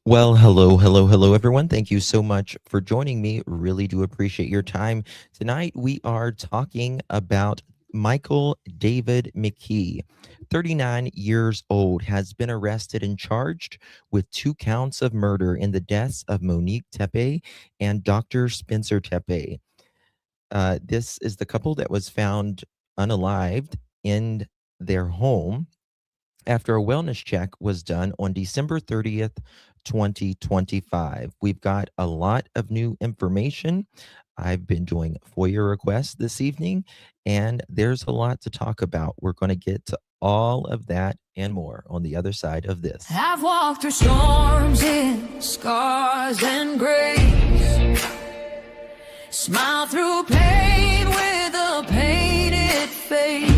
Well, hello, everyone. Thank you so much for joining me. Really do appreciate your time. Tonight, we are talking about Michael David McKee, 39 years old, has been arrested and charged with 2 counts of murder in the deaths of Monique Tepe and Dr. Spencer Tepe. This is the couple that was found unalived in their home after a wellness check was done on December 30th, 2025. We've got a lot of new information. I've been doing FOIA requests this evening, and there's a lot to talk about. We're going to get to all of that and more on the other side of this. I've walked through storms in scars and grace, smile through pain with a painted face.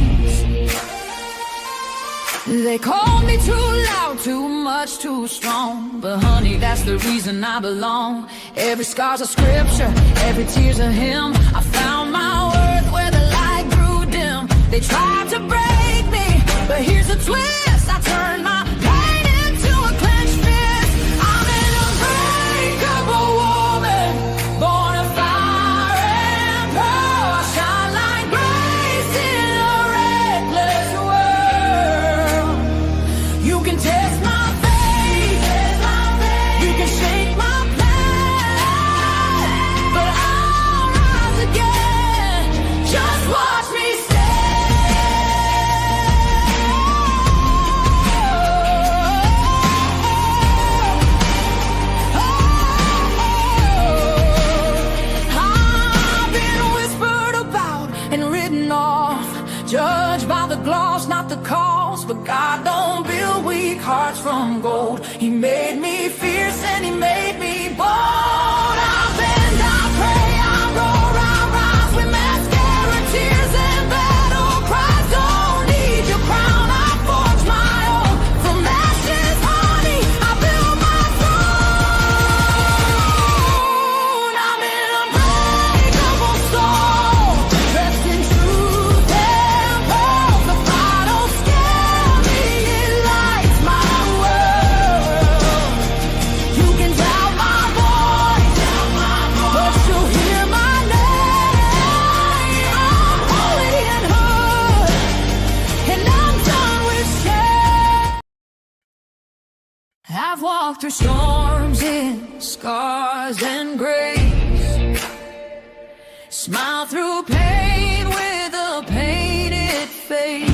They called me too loud, too much, too strong, but honey, that's the reason I belong. Every scar's a scripture, every tear's a hymn. I found my worth where the light grew dim. They tried to break me, but here's a twist. I turned my pain into a clenched fist. I'm an unbreakable woman, born of fire and pearl. I shine like grace in a reckless world. You can test my faith, you can shake my plan, but I'll rise again. Just watch me judged by the gloss, not the cause. But God don't build weak hearts from gold. He made me fierce and he made me bold. I bend, I pray, I roar, I rise with mascara, tears and battle cries. Don't need your crown, I forge my own. From ashes, honey, I build my throne. I'm an unbreakable soul, dressed in truth and pearl. The fire don't scare me, it lights my world. You can doubt my voice, but you'll hear my name. I'm holy and hood, and I'm done with shame. I've walked through storms in scars and grace, smile through pain with a painted face.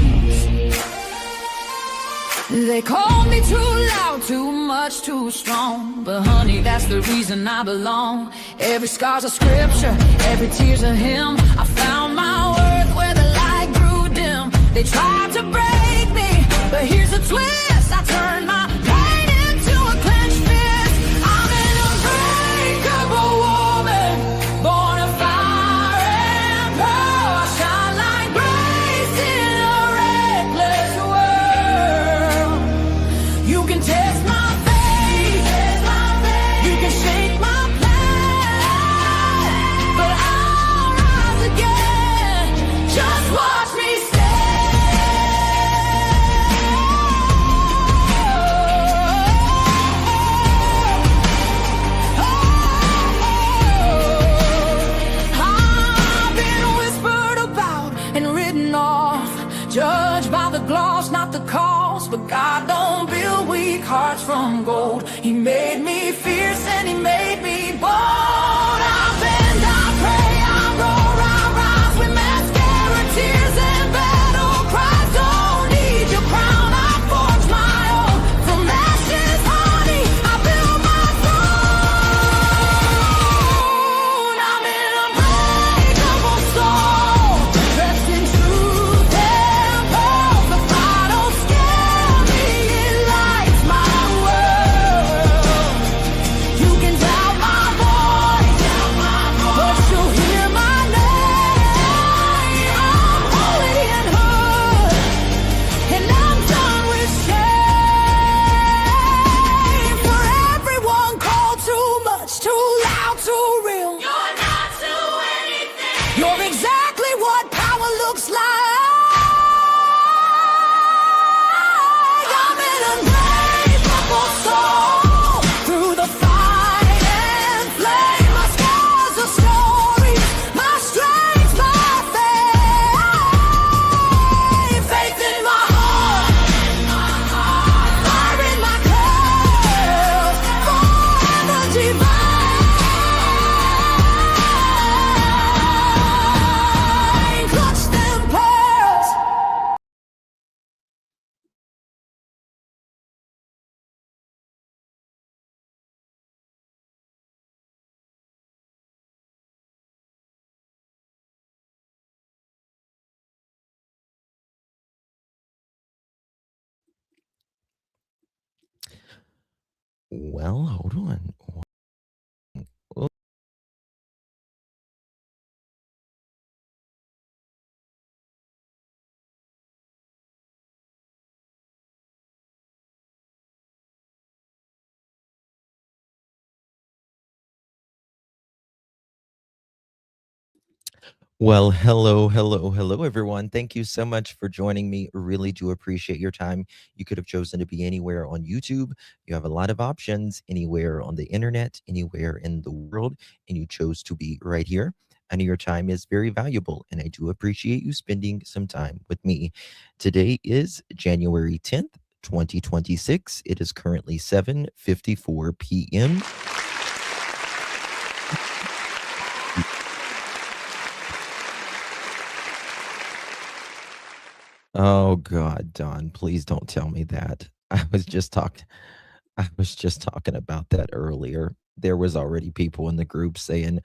They called me too loud, too much, too strong, but honey, that's the reason I belong. Every scar's a scripture, every tear's a hymn. I found my worth where the light grew dim. They tried to break me, but here's a twist. I turned my pain into a clenched fist. I'm an unbreakable woman, born of fire and pearl. I shine like grace in a reckless world. You can test my faith, you can shake my plan, but I'll rise again. Just watch me I've been whispered about and written off, judged by the gloss, not the cause. But God don't build weak hearts from gold. He made me fierce and he made me bold. I bend, I pray, I roar, I rise with mascara, tears and battle cries. Don't need your crown, I forge my own. From ashes, honey, I build my throne. I'm an unbreakable soul, dressed in truth and pearl. The fire don't scare me, it lights my world. You can doubt my Well, hold on. Oh, well, hello, everyone. Thank you so much for joining me. Really do appreciate your time. You could have chosen to be anywhere on YouTube. You have a lot of options anywhere on the internet, anywhere in the world, and you chose to be right here. I know your time is very valuable, and I do appreciate you spending some time with me. Today is January 10th, 2026. It is currently 7:54 p.m. Oh God, Don, please don't tell me that. I was just talking about that earlier. There was already people in the group saying,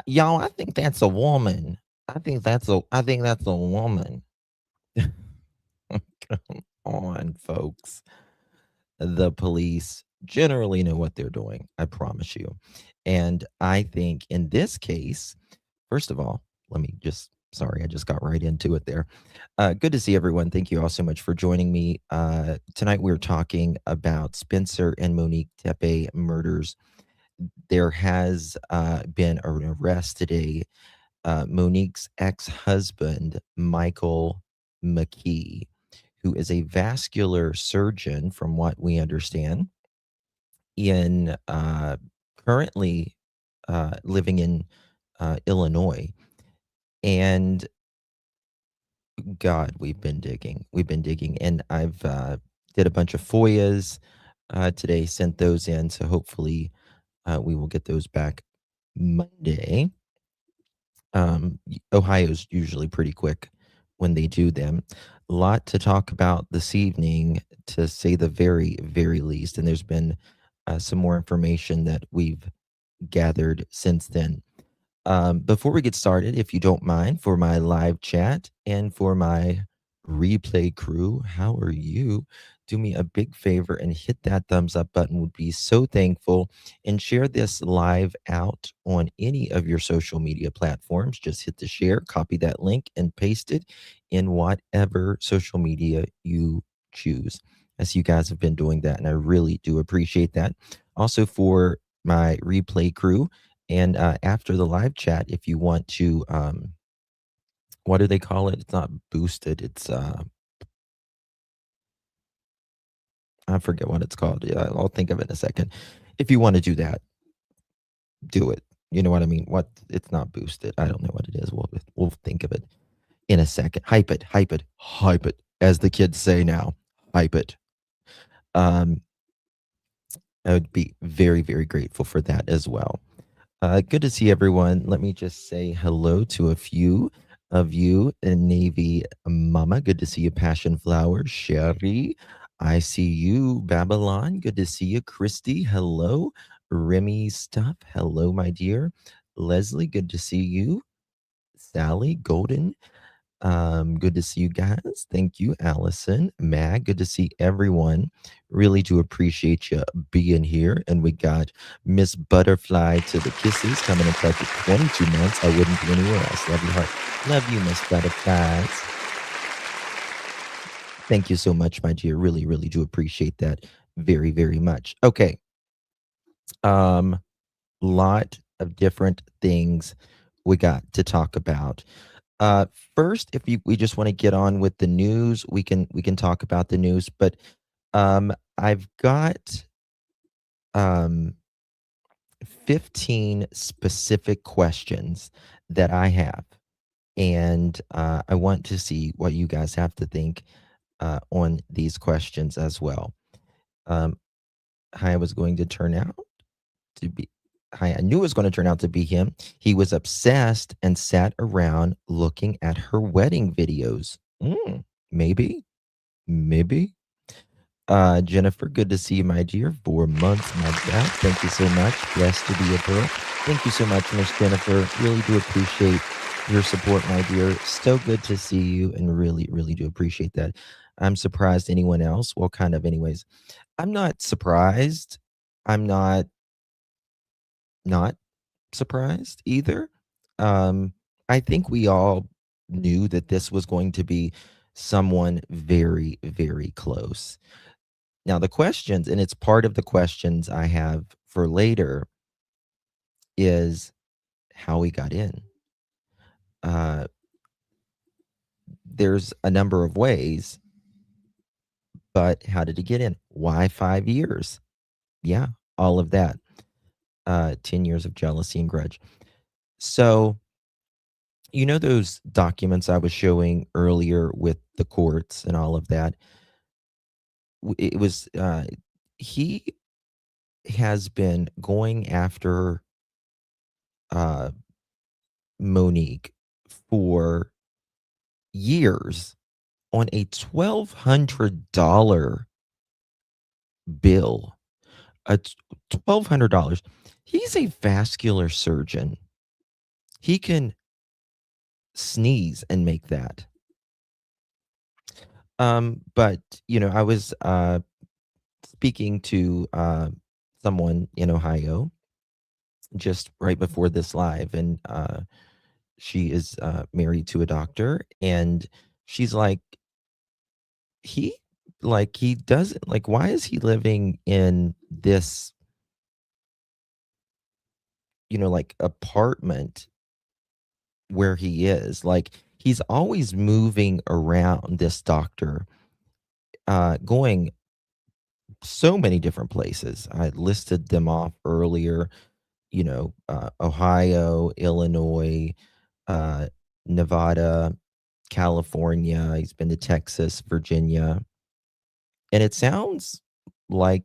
"Y'all, I think that's a woman. I think that's a woman." Come on, folks. The police generally know what they're doing, I promise you. And I think in this case, first of all, let me just sorry, I just got right into it there. Good to see everyone. Thank you all so much for joining me. Tonight we're talking about Spencer and Monique Tepe murders. There has been an arrest today. Monique's ex-husband, Michael McKee, who is a vascular surgeon, from what we understand, in currently living in Illinois. And God, we've been digging, and I've did a bunch of FOIAs today, sent those in, so hopefully we will get those back Monday. Ohio's usually pretty quick when they do them. A lot to talk about this evening, to say the very, very least, and there's been some more information that we've gathered since then. Before we get started, if you don't mind, for my live chat and for my replay crew, how are you? Do me a big favor and hit that thumbs up button. Would be so thankful. And share this live out on any of your social media platforms. Just hit the share, copy that link, and paste it in whatever social media you choose. As you guys have been doing that, and I really do appreciate that. Also, for my replay crew, and after the live chat, if you want to, what do they call it? It's not boosted. It's I forget what it's called. Yeah, I'll think of it in a second. If you want to do that, do it. You know what I mean? What it's not boosted. I don't know what it is. We'll think of it in a second. Hype it, hype it, hype it, as the kids say now. Hype it. Um, I would be very, very grateful for that as well. Good to see everyone. Let me just say hello to a few of you. Navy Mama, good to see you. Passion Flower, Sherry, I see you. Babylon, good to see you. Christy, hello. Remy Stuff, hello, my dear. Leslie, good to see you. Sally, Golden, good to see you guys. Thank you, Allison. Mag, good to see everyone. Really do appreciate you being here. And we got Miss Butterfly to the kisses coming in touch at 22 months. I wouldn't be anywhere else. Love you, heart. Love you, Miss Butterflies. Thank you so much, my dear. Really, really do appreciate that very, very much. Okay. Lot of different things we got to talk about. Uh, First, if we just want to get on with the news, we can talk about the news. But I've got um 15 specific questions that I have, and I want to see what you guys have to think on these questions as well. Um, how I was going to turn out to be. I knew it was going to turn out to be him. He was obsessed and sat around looking at her wedding videos. Maybe, maybe. Jennifer, good to see you, my dear. 4 months, my God. Thank you so much. Blessed to be a girl. Thank you so much, Miss Jennifer. Really do appreciate your support, my dear. So good to see you, and really, really do appreciate that. I'm surprised anyone else. Well, kind of, anyways. I'm not surprised I'm not surprised either. I think we all knew that this was going to be someone very, very close. Now, the questions, and it's part of the questions I have for later, is how he got in. Uh, there's a number of ways, but how did he get in? Why 5 years? Yeah, all of that. 10 years of jealousy and grudge. So, you know, those documents I was showing earlier with the courts and all of that? It was, he has been going after uh, Monique for years on a $1,200 bill. $1,200. He's a vascular surgeon. He can sneeze and make that. But you know, I was speaking to someone in Ohio just right before this live, and she is married to a doctor, and she's like, he he doesn't like, why is he living in this, like, apartment where he is? Like, he's always moving around, this doctor, going so many different places. I listed them off earlier, Ohio, Illinois, uh, Nevada, California. He's been to Texas, Virginia. And it sounds like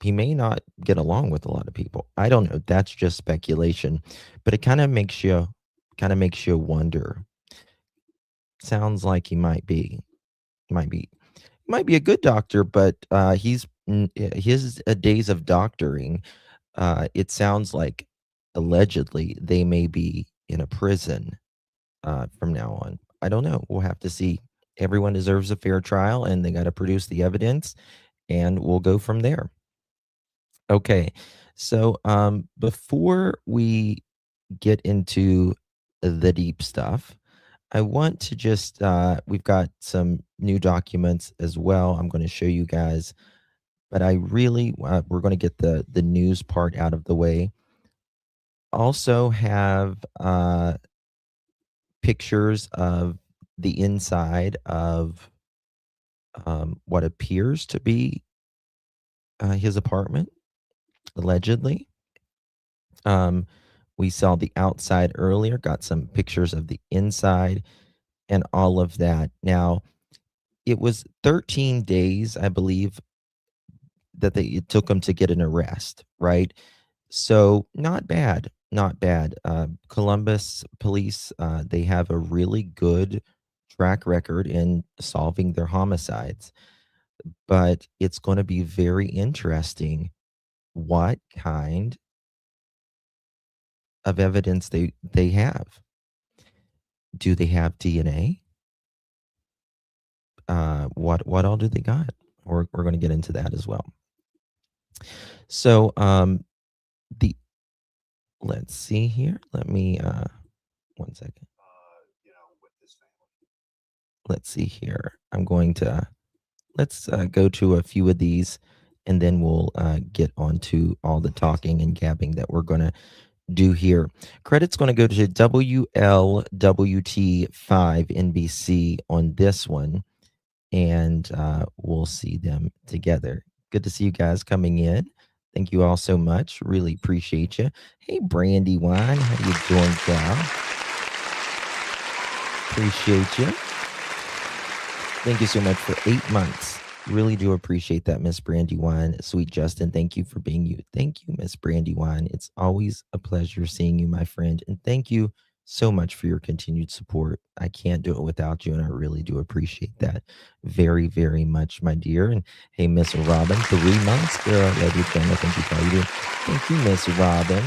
he may not get along with a lot of people. I don't know. That's just speculation, but it kind of makes you wonder. Sounds like he might be a good doctor, but his days of doctoring. It sounds like allegedly they may be in a prison from now on. I don't know. We'll have to see. Everyone deserves a fair trial, and they got to produce the evidence, and we'll go from there. Okay. So before we get into the deep stuff, I want to just, we've got some new documents as well. I'm going to show you guys, but I really, we're going to get the news part out of the way. Also have pictures of the inside of what appears to be his apartment, allegedly. We saw the outside earlier, got some pictures of the inside and all of that. Now, it was 13 days, I believe, that it took them to get an arrest, right? So not bad, not bad. Columbus police, they have a really good track record in solving their homicides, but it's going to be very interesting what kind of evidence they have. Do they have DNA? What all do they got? We're going to get into that as well. So the let's see here. Let me 1 second. Let's see here. I'm going to let's go to a few of these, and then we'll get on to all the talking and gabbing that we're going to do here. Credit's going to go to WLWT5 NBC on this one, and we'll see them together. Good to see you guys coming in. Thank you all so much. Really appreciate you. Hey, Brandy Wine, how you doing, gal? Appreciate you. Thank you so much for 8 months. Really do appreciate that, Miss Brandywine. Sweet Justin, thank you for being you. Thank you, Miss Brandywine. It's always a pleasure seeing you, my friend. And thank you so much for your continued support. I can't do it without you, and I really do appreciate that very, very much, my dear. And hey, Miss Robin, 3 months, girl. Love you, Gemma. Thank you for all you do. Thank you, Miss Robin.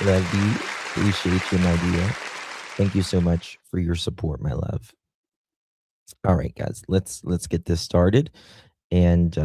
Love you. Appreciate you, my dear. Thank you so much for your support, my love. All right, guys, let's get this started and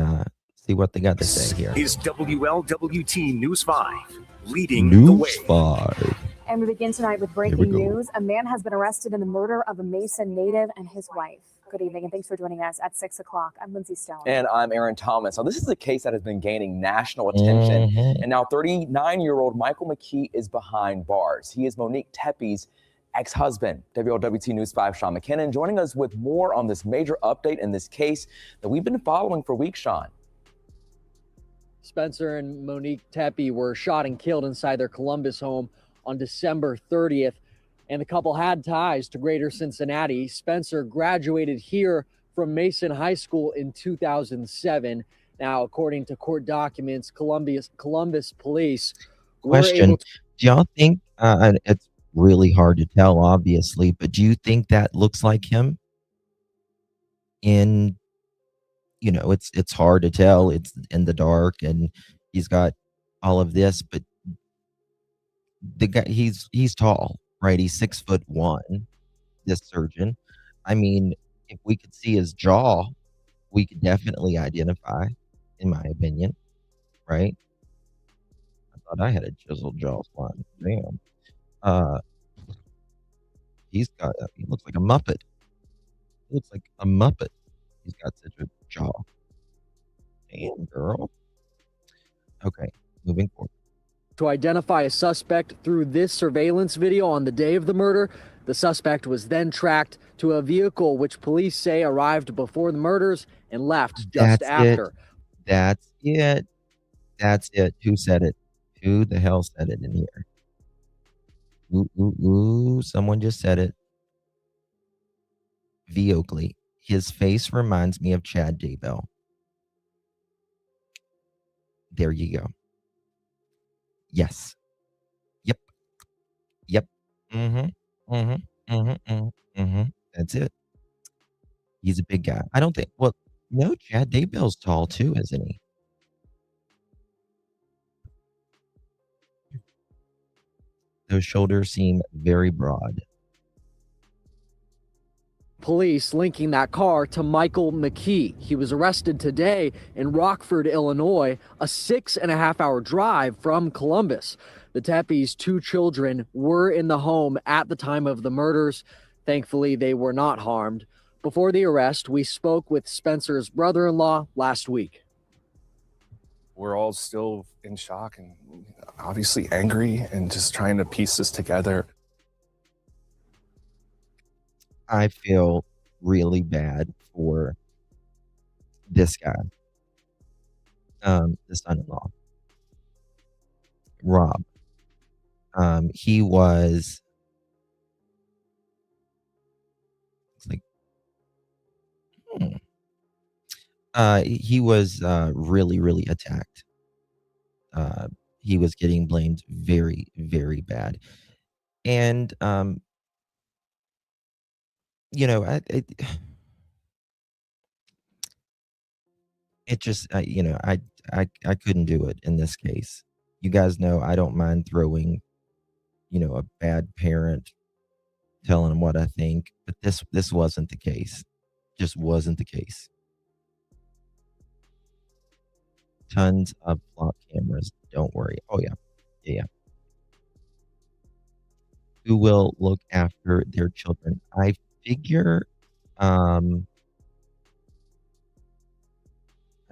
See what they got to say here. Is WLWT News 5 leading the way. News 5. And we begin tonight with breaking news. A man has been arrested in the murder of a Mason native and his wife. Good evening, and thanks for joining us at 6 o'clock. I'm Lindsay Stone. And I'm Aaron Thomas. Now, this is a case that has been gaining national attention. And now 39-year-old Michael McKee is behind bars. He is Monique Tepe's ex-husband. WLWT News 5 Sean McKinnon joining us with more on this major update in this case that we've been following for weeks, Sean. Spencer and Monique Tepe were shot and killed inside their Columbus home on December 30th. And the couple had ties to Greater Cincinnati. Spencer graduated here from Mason High School in 2007. Now, according to court documents, Columbus police Question: do y'all think it's really hard to tell, obviously, but do you think that looks like him? It's hard to tell. It's in the dark, and he's got all of this, but the guy, he's tall. Right, he's 6'1", this surgeon. I mean, if we could see his jaw, we could definitely identify, in my opinion, right? I thought I had a chiseled jawline. Damn. He looks like a Muppet. He looks like a Muppet. He's got such a jaw. Damn, girl. Okay, moving forward. To identify a suspect through this surveillance video on the day of the murder. The suspect was then tracked to a vehicle which police say arrived before the murders and left just after. That's it. Who said it? Who the hell said it in here? Ooh, someone just said it. V. Oakley. His face reminds me of Chad Daybell. There you go. Yes. Yep. That's it. He's a big guy. I don't think. Well, no, Chad Daybell's tall too, isn't he? Those shoulders seem very broad. Police linking that car to Michael McKee. He was arrested today in Rockford, Illinois, a 6.5-hour drive from Columbus. The Tepes' 2 children were in the home at the time of the murders. Thankfully, they were not harmed. Before the arrest, we spoke with Spencer's brother-in-law last week. We're all still in shock and obviously angry and just trying to piece this together. I feel really bad for this guy, the son-in-law, Rob. He was he was really, really attacked. He was getting blamed very, very bad, and I couldn't do it in this case. You guys know I don't mind throwing, a bad parent, telling them what I think, but this wasn't the case. Just wasn't the case. Tons of flop cameras. Don't worry. Oh yeah. Who will look after their children? I figure, I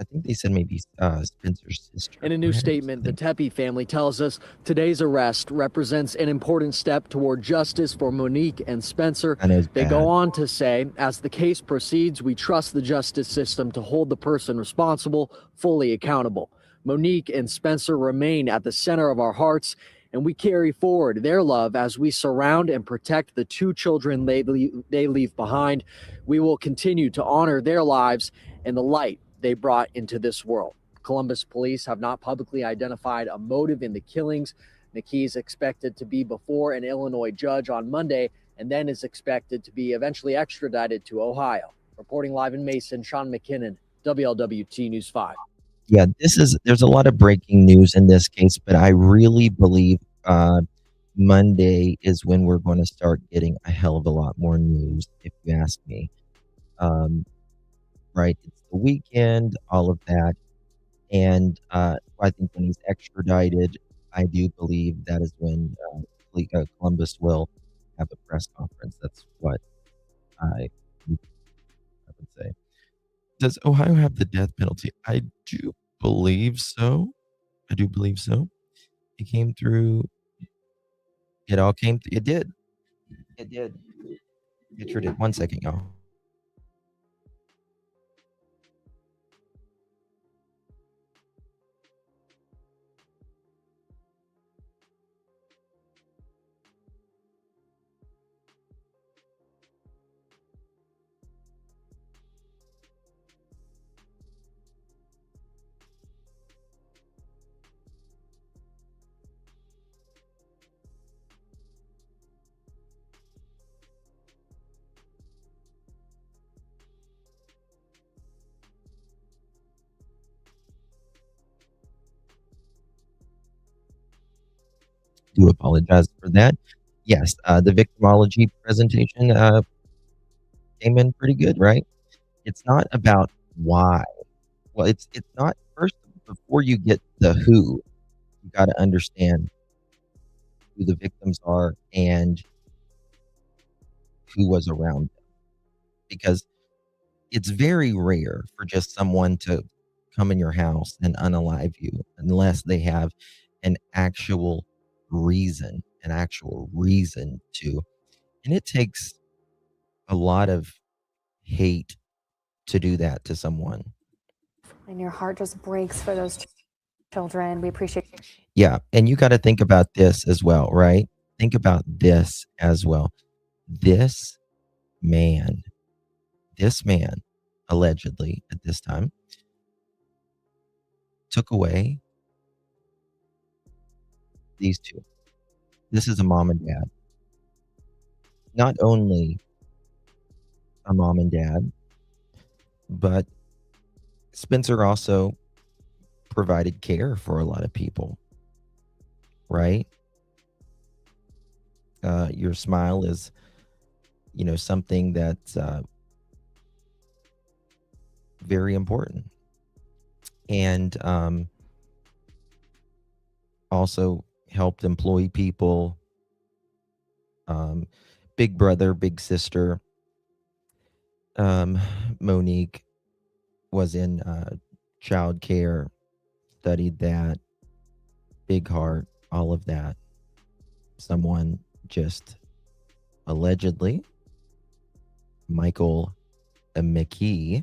think they said maybe Spencer's sister. In a new statement, the Tepe family tells us today's arrest represents an important step toward justice for Monique and Spencer. They go on to say, as the case proceeds, we trust the justice system to hold the person responsible fully accountable. Monique and Spencer remain at the center of our hearts, and we carry forward their love as we surround and protect the 2 children they leave behind. We will continue to honor their lives and the light they brought into this world. Columbus police have not publicly identified a motive in the killings. McKee is expected to be before an Illinois judge on Monday and then is expected to be eventually extradited to Ohio. Reporting live in Mason, Sean McKinnon, WLWT News 5. Yeah, there's a lot of breaking news in this case, but I really believe Monday is when we're going to start getting a hell of a lot more news, if you ask me. Right, it's the weekend, all of that. And I think when he's extradited, I do believe that is when Columbus will have a press conference. That's what I would say. Does Ohio have the death penalty? I do believe so. I do believe so. It came through. It all came. It did. It did. It sure did. 1 second, y'all. Do apologize for that. Yes, the victimology presentation came in pretty good, right? It's not about why. Well, it's not first before you get the who, you got to understand who the victims are and who was around them. Because it's very rare for just someone to come in your house and unalive you unless they have an actual reason to. And it takes a lot of hate to do that to someone. And your heart just breaks for those children. We appreciate. Yeah, and you got to think about this as well, right? Think about this as well. This man, allegedly at this time, took away these two. This is a mom and dad. Not only a mom and dad, but Spencer also provided care for a lot of people, right? Your smile is, something that's very important. And also helped employ people, big brother, big sister. Monique was in child care, studied that, big heart, all of that. Someone just allegedly, Michael McKee,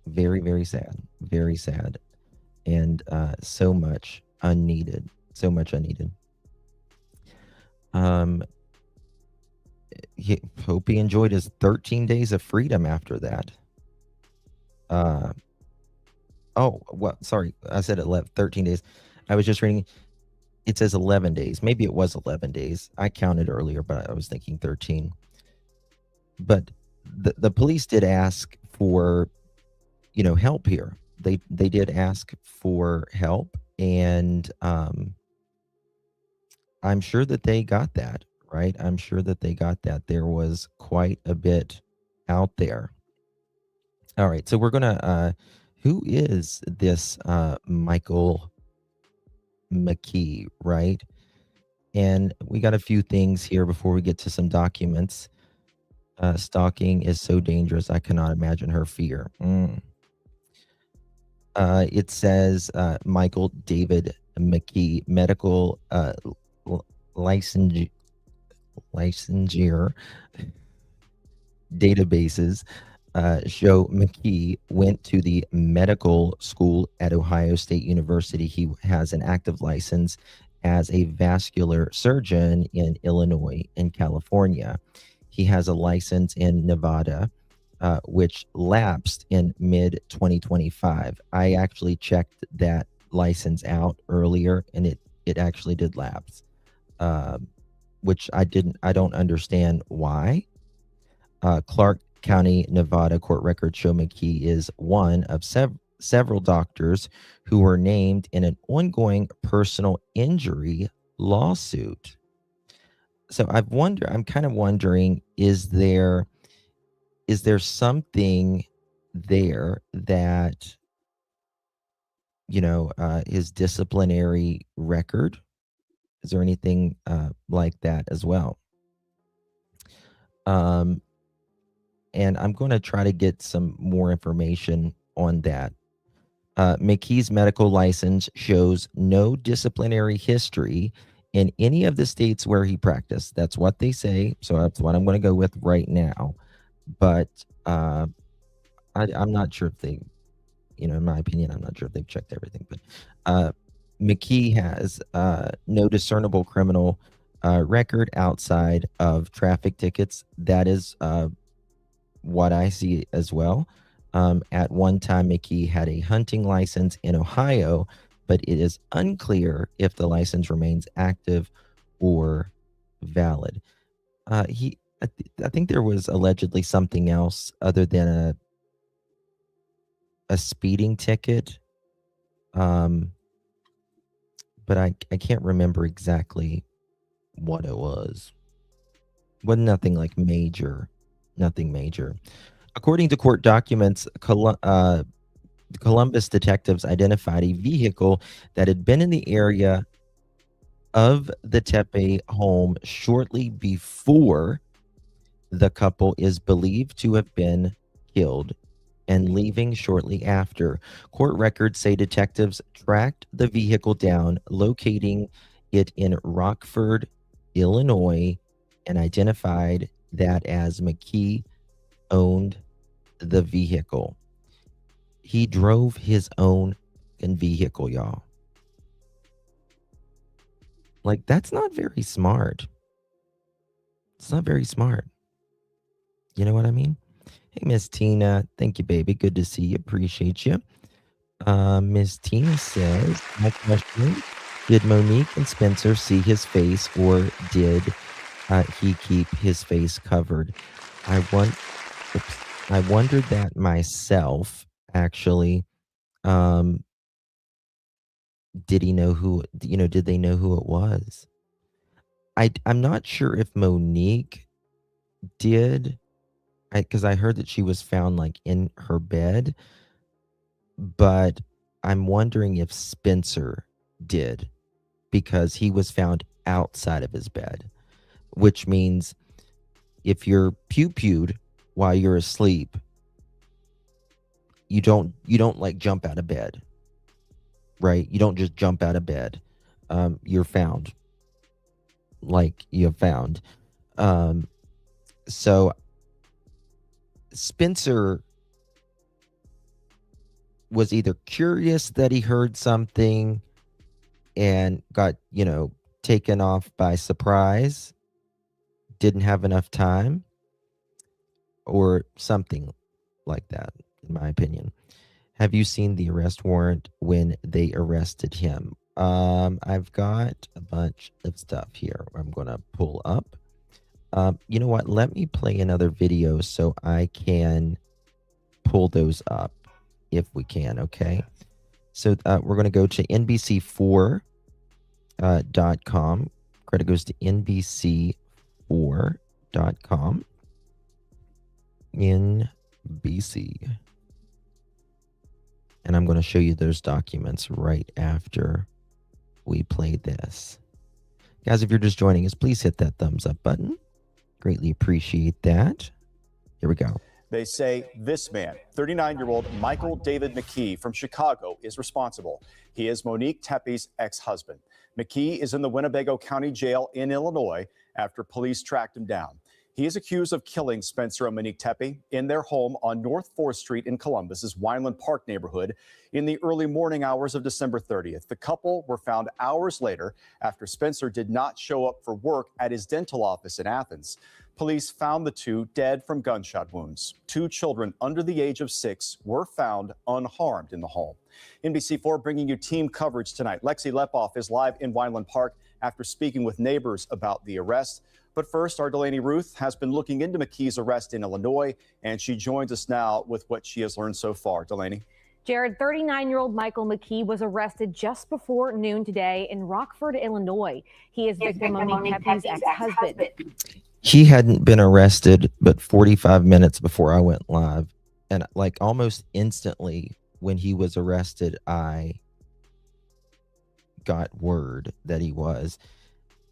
very, very sad, and so much unneeded. Hope he enjoyed his 13 days of freedom after that. Sorry, I said 13 days. I was just reading. It says 11 days. Maybe it was 11 days. I counted earlier, but I was thinking 13. But the police did ask for, help here. They did ask for help, and I'm sure that they got that, right? I'm sure that they got that. There was quite a bit out there. All right, so we're gonna. Who is this Michael McKee, right? And we got a few things here before we get to some documents. Stalking is so dangerous. I cannot imagine her fear. It says Michael David McKee, medical licensure databases show McKee went to the medical school at Ohio State University. He has an active license as a vascular surgeon in Illinois and California. He has a license in Nevada, which lapsed in mid-2025. I actually checked that license out earlier, and it actually did lapse, which I don't understand why. Clark County, Nevada court records show McKee is one of several doctors who were named in an ongoing personal injury lawsuit. So I'm kind of wondering, is there something there that his disciplinary record? Is there anything like that as well? And I'm going to try to get some more information on that. McKee's medical license shows no disciplinary history in any of the states where he practiced. That's what they say. So that's what I'm going to go with right now. But I'm not sure if they, in my opinion, I'm not sure if they've checked everything. But McKee has no discernible criminal record outside of traffic tickets. That is what I see as well. At one time, McKee had a hunting license in Ohio, but it is unclear if the license remains active or valid. I think there was allegedly something else other than a speeding ticket, but I can't remember exactly what it was. Wasn't nothing like major, nothing major. According to court documents, Columbus detectives identified a vehicle that had been in the area of the Tepe home shortly before the couple is believed to have been killed and leaving shortly after. Court records say detectives tracked the vehicle down, locating it in Rockford, Illinois, and identified that as McKee owned the vehicle. He drove his own vehicle, y'all. Like, that's not very smart. It's not very smart. You know what I mean? Hey, Miss Tina. Thank you, baby. Good to see you. Appreciate you. Miss Tina says, my question, did Monique and Spencer see his face, or did he keep his face covered? I wondered that myself, actually. Did he know who, did they know who it was? I'm not sure if Monique did, because I heard that she was found like in her bed, but I'm wondering if Spencer did, because he was found outside of his bed, which means if you're pew-pewed while you're asleep, you don't like jump out of bed, right? You don't just jump out of bed. You're found, like you're found. So Spencer was either curious that he heard something and got, taken off by surprise, didn't have enough time, or something like that, in my opinion. Have you seen the arrest warrant when they arrested him? I've got a bunch of stuff here I'm going to pull up. You know what? Let me play another video so I can pull those up if we can, okay? So we're going to go to NBC4.com. Credit goes to NBC4.com. NBC. And I'm going to show you those documents right after we play this. Guys, if you're just joining us, please hit that thumbs up button. Greatly appreciate that. Here we go. They say this man, 39-year-old Michael David McKee from Chicago, is responsible. He is Monique Tepe's ex-husband. McKee is in the Winnebago County Jail in Illinois after police tracked him down. He is accused of killing Spencer and Monique Tepe in their home on North 4th Street in Columbus's Weinland Park neighborhood in the early morning hours of December 30th. The couple were found hours later after Spencer did not show up for work at his dental office in Athens. Police found the two dead from gunshot wounds. 2 children under the age of 6 were found unharmed in the home. NBC4 bringing you team coverage tonight. Lexi Lepoff is live in Weinland Park after speaking with neighbors about the arrest. But first, our Delaney Ruth has been looking into McKee's arrest in Illinois, and she joins us now with what she has learned so far. Delaney. Jared, 39-year-old Michael McKee was arrested just before noon today in Rockford, Illinois. He is victim Monique Tepe's ex-husband. He hadn't been arrested but 45 minutes before I went live. And like almost instantly when he was arrested, I got word that he was.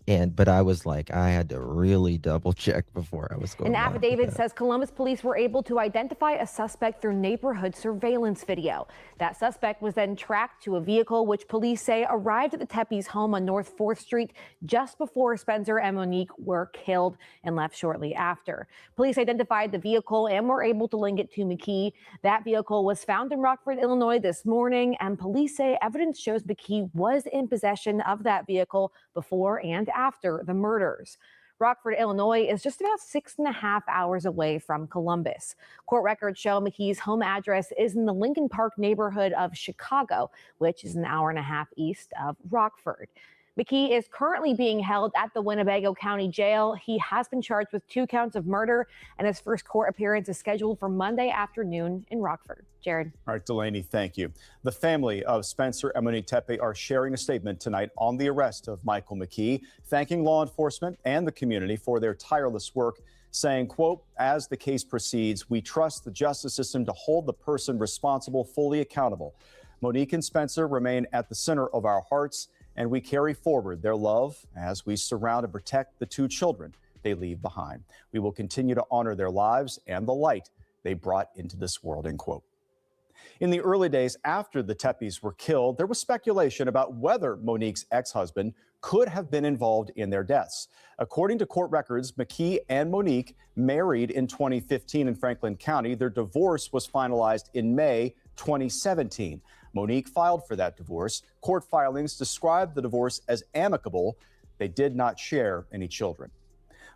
But I was like, I had to really double check before I was going. An affidavit says Columbus police were able to identify a suspect through neighborhood surveillance video. That suspect was then tracked to a vehicle which police say arrived at the Tepes' home on North 4th Street just before Spencer and Monique were killed and left shortly after. Police identified the vehicle and were able to link it to McKee. That vehicle was found in Rockford, Illinois this morning, and police say evidence shows McKee was in possession of that vehicle before and after the murders. Rockford, Illinois is just about 6.5 hours away from Columbus. Court records show McKee's home address is in the Lincoln Park neighborhood of Chicago, which is an hour and a half east of Rockford. McKee is currently being held at the Winnebago County Jail. He has been charged with 2 counts of murder, and his first court appearance is scheduled for Monday afternoon in Rockford. Jared. All right, Delaney, thank you. The family of Spencer and Monique Tepe are sharing a statement tonight on the arrest of Michael McKee, thanking law enforcement and the community for their tireless work, saying, quote, as the case proceeds, we trust the justice system to hold the person responsible fully accountable. Monique and Spencer remain at the center of our hearts, and we carry forward their love as we surround and protect the 2 children they leave behind. We will continue to honor their lives and the light they brought into this world, end quote. In the early days after the Tepes were killed, there was speculation about whether Monique's ex-husband could have been involved in their deaths. According to court records, McKee and Monique married in 2015 in Franklin County. Their divorce was finalized in May 2017. Monique filed for that divorce. Court filings described the divorce as amicable. They did not share any children.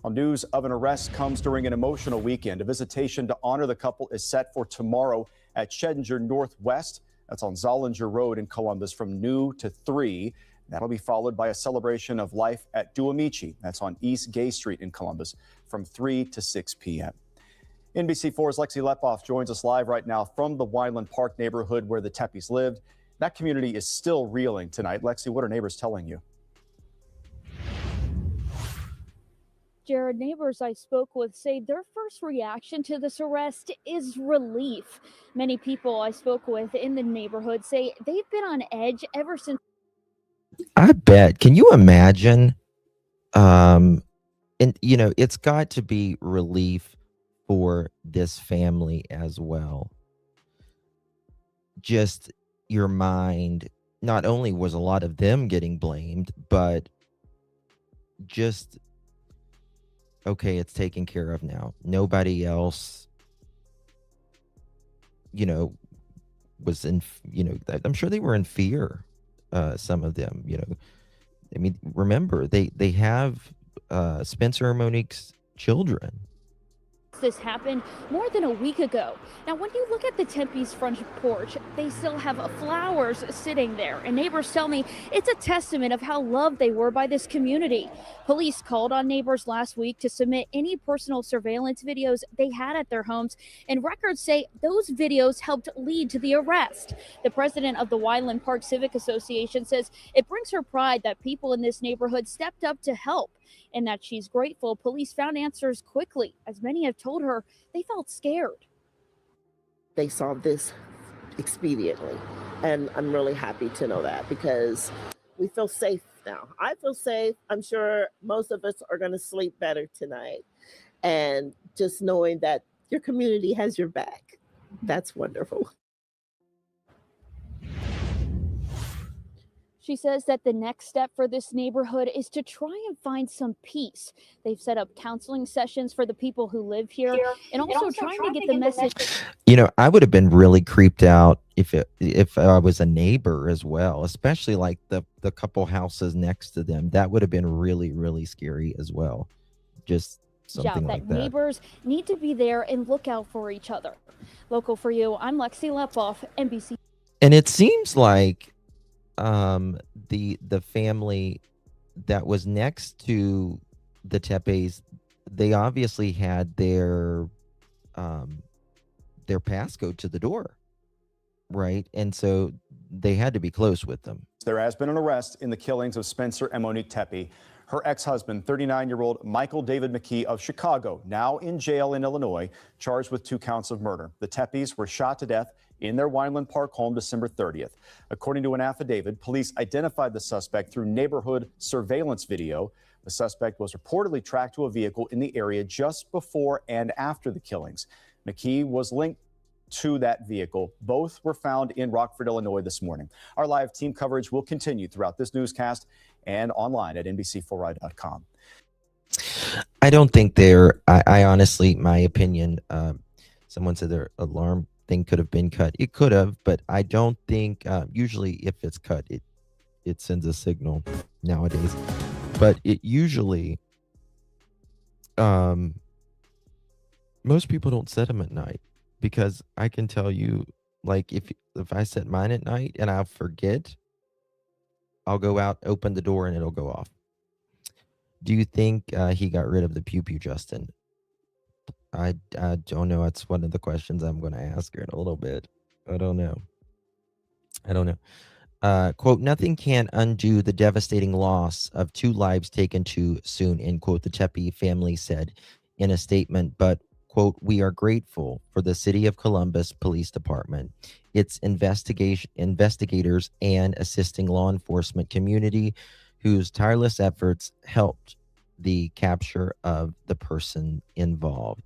Well, news of an arrest comes during an emotional weekend. A visitation to honor the couple is set for tomorrow at Shedinger Northwest. That's on Zollinger Road in Columbus from noon to 3. That'll be followed by a celebration of life at Duamici. That's on East Gay Street in Columbus from 3 to 6 p.m. NBC4's Lexi Lepoff joins us live right now from the Weinland Park neighborhood where the Tepes lived. That community is still reeling tonight. Lexi, what are neighbors telling you? Jared, neighbors I spoke with say their first reaction to this arrest is relief. Many people I spoke with in the neighborhood say they've been on edge ever since. I bet. Can you imagine? And you know, it's got to be relief for this family as well. Just your mind, not only was a lot of them getting blamed, but just, okay, it's taken care of now. Nobody else, you know, was in, you know, I'm sure they were in fear. Some of them, you know, I mean, remember, they have Spencer and Monique's children. This happened more than a week ago. Now, when you look at the Tempe's front porch, they still have flowers sitting there. And neighbors tell me it's a testament of how loved they were by this community. Police called on neighbors last week to submit any personal surveillance videos they had at their homes. And records say those videos helped lead to the arrest. The president of the Weinland Park Civic Association says it brings her pride that people in this neighborhood stepped up to help, and that she's grateful police found answers quickly, as many have told her they felt scared. They solved this expediently, and I'm really happy to know that because we feel safe now. I feel safe. I'm sure most of us are going to sleep better tonight, and just knowing that your community has your back, that's wonderful. She says that the next step for this neighborhood is to try and find some peace. They've set up counseling sessions for the people who live here and also trying to get the message. You know, I would have been really creeped out if I was a neighbor as well, especially like the couple houses next to them. That would have been really, really scary as well. Just something like that. Neighbors need to be there and look out for each other. Local for you, I'm Lexi Lepoff, NBC. And it seems like the family that was next to the Tepes, they obviously had their passcode to the door, right? And so they had to be close with them. There has been an arrest in the killings of Spencer and Monique Tepe. Her ex-husband, 39-year-old Michael David McKee of Chicago, now in jail in Illinois, charged with 2 counts of murder. The Tepes were shot to death in their Weinland Park home December 30th. According to an affidavit, police identified the suspect through neighborhood surveillance video. The suspect was reportedly tracked to a vehicle in the area just before and after the killings. McKee was linked to that vehicle. Both were found in Rockford, Illinois this morning. Our live team coverage will continue throughout this newscast and online at NBC4i.com. I don't think I honestly, my opinion, someone said their alarm thing could have been cut. It could have, but I don't think, usually if it's cut, it sends a signal nowadays. But it usually, most people don't set them at night, because I can tell you, like, if I set mine at night and I forget, I'll go out, open the door, and it'll go off. Do you think he got rid of the pew pew, Justin? I don't know. It's one of the questions I'm going to ask her in a little bit. I don't know. Quote, nothing can undo the devastating loss of 2 lives taken too soon, end quote, the Tepe family said in a statement. But, quote, we are grateful for the City of Columbus Police Department, its investigators, and assisting law enforcement community whose tireless efforts helped the capture of the person involved.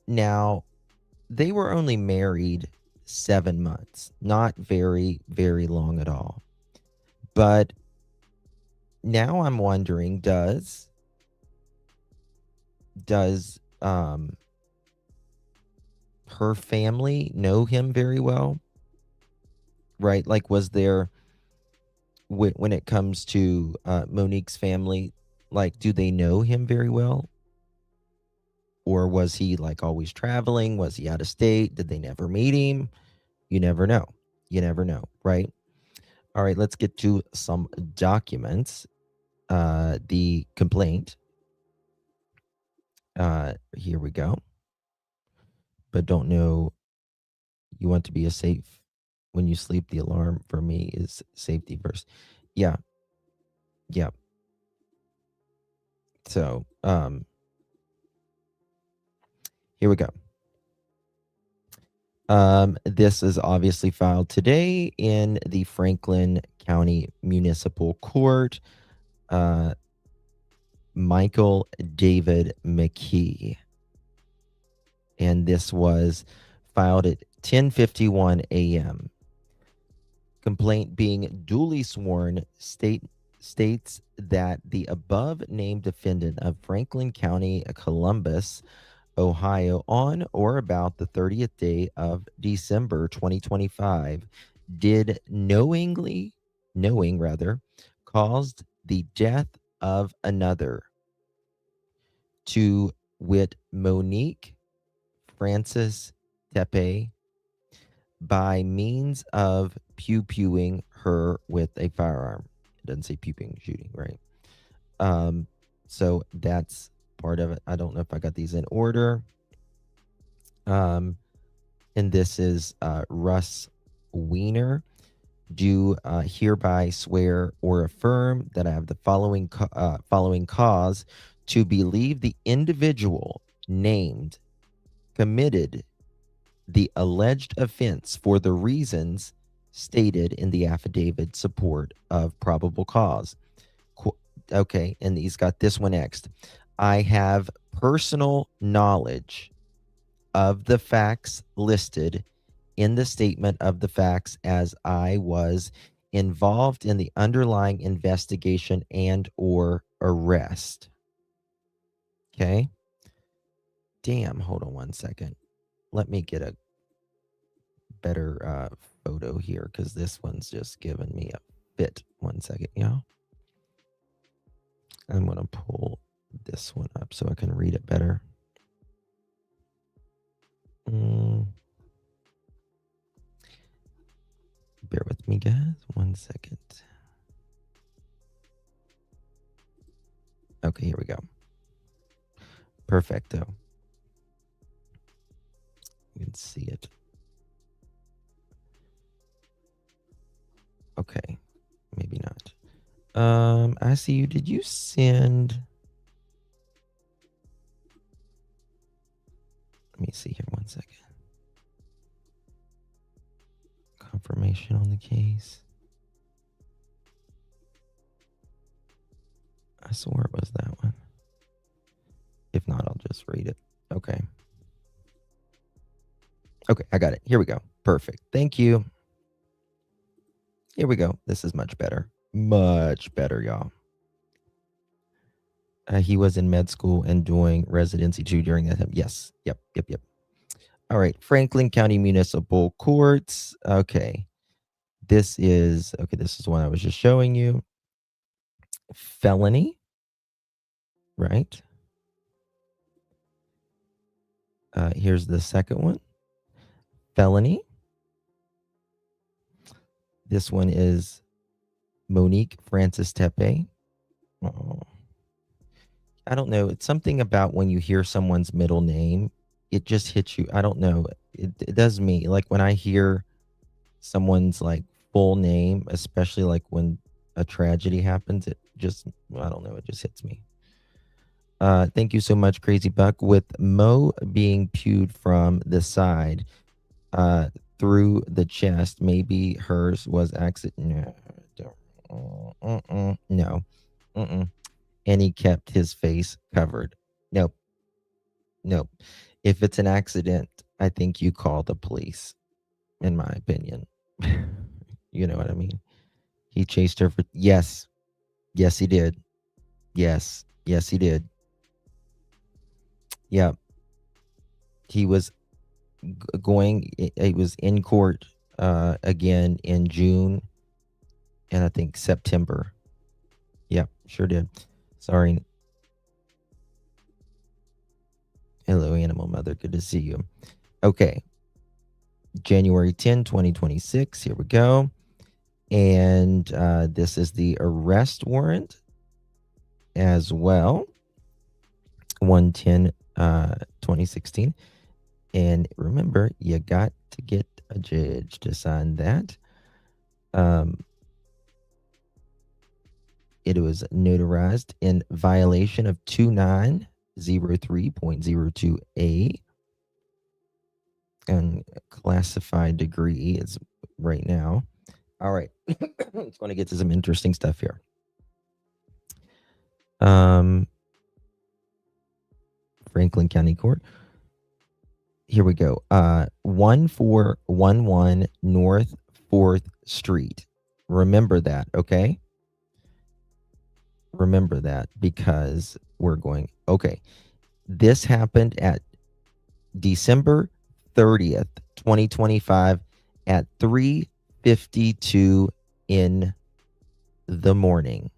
Now, they were only married 7 months, not very, very long at all. But now I'm wondering, does her family know him very well? Right? Like, was there, when it comes to Monique's family, like, do they know him very well? Or was he, like, always traveling? Was he out of state? Did they never meet him? You never know. You never know, right? All right, let's get to some documents. The complaint. Here we go. But don't know, you want to be safe when you sleep. The alarm for me is safety first. Yeah. So, here we go. This is obviously filed today in the Franklin County Municipal Court. Michael David McKee. And this was filed at 10:51 a.m. Complaint being duly sworn states that the above named defendant of Franklin County, Columbus, Ohio, on or about the 30th day of December 2025, did knowing caused the death of another, to wit Monique Frances Tepe, by means of pew-pewing her with a firearm. It doesn't say pew-pewing, shooting, right? So that's part of it. I don't know if I got these in order. And this is Russ Wiener. Do hereby swear or affirm that I have the following cause to believe the individual named committed the alleged offense for the reasons stated in the affidavit support of probable cause. Okay, and he's got this one next. I have personal knowledge of the facts listed in the statement of the facts, as I was involved in the underlying investigation and or arrest. Okay. Damn, hold on one second. Let me get a better photo here, because this one's just giving me a fit. 1 second, y'all. I'm going to pull this one up so I can read it better. Bear with me, guys. 1 second. Okay, here we go. Perfecto. You can see it. Okay, maybe not. I see you. Did you send? Let me see here 1 second. Confirmation on the case. I swore it was that one. If not, I'll just read it. Okay. Okay, I got it. Here we go. Perfect. Thank you. Here we go. This is much better. Much better, y'all. He was in med school and doing residency too during that time. Yes. Yep. All right. Franklin County Municipal Courts. Okay. This is one I was just showing you. Felony. Right. Here's the second one. Felony. This one is Monique Francis Tepe. Oh. I don't know. It's something about when you hear someone's middle name, it just hits you. I don't know. It does me. Like when I hear someone's like full name, especially like when a tragedy happens, it just, I don't know. It just hits me. Thank you so much, Crazy Buck. With Mo being pewed from the side through the chest, maybe hers was accident. No. And he kept his face covered. Nope. If it's an accident, I think you call the police, in my opinion. You know what I mean? He chased her for... Yes, he did. Yes, he did. Yeah. He was he was in court again in June and I think September. Yep, sure did. Sorry. Hello, Animal Mother. Good to see you. Okay. January 10, 2026. Here we go. And this is the arrest warrant as well. 110, 2016. And remember, you got to get a judge to sign that. It was notarized in violation of 2903.02A. And classified degree is right now. All right. It's going to get to some interesting stuff here. Franklin County Court. Here we go. 1411 North 4th Street. Remember that, okay? Remember that because we're going, okay. This happened at December 30th, 2025 at 3:52 in the morning.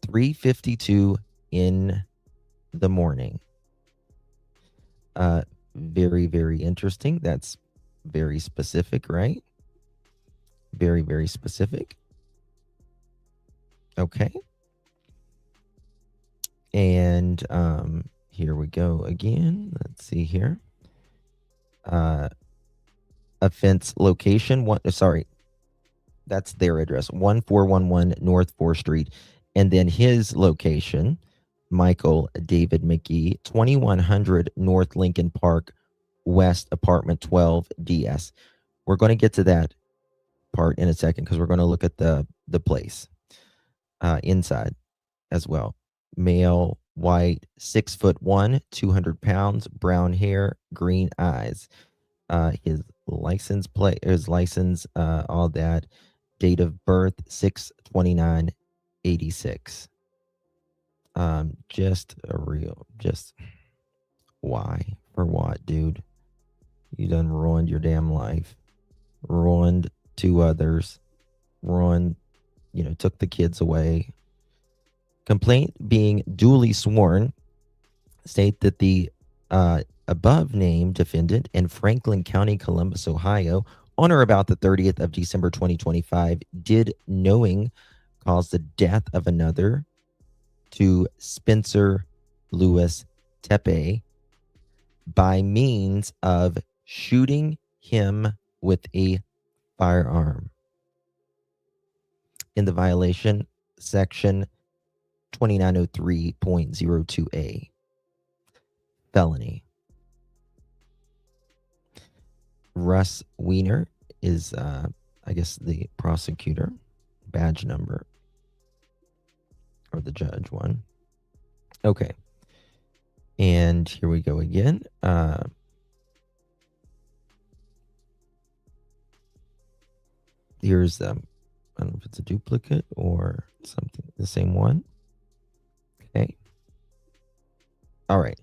3:52 in the morning. Very, very interesting. That's very specific, right? Very, very specific. Okay. And here we go again. Let's see here. Offense location. That's their address. 1411 North 4th Street. And then his location, Michael David McKee, 2100 North Lincoln Park West, apartment 12 DS. We're going to get to that part in a second because we're going to look at the place inside as well. Male, white, 6'1", 200 pounds, brown hair, green eyes. His license plate, all that. Date of birth 6/29/86. Just why? For what, dude? You done ruined your damn life. Ruined 2 others. Ruined, took the kids away. Complaint being duly sworn state that the above named defendant in Franklin County, Columbus, Ohio, on or about the 30th of December 2025, did knowing cause the death of another to Spencer Lewis Tepe by means of shooting him with a firearm. In the violation, section 2903.02A. Felony. Russ Weiner is, I guess, the prosecutor, badge number, or the judge one. Okay. And here we go again. Here's, I don't know if it's a duplicate or something, the same one. Okay. All right.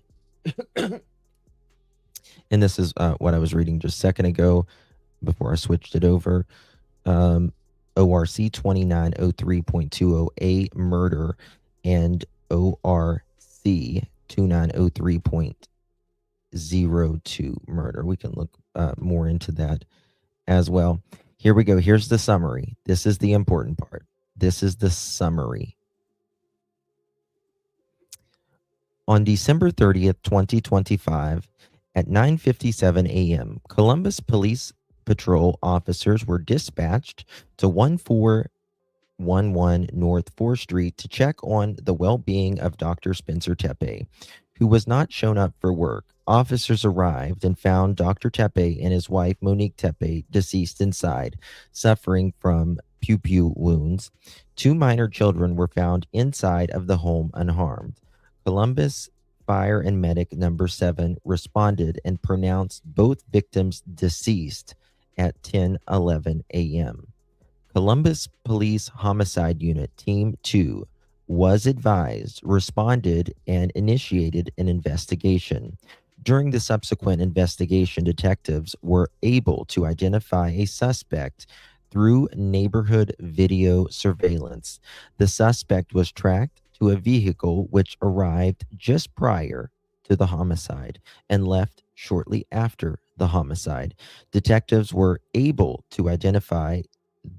And this is what I was reading just a second ago before I switched it over. ORC 2903.20A murder and ORC 2903.02 murder. We can look more into that as well. Here we go. Here's the summary. This is the important part. This is the summary. On December 30th, 2025, at 9:57 a.m., Columbus Police Patrol officers were dispatched to 1411 North 4th Street to check on the well-being of Dr. Spencer Tepe, who was not shown up for work. Officers arrived and found Dr. Tepe and his wife, Monique Tepe, deceased inside, suffering from pew-pew wounds. 2 minor children were found inside of the home unharmed. Columbus Fire and Medic number 7 responded and pronounced both victims deceased at 10:11 a.m. Columbus Police Homicide Unit Team 2 was advised, responded, and initiated an investigation. During the subsequent investigation, detectives were able to identify a suspect through neighborhood video surveillance. The suspect was tracked to a vehicle which arrived just prior to the homicide and left shortly after the homicide. Detectives were able to identify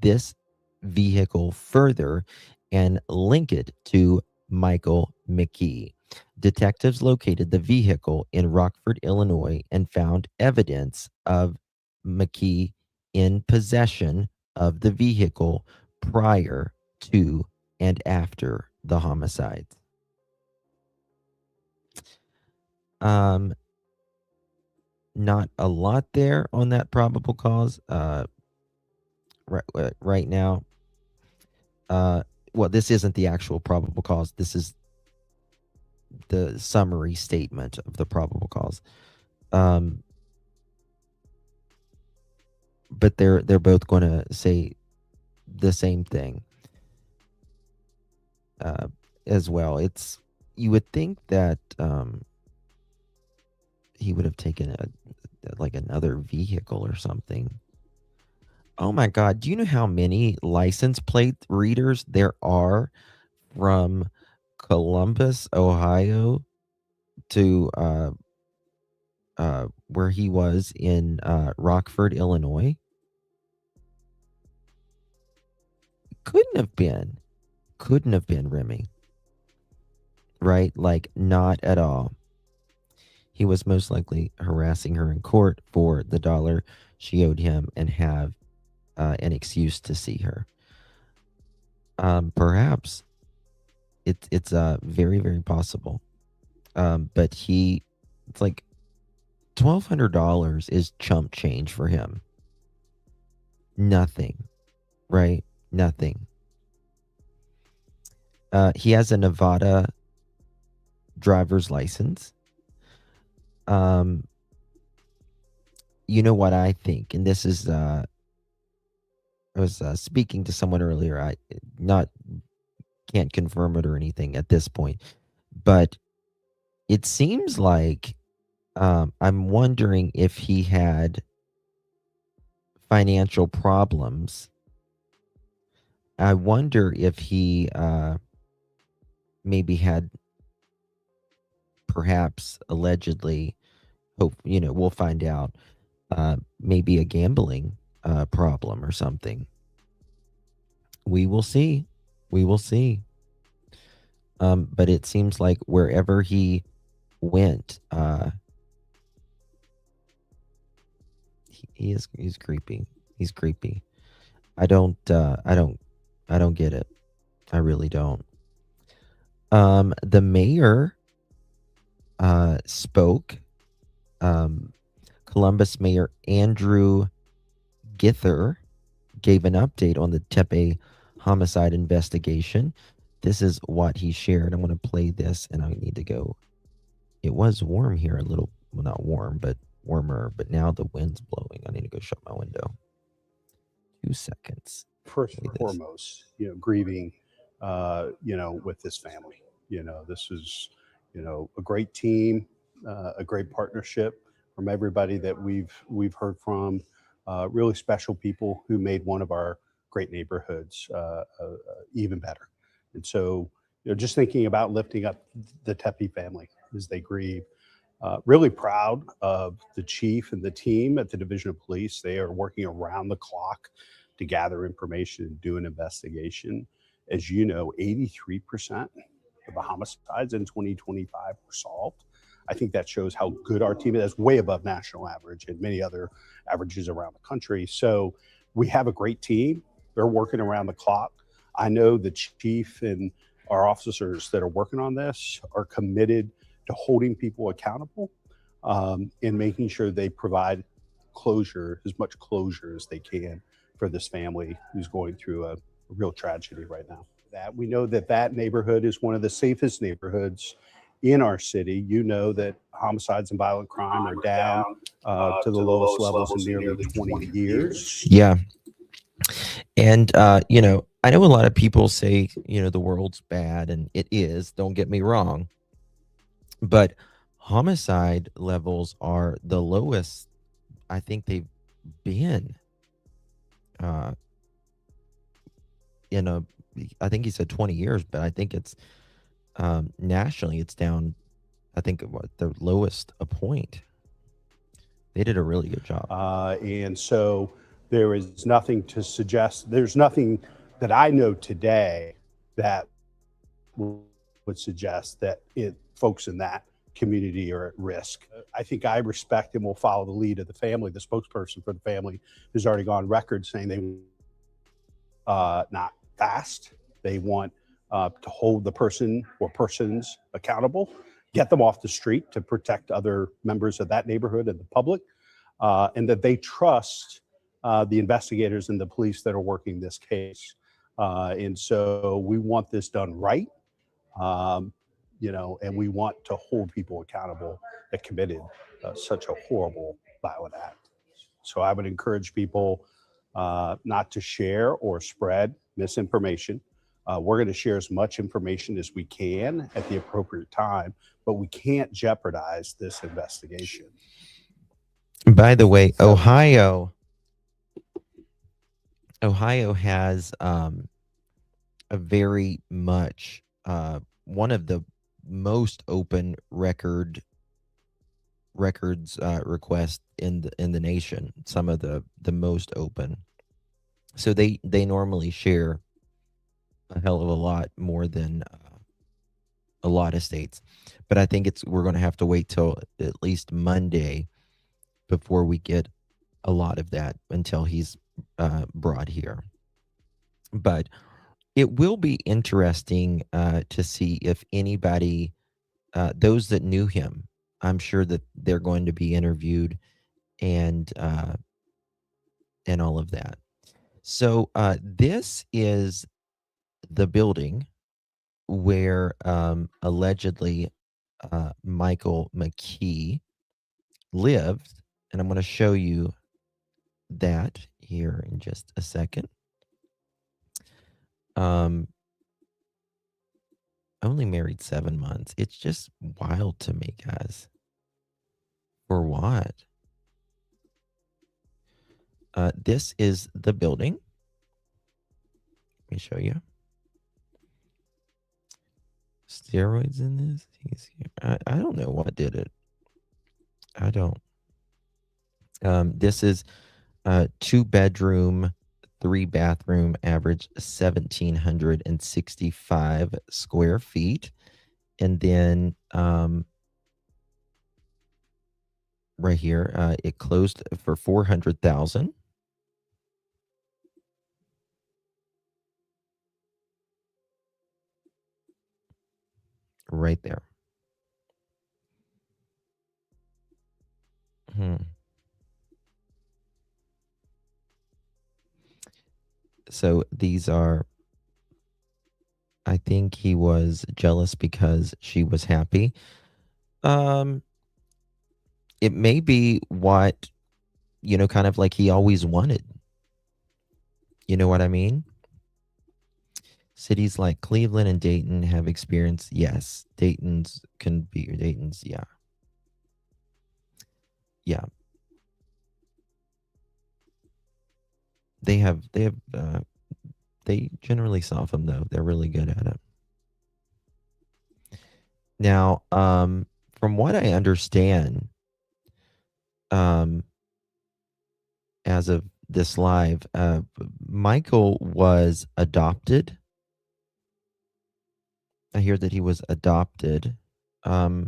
this vehicle further and link it to Michael McKee. Detectives located the vehicle in Rockford, Illinois, and found evidence of McKee in possession of the vehicle prior to and after the homicide. Not a lot there on that probable cause. Right now. Well, this isn't the actual probable cause. This is the summary statement of the probable cause. But they're both going to say the same thing as well. It's, you would think that he would have taken like another vehicle or something. Oh my God. Do you know how many license plate readers there are from Columbus, Ohio to where he was in Rockford, Illinois? Couldn't have been Remy. Right? Like, not at all. He was most likely harassing her in court for the dollar she owed him and have an excuse to see her. Perhaps it's very, very possible. But it's like $1,200 is chump change for him. Nothing, right? Nothing. He has a Nevada driver's license. You know what I think, and this is I was speaking to someone earlier. I can't confirm it or anything at this point, but it seems like I'm wondering if he had financial problems. I wonder if he maybe had, perhaps allegedly, we'll find out, maybe a gambling problem or something. We will see. But it seems like wherever he went, he's creepy. He's creepy. I don't get it. I really don't. The mayor spoke. Columbus Mayor Andrew Gither gave an update on the Tepe homicide investigation. This is what he shared. I'm going to play this, and I need to go. It was warm here a little, well, not warm, but warmer, but now the wind's blowing. I need to go shut my window. 2 seconds. First and foremost, grieving, with this family. This is, a great team, a great partnership from everybody that we've heard from. Really special people who made one of our great neighborhoods even better. And so, just thinking about lifting up the Tepe family as they grieve. Really proud of the chief and the team at the Division of Police. They are working around the clock to gather information and do an investigation. As you know, 83% of the homicides in 2025 were solved. I think that shows how good our team is. That's way above national average and many other averages around the country. So we have a great team. They're working around the clock. I know the chief and our officers that are working on this are committed to holding people accountable and making sure they provide closure, as much closure as they can for this family who's going through a real tragedy right now. That we know that neighborhood is one of the safest neighborhoods in our city. You know that homicides and violent crime are down to the lowest levels in nearly 20 years. Yeah. And, I know a lot of people say, the world's bad, and it is, don't get me wrong. But homicide levels are the lowest I think they've been I think he said 20 years, but I think it's nationally it's down, I think, the lowest a point. They did a really good job. And so there is nothing to suggest, there's nothing that I know today that would suggest that folks in that community are at risk. I think I respect and will follow the lead of the family. The spokesperson for the family has already gone record saying they not fast. They want to hold the person or persons accountable, get them off the street to protect other members of that neighborhood and the public, and that they trust the investigators and the police that are working this case. And so we want this done right. And we want to hold people accountable that committed such a horrible, violent act. So I would encourage people not to share or spread misinformation. We're going to share as much information as we can at the appropriate time, but we can't jeopardize this investigation. By the way, Ohio has a very much one of the most open records requests in the nation. Some of the most open. So they normally share a hell of a lot more than a lot of states. But I think we're going to have to wait till at least Monday before we get a lot of that until he's brought here. But it will be interesting to see if anybody, those that knew him, I'm sure that they're going to be interviewed and all of that. So this is the building where allegedly Michael McKee lived. And I'm going to show you that here in just a second. Only married 7 months. It's just wild to me, guys. For what? This is the building. Let me show you. Steroids in this? I don't know what did it. I don't. This is 2-bedroom, 3-bathroom, average 1,765 square feet. And then right here, it closed for $400,000. Right there. So these are, I think he was jealous because she was happy. It may be what, kind of like he always wanted. You know what I mean? Cities like Cleveland and Dayton have experienced, yes, Dayton's, yeah. Yeah. They generally solve them though. They're really good at it. Now, from what I understand, as of this live, Michael was adopted. I hear that he was adopted. I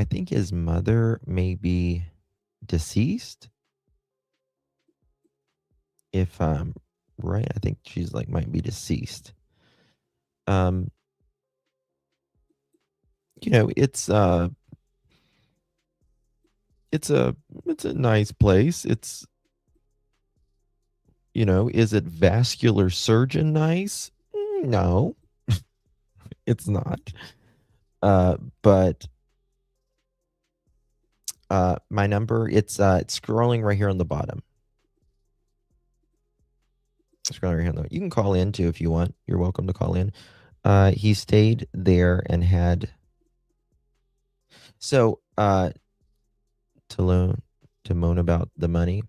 think his mother may be deceased. If I'm right, I think she's might be deceased. It's a nice place. It's, is it vascular surgeon nice? No, it's not. But my number, it's scrolling right here on the bottom. Scrolling right here on the, you can call in too if you want. You're welcome to call in. He stayed there and had, so to moan about the money.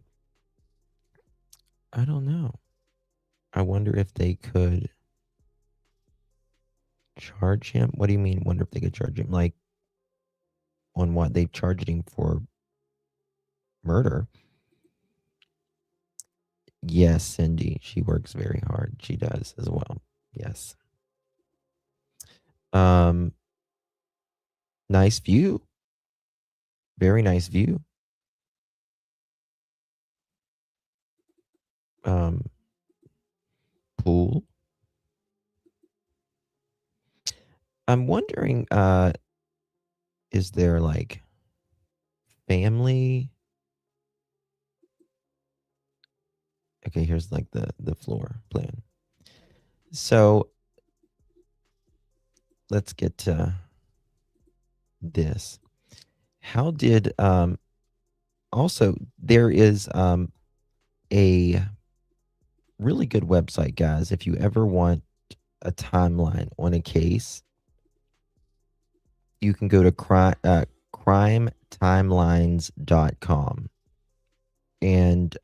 I don't know. I wonder if they could charge him. What do you mean? Wonder if they could charge him? Like, on what? They've charged him for murder. Yes, Cindy. She works very hard. She does as well. Yes. Nice view. Very nice view. Pool. I'm wondering, is there family? Okay, here's the floor plan. So let's get to this. How did also there is a really good website, guys, if you ever want a timeline on a case. You can go to crimetimelines.com, and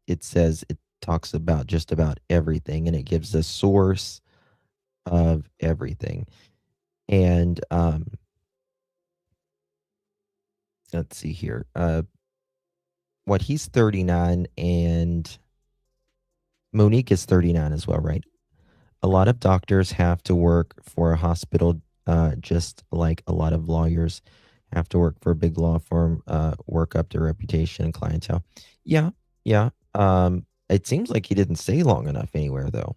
it says, it talks about just about everything, and it gives the source of everything. And let's see here. What, he's 39 and Monique is 39 as well, right? A lot of doctors have to work for a hospital, just like a lot of lawyers have to work for a big law firm, work up their reputation and clientele. Yeah, yeah. It seems like he didn't stay long enough anywhere, though.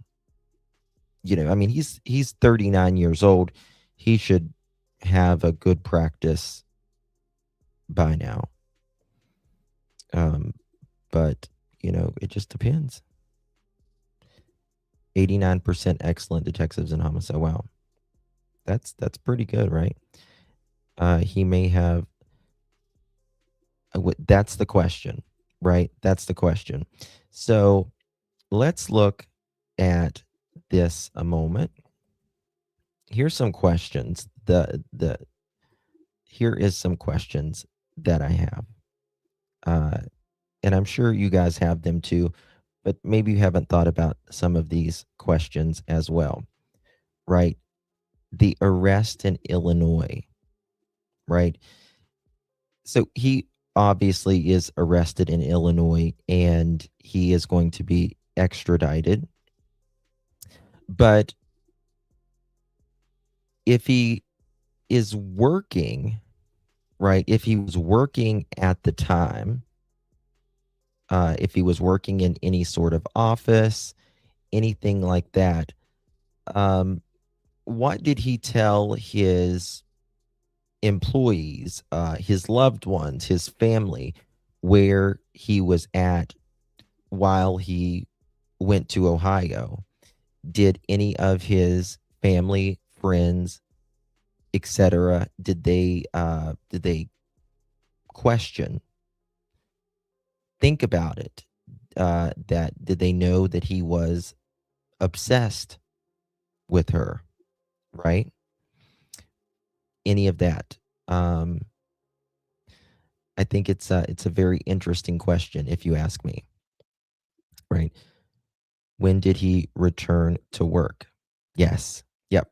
I mean, he's 39 years old. He should have a good practice by now. But it just depends. 89% excellent detectives in homicide. Wow. That's pretty good, right? He may have, that's the question, right? That's the question. So let's look at this a moment. Here's some questions. Here is some questions that I have. And I'm sure you guys have them too, but maybe you haven't thought about some of these questions as well, right? The arrest in Illinois, right? So he obviously is arrested in Illinois and he is going to be extradited. But if he is working, right? If he was working at the time, if he was working in any sort of office, anything like that, what did he tell his employees, his loved ones, his family, where he was at while he went to Ohio, did any of his family, friends, etc., did they question, think about it, that did they know that he was obsessed with her, right? Any of that? I think it's a very interesting question, if you ask me, right? When did he return to work? Yes. Yep.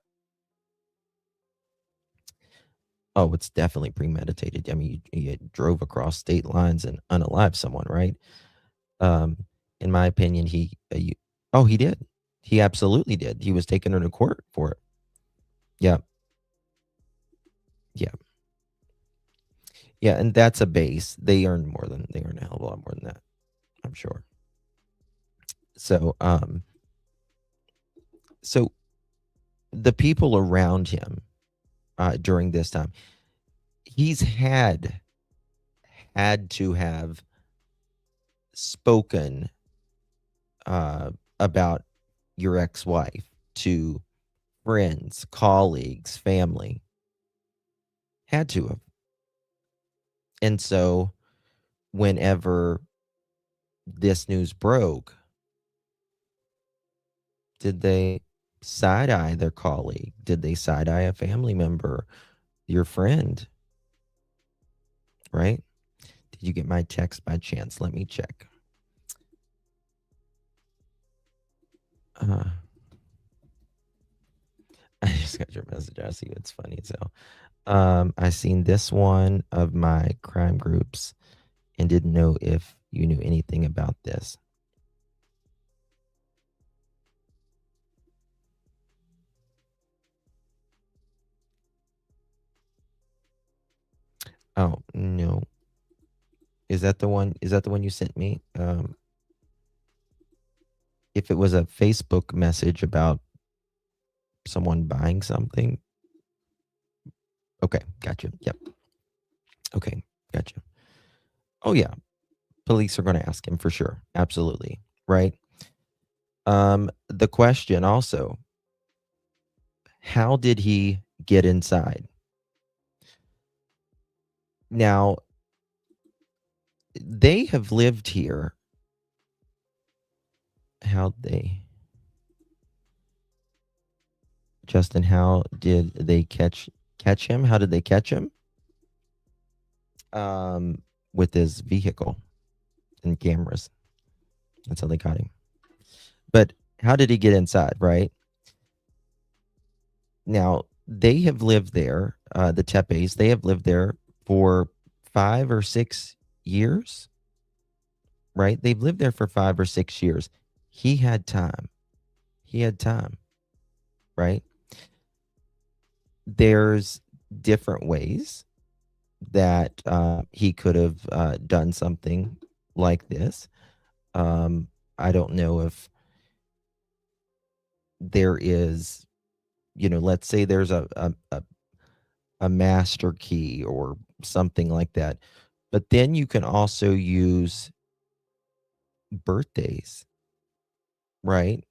Oh, it's definitely premeditated. I mean, you drove across state lines and unalived someone, right? In my opinion, he did. He absolutely did. He was taking her to court for it. Yeah. Yeah. Yeah, and that's a base. They earn a hell of a lot more than that, I'm sure. So, so the people around him during this time, he's had to have spoken about your ex-wife to friends, colleagues, family. Had to have. And so whenever this news broke, did they side-eye their colleague? Did they side-eye a family member, your friend? Right? Did you get my text by chance? Let me check. I just got your message. I see it's funny. So I seen this one of my crime groups and didn't know if you knew anything about this. Oh, no. Is that the one you sent me? If it was a Facebook message about someone buying something. Okay, gotcha. Yep. Okay, gotcha. Oh yeah. Police are going to ask him for sure. Absolutely. Right? The question also, how did he get inside? Now, they have lived here. Justin, how did they catch him? How did they catch him? With his vehicle and cameras. That's how they caught him. But how did he get inside, right? Now, they have lived there, the Tepes, they have lived there for 5 or 6 years, right? They've lived there for 5 or 6 years. He had time. Right? There's different ways that he could have done something like this. I don't know if there is, let's say there's a master key or something like that. But then you can also use birthdays, right?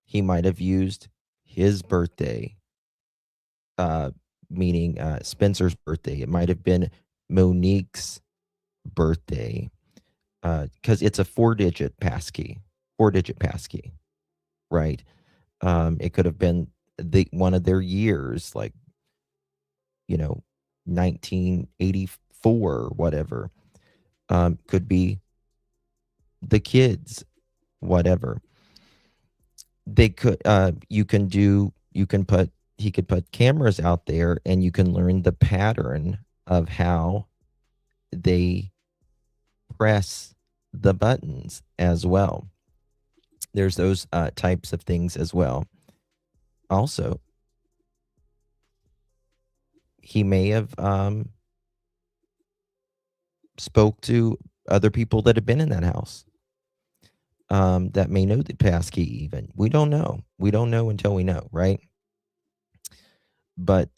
He might have used his birthday, meaning Spencer's birthday. It might have been Monique's birthday, because it's a 4-digit passkey, right? It could have been one of their years, like 1984, whatever. Could be the kids, whatever. They could he could put cameras out there and you can learn the pattern of how they press the buttons as well. There's those types of things as well. Also, he may have spoke to other people that have been in that house, that may know the passkey even. We don't know. We don't know until we know, right? But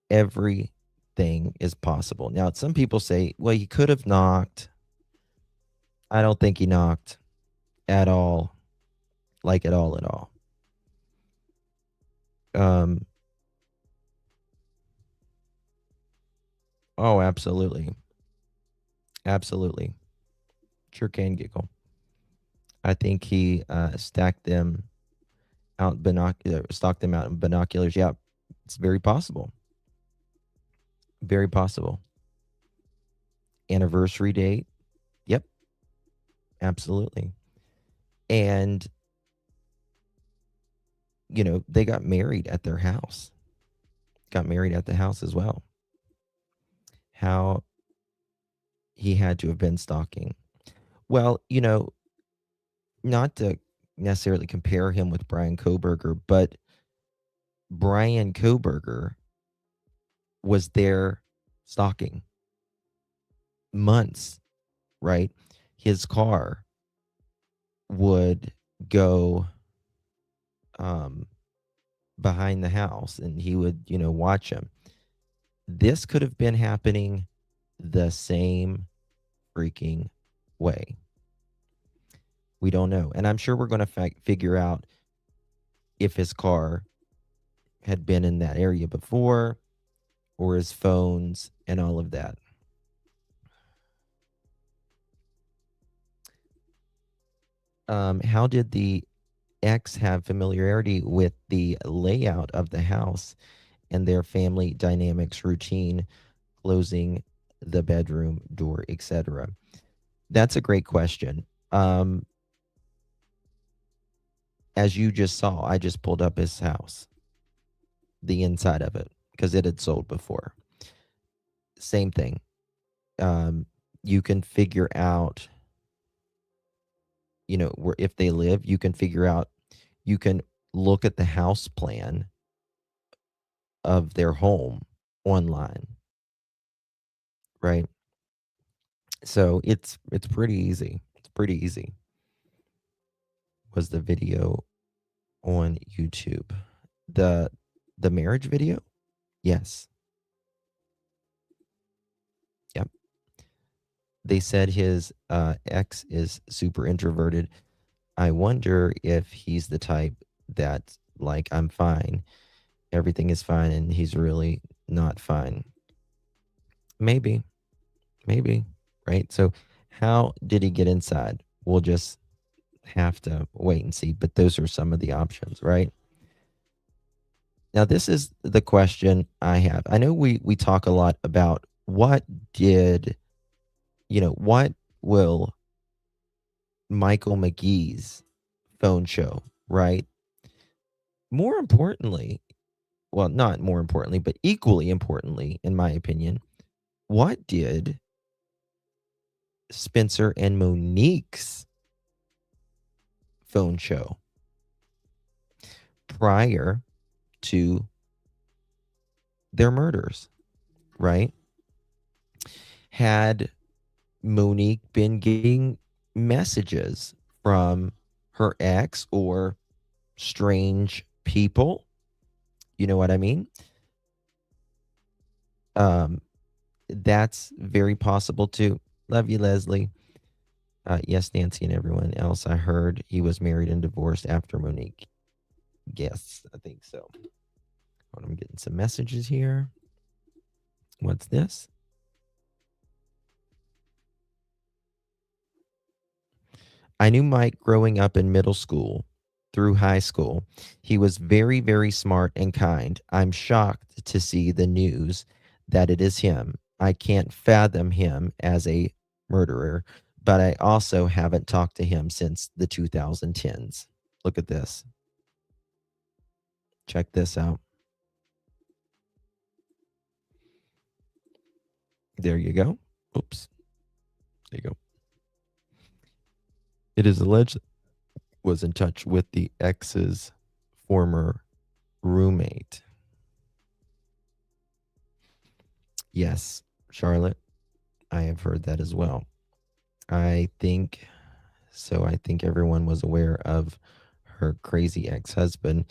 everything is possible. Now, some people say, well, he could have knocked. I don't think he knocked at all. Like at all. Oh, absolutely. Absolutely. Sure can giggle. I think he stalked them out in binoculars. Yeah, it's very possible. Very possible. Anniversary date. Yep. Absolutely. And they got married at their house. Got married at the house as well. How he had to have been stalking. Well, not to necessarily compare him with Brian Koberger, but Brian Koberger was there stalking months, right? His car would go behind the house and he would, watch him. This could have been happening the same freaking way. We don't know. And I'm sure we're going to figure out if his car had been in that area before or his phones and all of that. How did the ex have familiarity with the layout of the house and their family dynamics routine, closing the bedroom door, etc.? That's a great question. As you just saw, I just pulled up his house, the inside of it, because it had sold before. Same thing. You can figure out, where if they live, you can figure out, you can look at the house plan of their home online, right? So it's pretty easy. It's pretty easy. Was the video on YouTube the marriage video? Yes. Yep. They said his ex is super introverted. I wonder if he's the type that, like, I'm fine, everything is fine, and he's really not fine. Maybe, right? So how did he get inside? We'll just have to wait and see, but those are some of the options, right? Now, this is the question I have. I know we talk a lot about what will Michael McKee's phone show, right? More importantly, well, not more importantly, but equally importantly, in my opinion, what did Spencer and Monique's phone show prior to their murders, right? Had Monique been getting messages from her ex or strange people? You know what I mean? That's very possible too. Love you, Leslie. Yes, Nancy and everyone else. I heard he was married and divorced after Monique. Yes, I think so. I'm getting some messages here. What's this? I knew Mike growing up in middle school through high school. He was very, very smart and kind. I'm shocked to see the news that it is him. I can't fathom him as a murderer, but I also haven't talked to him since the 2010s. Look at this. Check this out. There you go. Oops. There you go. It is alleged was in touch with the ex's former roommate. Yes, Charlotte, I have heard that as well. I think everyone was aware of her crazy ex-husband.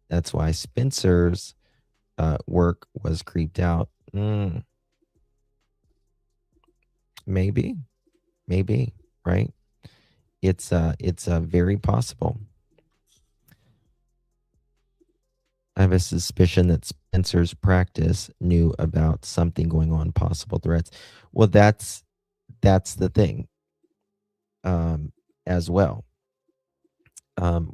That's why Spencer's work was creeped out. Maybe, right? It's very possible. I have a suspicion that Spencer's practice knew about something going on, possible threats. Well, that's the thing, as well,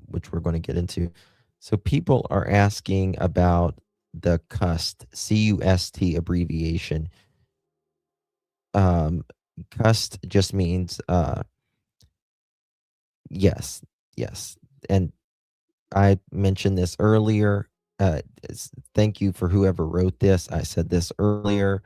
which we're going to get into. So people are asking about the CUST, C-U-S-T abbreviation. CUST just means yes, and I mentioned this earlier. Thank you for whoever wrote this. I said this earlier.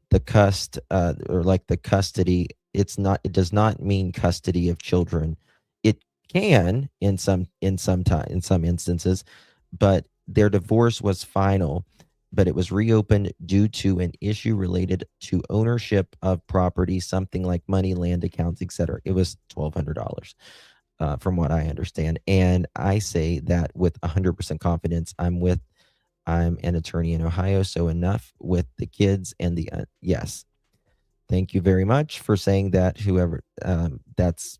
The CUST, or like the custody, it does not mean custody of children. It can in some instances, but their divorce was final, but it was reopened due to an issue related to ownership of property, something like money, land accounts, etc. It was $1,200. From what I understand. And I say that with 100% confidence. I'm an attorney in Ohio, so enough with the kids and the, yes. Thank you very much for saying that, whoever, that's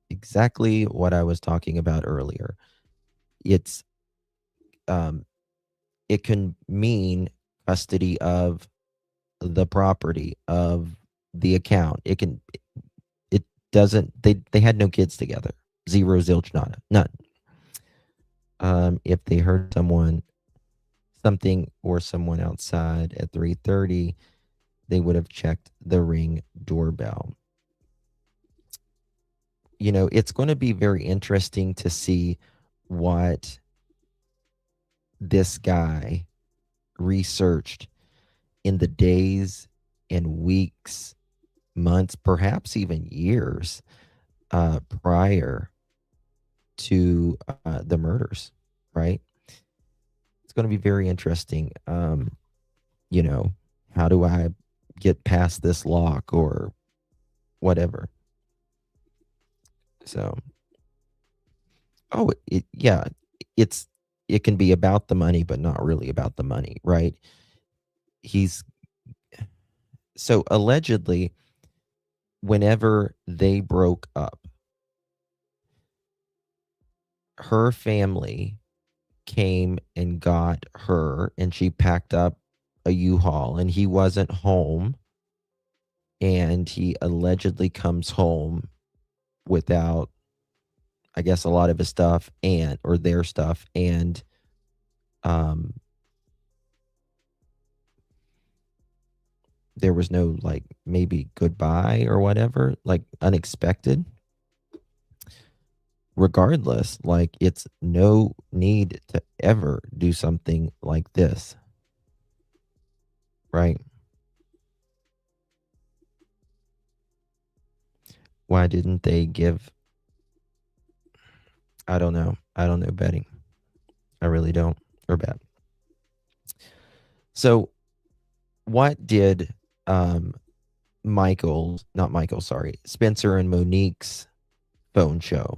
exactly what I was talking about earlier. It's, it can mean custody of the property, of the account. It doesn't, they had no kids together. Zero, zilch, nada, none. If they heard something or someone outside at 3:30, they would have checked the Ring doorbell. You know, it's going to be very interesting to see what this guy researched in the days and weeks, months, perhaps even years prior to the murders, right? It's going to be very interesting. You know, how do I get past this lock or whatever? So, it can be about the money, but not really about the money, right? So allegedly, whenever they broke up, her family came and got her, and she packed up a U-Haul, and he wasn't home, and he allegedly comes home without, I guess, a lot of his stuff or their stuff, and there was no, like, maybe goodbye or whatever, like unexpected. Regardless, like, it's no need to ever do something like this, right? Why didn't they give? I don't know, Betty. I really don't. Or Beth. So what did Spencer and Monique's phone show?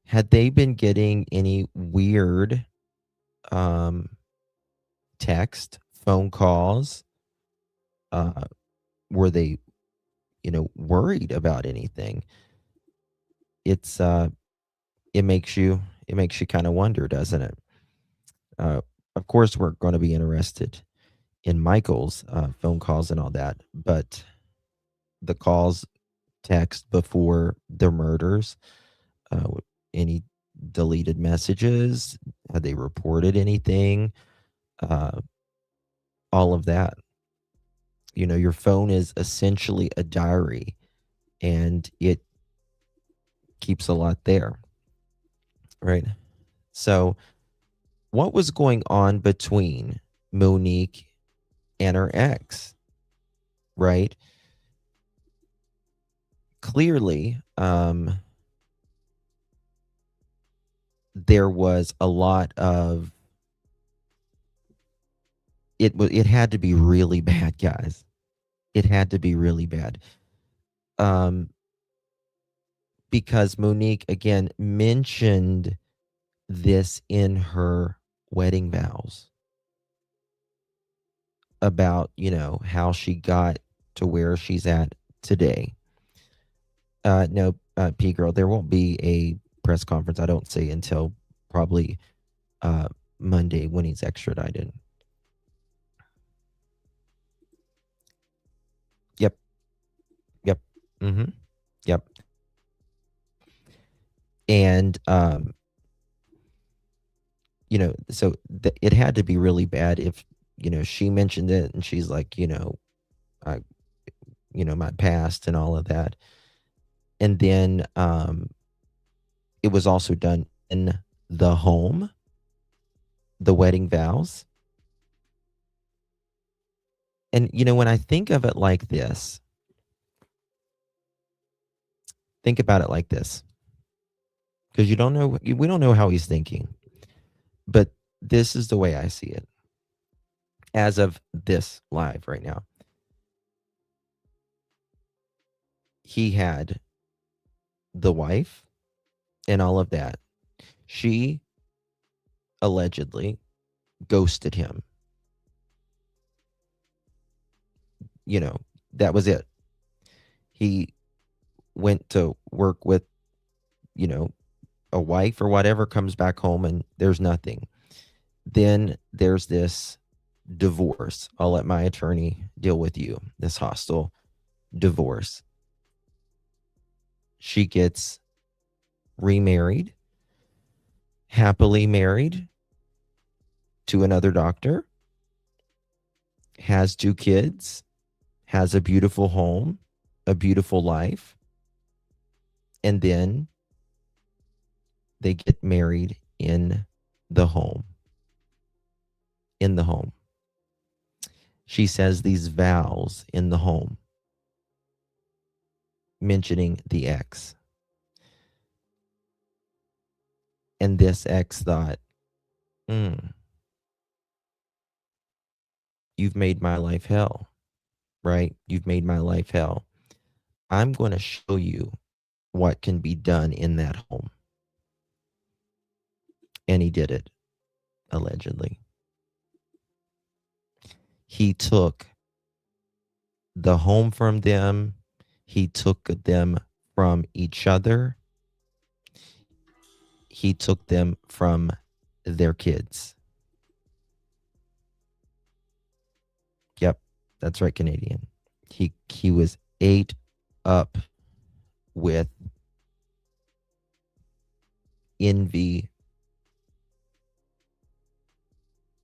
Had they been getting any weird text, phone calls? Were they, worried about anything? It's it makes you kind of wonder, doesn't it? Of course, we're going to be interested in Michael's phone calls and all that, but the calls, text before the murders, any deleted messages, had they reported anything, all of that. Your phone is essentially a diary, and it keeps a lot there, right? So what was going on between Monique and her ex, right? Clearly, there was a lot of it had to be really bad, guys. It had to be really bad. Because Monique again mentioned this in her wedding vows about, how she got to where she's at today. Now, P girl, there won't be a press conference, I don't say, until probably Monday when he's extradited. Yep. Yep. Mm-hmm. Yep. And you know, so it had to be really bad if, you know, she mentioned it and she's like, you know, my past and all of that. And then it was also done in the home, the wedding vows. And, you know, when I think of it like this, think about it like this, because we don't know how he's thinking, but this is the way I see it as of this live right now. He had the wife and all of that. She allegedly ghosted him. You know, that was it. He went to work with, you know, a wife or whatever, comes back home and there's nothing. Then there's this divorce. I'll let my attorney deal with you. This hostile divorce. She gets remarried, happily married to another doctor, has 2 kids, has a beautiful home, a beautiful life, and then they get married in the home. In the home. She says these vows in the home, mentioning the ex. And this ex thought, you've made my life hell, right? You've made my life hell. I'm going to show you what can be done in that home. And he did it, allegedly. He took the home from them. He took them from each other. He took them from their kids. Yep, that's right, Canadian. He was ate up with envy,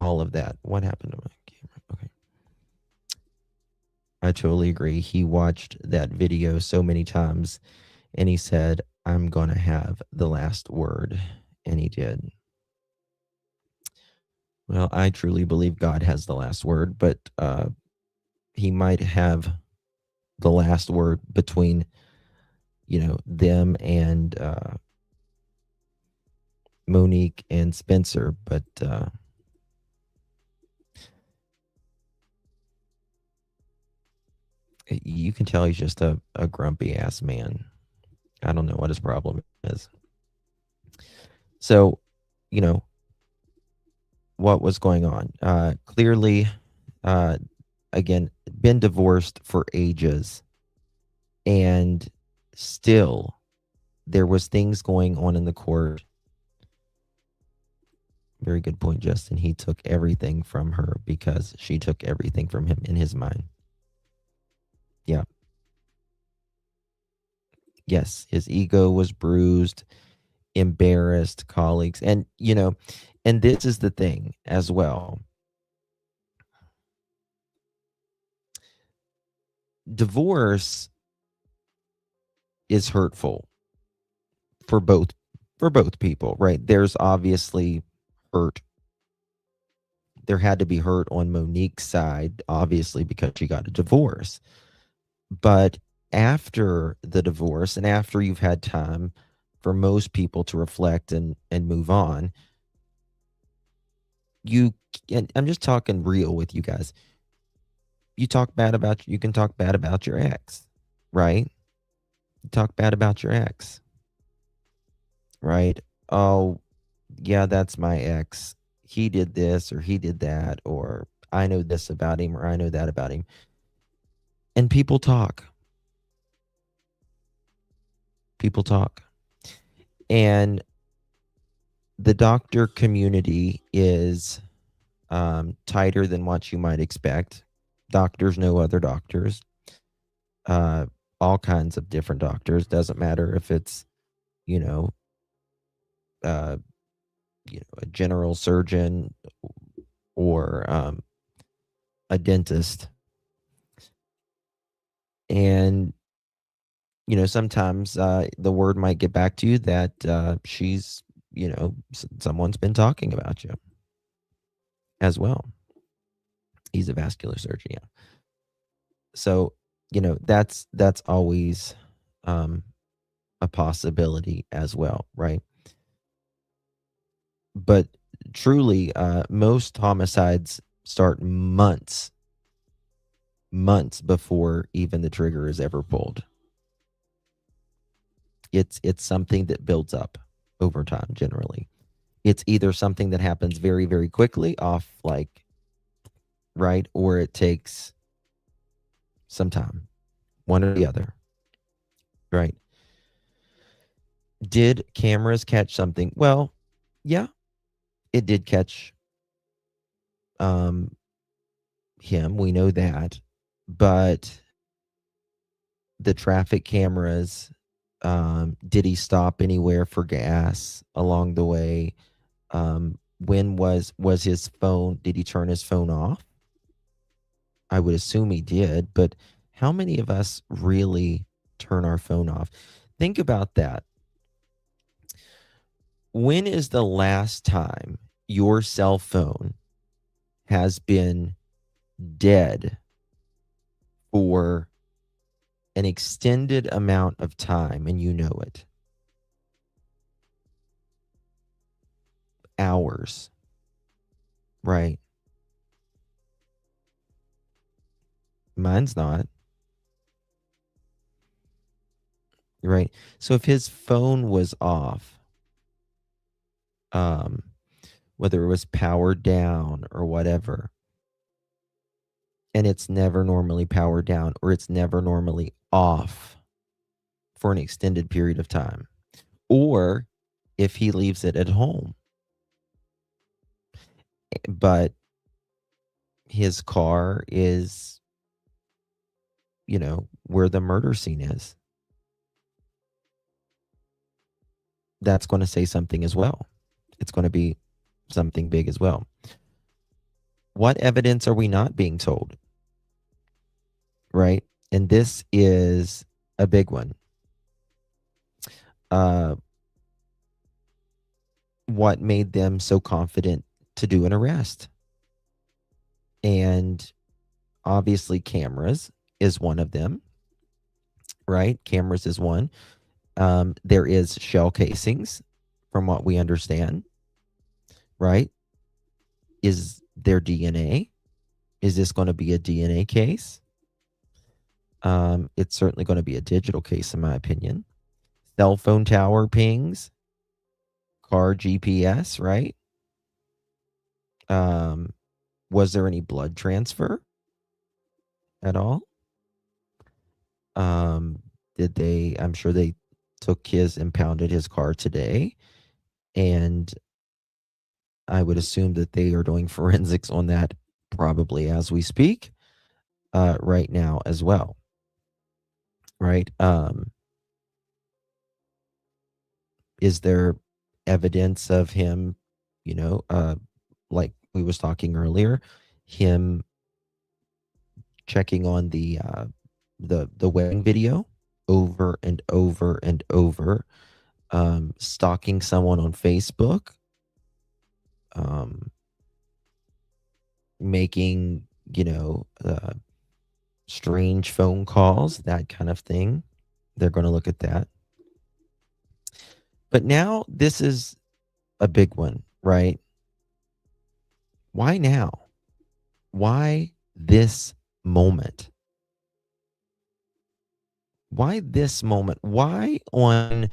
all of that. What happened to my camera? Okay. I totally agree. He watched that video so many times and he said, I'm going to have the last word. And he did. Well, I truly believe God has the last word, but he might have the last word between, you know, them and Monique and Spencer, but you can tell he's just a grumpy ass man. I don't know what his problem is. So, you know, what was going on? Clearly, again, been divorced for ages, and still there was things going on in the court. Very good point, Justin. He took everything from her because she took everything from him in his mind. Yeah. Yes, his ego was bruised, embarrassed, colleagues. And, you know, and this is the thing as well. Divorce is hurtful for both people, right? There's obviously hurt. There had to be hurt on Monique's side, obviously, because she got a divorce. But after the divorce and after you've had time for most people to reflect and move on, and I'm just talking real with you guys. You can talk bad about your ex, right? You talk bad about your ex, right? Oh, yeah, that's my ex. He did this or he did that, or I know this about him or I know that about him. And people talk. People talk. And the doctor community is tighter than what you might expect. Doctors know other doctors, all kinds of different doctors. Doesn't matter if it's, you know, a general surgeon or a dentist. And, sometimes the word might get back to you that she's, someone's been talking about you as well. He's a vascular surgeon, yeah. So, that's always a possibility as well, right? But truly, most homicides start months before even the trigger is ever pulled. It's something that builds up over time generally. It's either something that happens very, very quickly off, like, right, or it takes some time, one or the other, right? Did cameras catch something? Well, yeah, it did catch him. We know that. But the traffic cameras, did he stop anywhere for gas along the way? When was his phone, did he turn his phone off? I would assume he did, but how many of us really turn our phone off? Think about that. When is the last time your cell phone has been dead for an extended amount of time and you know it? Hours, right? Mine's not. Right. So if his phone was off, whether it was powered down or whatever, and it's never normally powered down or it's never normally off for an extended period of time, or if he leaves it at home, but his car is, where the murder scene is, that's going to say something as well. It's going to be something big as well. What evidence are we not being told? Right? And this is a big one. What made them so confident to do an arrest? And obviously cameras is one of them, right? Cameras is one. There is shell casings, from what we understand, right? Is there DNA? Is this going to be a DNA case? It's certainly going to be a digital case, in my opinion. Cell phone tower pings, car GPS, right? Was there any blood transfer at all? I'm sure they took impounded his car today, and I would assume that they are doing forensics on that probably as we speak, right now as well. Right? Is there evidence of him, like we was talking earlier, him checking on the wedding video over and over and over, stalking someone on Facebook, making, strange phone calls, that kind of thing. They're going to look at that. But now this is a big one, right? Why now? Why this moment? Why this moment? Why on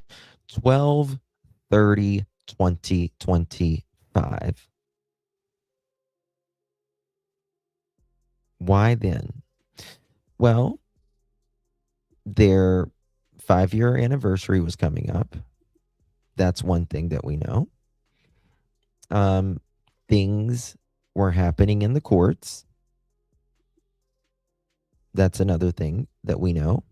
12/30/2025? Why then? Well, they're 5-year anniversary was coming up. That's one thing that we know. Things were happening in the courts. That's another thing that we know.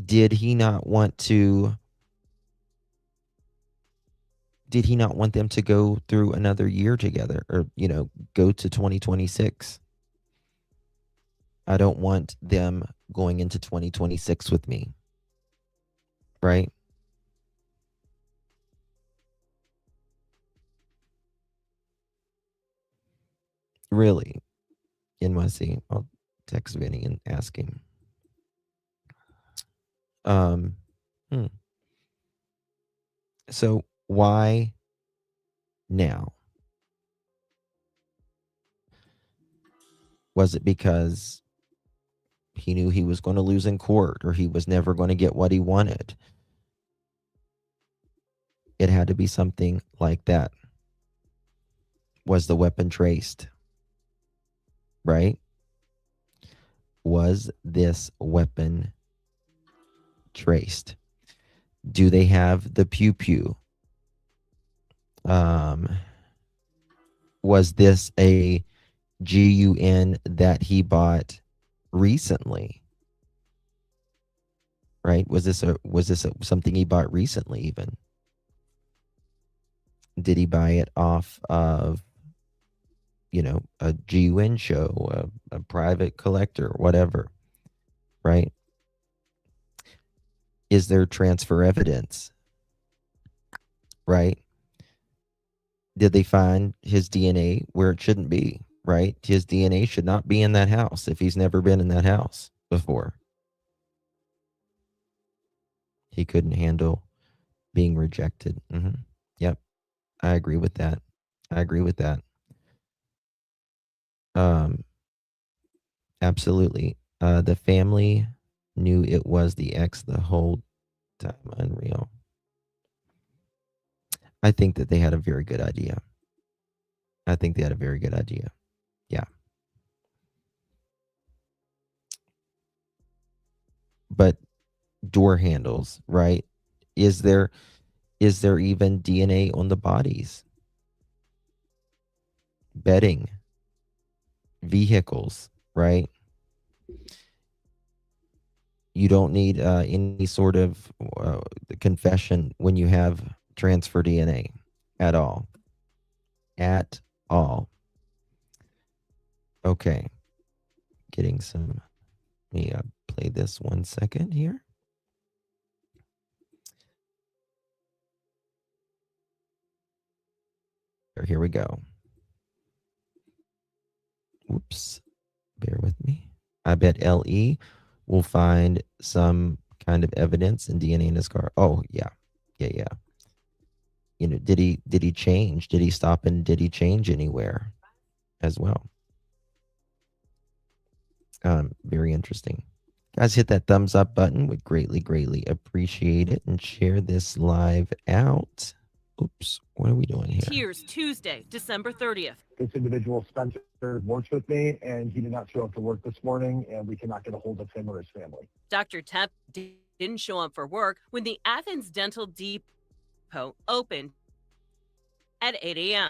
Did he not want them to go through another year together, or, go to 2026? I don't want them going into 2026 with me. Right? Really? NYC. I'll text Vinny and ask him. So why now? Was it because he knew he was going to lose in court, or he was never going to get what he wanted? It had to be something like that. Was the weapon traced? Right? Was this weapon traced? Do they have the pew-pew? Was this a GUN that he bought recently? Right? Was this something he bought recently even? Did he buy it off of, a GUN show, a private collector, whatever? Right? Is there transfer evidence? Right? Did they find his DNA where it shouldn't be? Right? His DNA should not be in that house if he's never been in that house before. He couldn't handle being rejected. Yep. I agree with that. Absolutely. The family knew it was the ex the whole time. Unreal. I think that they had a very good idea. Yeah. But door handles, right? Is there even DNA on the bodies? Bedding, vehicles, right? You don't need any sort of confession when you have transfer DNA at all. Okay. Getting some. Let me play this 1 second here. Here we go. Whoops. Bear with me. I bet LE will find some kind of evidence and DNA in his car. Oh, yeah. Did he change? Did he stop and did he change anywhere as well? Very interesting. Guys, hit that thumbs up button. Would greatly appreciate it, and share this live out. Oops, what are we doing here? Here's Tuesday, December 30th. This individual, Spencer, works with me, and he did not show up to work this morning, and we cannot get a hold of him or his family. Dr. Tepe didn't show up for work when the Athens Dental Depot opened at 8 a.m.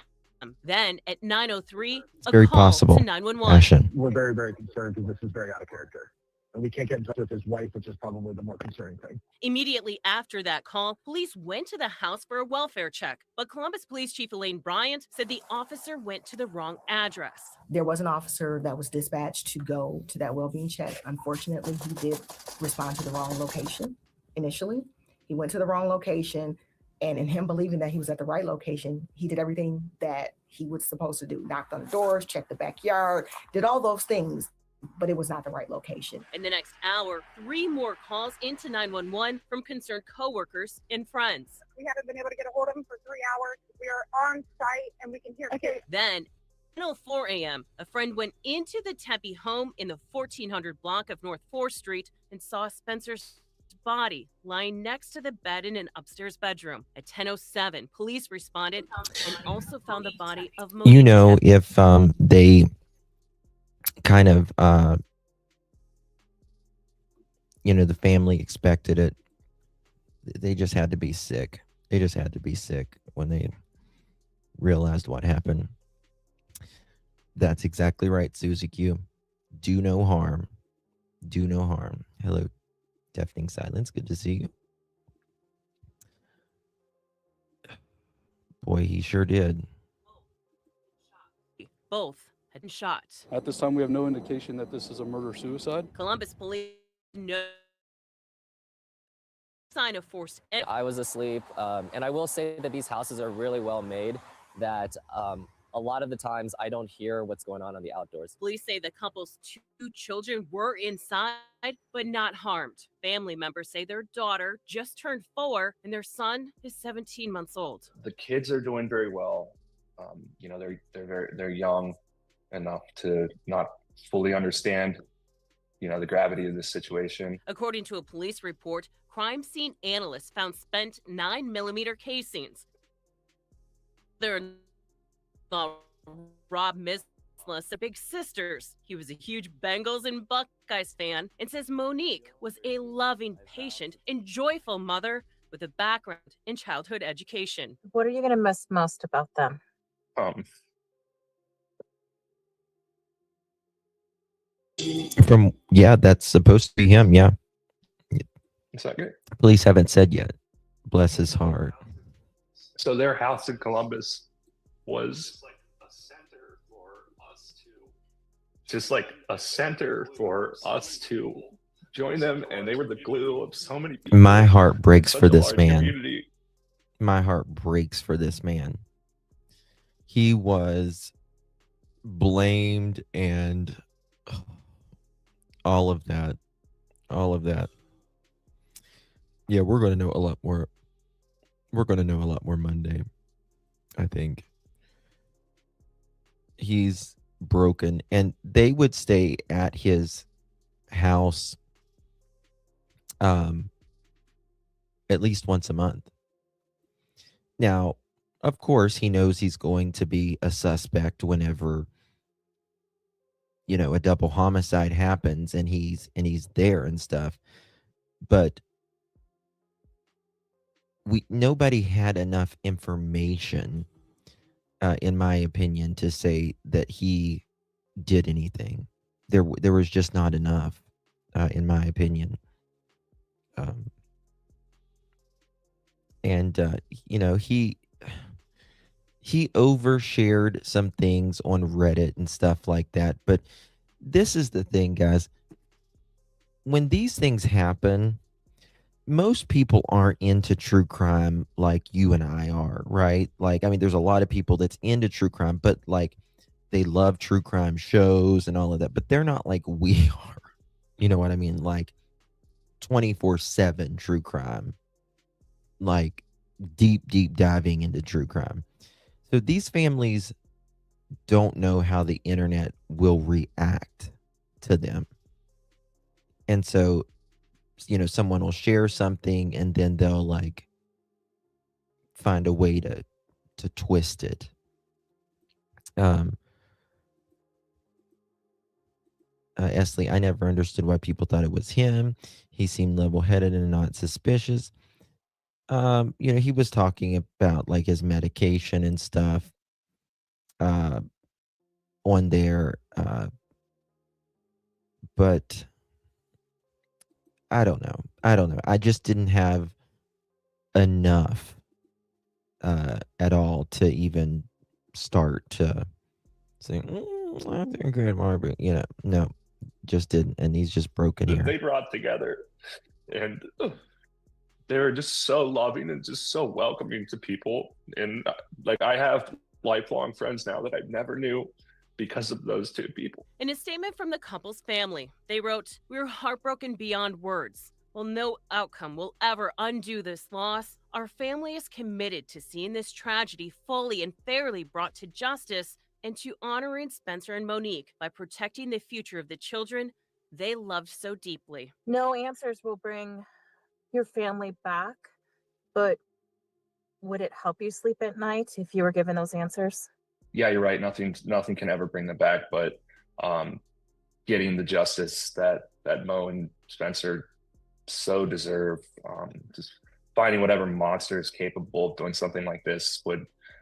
Then at 9:03, it's very possible. To 911. We're very, very concerned because this is very out of character. And we can't get in touch with his wife, which is probably the more concerning thing. Immediately after that call, police went to the house for a welfare check. But Columbus Police Chief Elaine Bryant said the officer went to the wrong address. There was an officer that was dispatched to go to that well-being check. Unfortunately, he did respond to the wrong location initially. He went to the wrong location, and in him believing that he was at the right location, he did everything that he was supposed to do. Knocked on the doors, checked the backyard, did all those things, but it was not the right location. In the next hour, 3 more calls into 911 from concerned coworkers and friends. We haven't been able to get a hold of him for 3 hours. We are on site and we can hear him. Then, at 4 a.m., a friend went into the Tepe home in the 1400 block of North 4th Street and saw Spencer's body lying next to the bed in an upstairs bedroom. At 10:07, police responded and also found the body of Monique Tepe. If they kind of the family expected it. They just had to be sick. They just had to be sick when they realized what happened. That's exactly right, Susie Q. Do no harm. Do no harm. Hello, deafening silence. Good to see you. Boy, he sure did. Both had been shot. At this time, we have no indication that this is a murder-suicide. Columbus police no sign of force. I was asleep, and I will say that these houses are really well made, that a lot of the times I don't hear what's going on the outdoors. Police say the couple's 2 children were inside, but not harmed. Family members say their daughter just turned 4 and their son is 17 months old. The kids are doing very well. They're young enough to not fully understand, the gravity of this situation. According to a police report, crime scene analysts found spent 9mm casings. Their Rob Mislas, the big sisters. He was a huge Bengals and Buckeyes fan and says Monique was a loving, patient, and joyful mother with a background in childhood education. What are you going to miss most about them? That's supposed to be him. Yeah. Is that good? Police haven't said yet. Bless his heart. So their house in Columbus was just like a center for us to join them, and they were the glue of so many people. My heart breaks for this man. Community. My heart breaks for this man. He was blamed and all of that. Yeah, we're going to know a lot more. We're going to know a lot more Monday, I think. He's broken, and they would stay at his house at least once a month. Now, of course, he knows he's going to be a suspect whenever a double homicide happens and he's there and stuff. But nobody had enough information, in my opinion, to say that he did anything. There was just not enough, in my opinion. He overshared some things on Reddit and stuff like that. But this is the thing, guys. When these things happen, most people aren't into true crime like you and I are, right? There's a lot of people that's into true crime, but they love true crime shows and all of that, but they're not like we are. You know what I mean? 24/7 true crime, deep diving into true crime. So these families don't know how the internet will react to them. And so, someone will share something and then they'll find a way to twist it. Esley, I never understood why people thought it was him. He seemed level-headed and not suspicious. He was talking about his medication and stuff on there. But I don't know. I just didn't have enough at all to even start to say, I think Grandma Marbury, no, just didn't. And he's just broken here. They brought together, and they were just so loving and just so welcoming to people. And I have lifelong friends now that I never knew because of those 2 people. In a statement from the couple's family, they wrote, "We're heartbroken beyond words. While no outcome will ever undo this loss, our family is committed to seeing this tragedy fully and fairly brought to justice and to honoring Spencer and Monique by protecting the future of the children they loved so deeply." No answers will bring your family back, but would it help you sleep at night if you were given those answers? Yeah, you're right. Nothing can ever bring them back, but getting the justice that Mo and Spencer so deserve. Just finding whatever monster is capable of doing something like this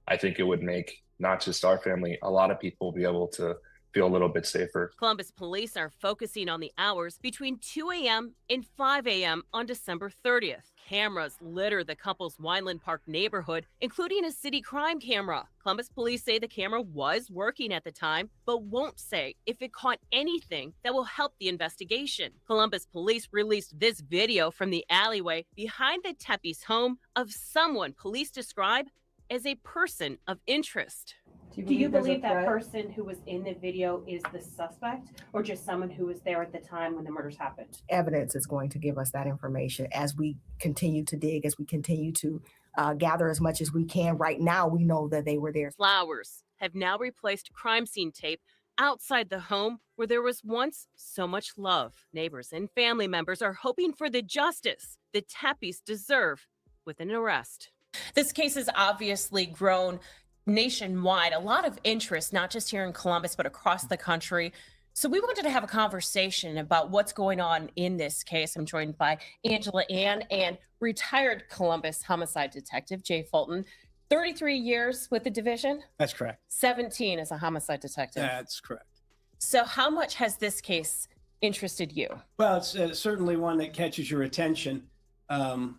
I think it would make not just our family, a lot of people be able to feel a little bit safer. Columbus police are focusing on the hours between 2 a.m. and 5 a.m. on December 30th. Cameras litter the couple's Weinland Park neighborhood, including a city crime camera. Columbus police say the camera was working at the time, but won't say if it caught anything that will help the investigation. Columbus police released this video from the alleyway behind the Tepe's home of someone police describe as a person of interest. Do you believe that person who was in the video is the suspect, or just someone who was there at the time when the murders happened? Evidence is going to give us that information as we continue to dig, as we continue to gather as much as we can. Right now, we know that they were there. Flowers have now replaced crime scene tape outside the home where there was once so much love. Neighbors and family members are hoping for the justice the Tepes deserve with an arrest. This case has obviously grown nationwide, a lot of interest, not just here in Columbus, but across the country. So we wanted to have a conversation about what's going on in this case. I'm joined by Angela Ann and retired Columbus homicide detective Jay Fulton. 33 years with the division? That's correct. 17 as a homicide detective. That's correct. So how much has this case interested you? Well, it's certainly one that catches your attention. The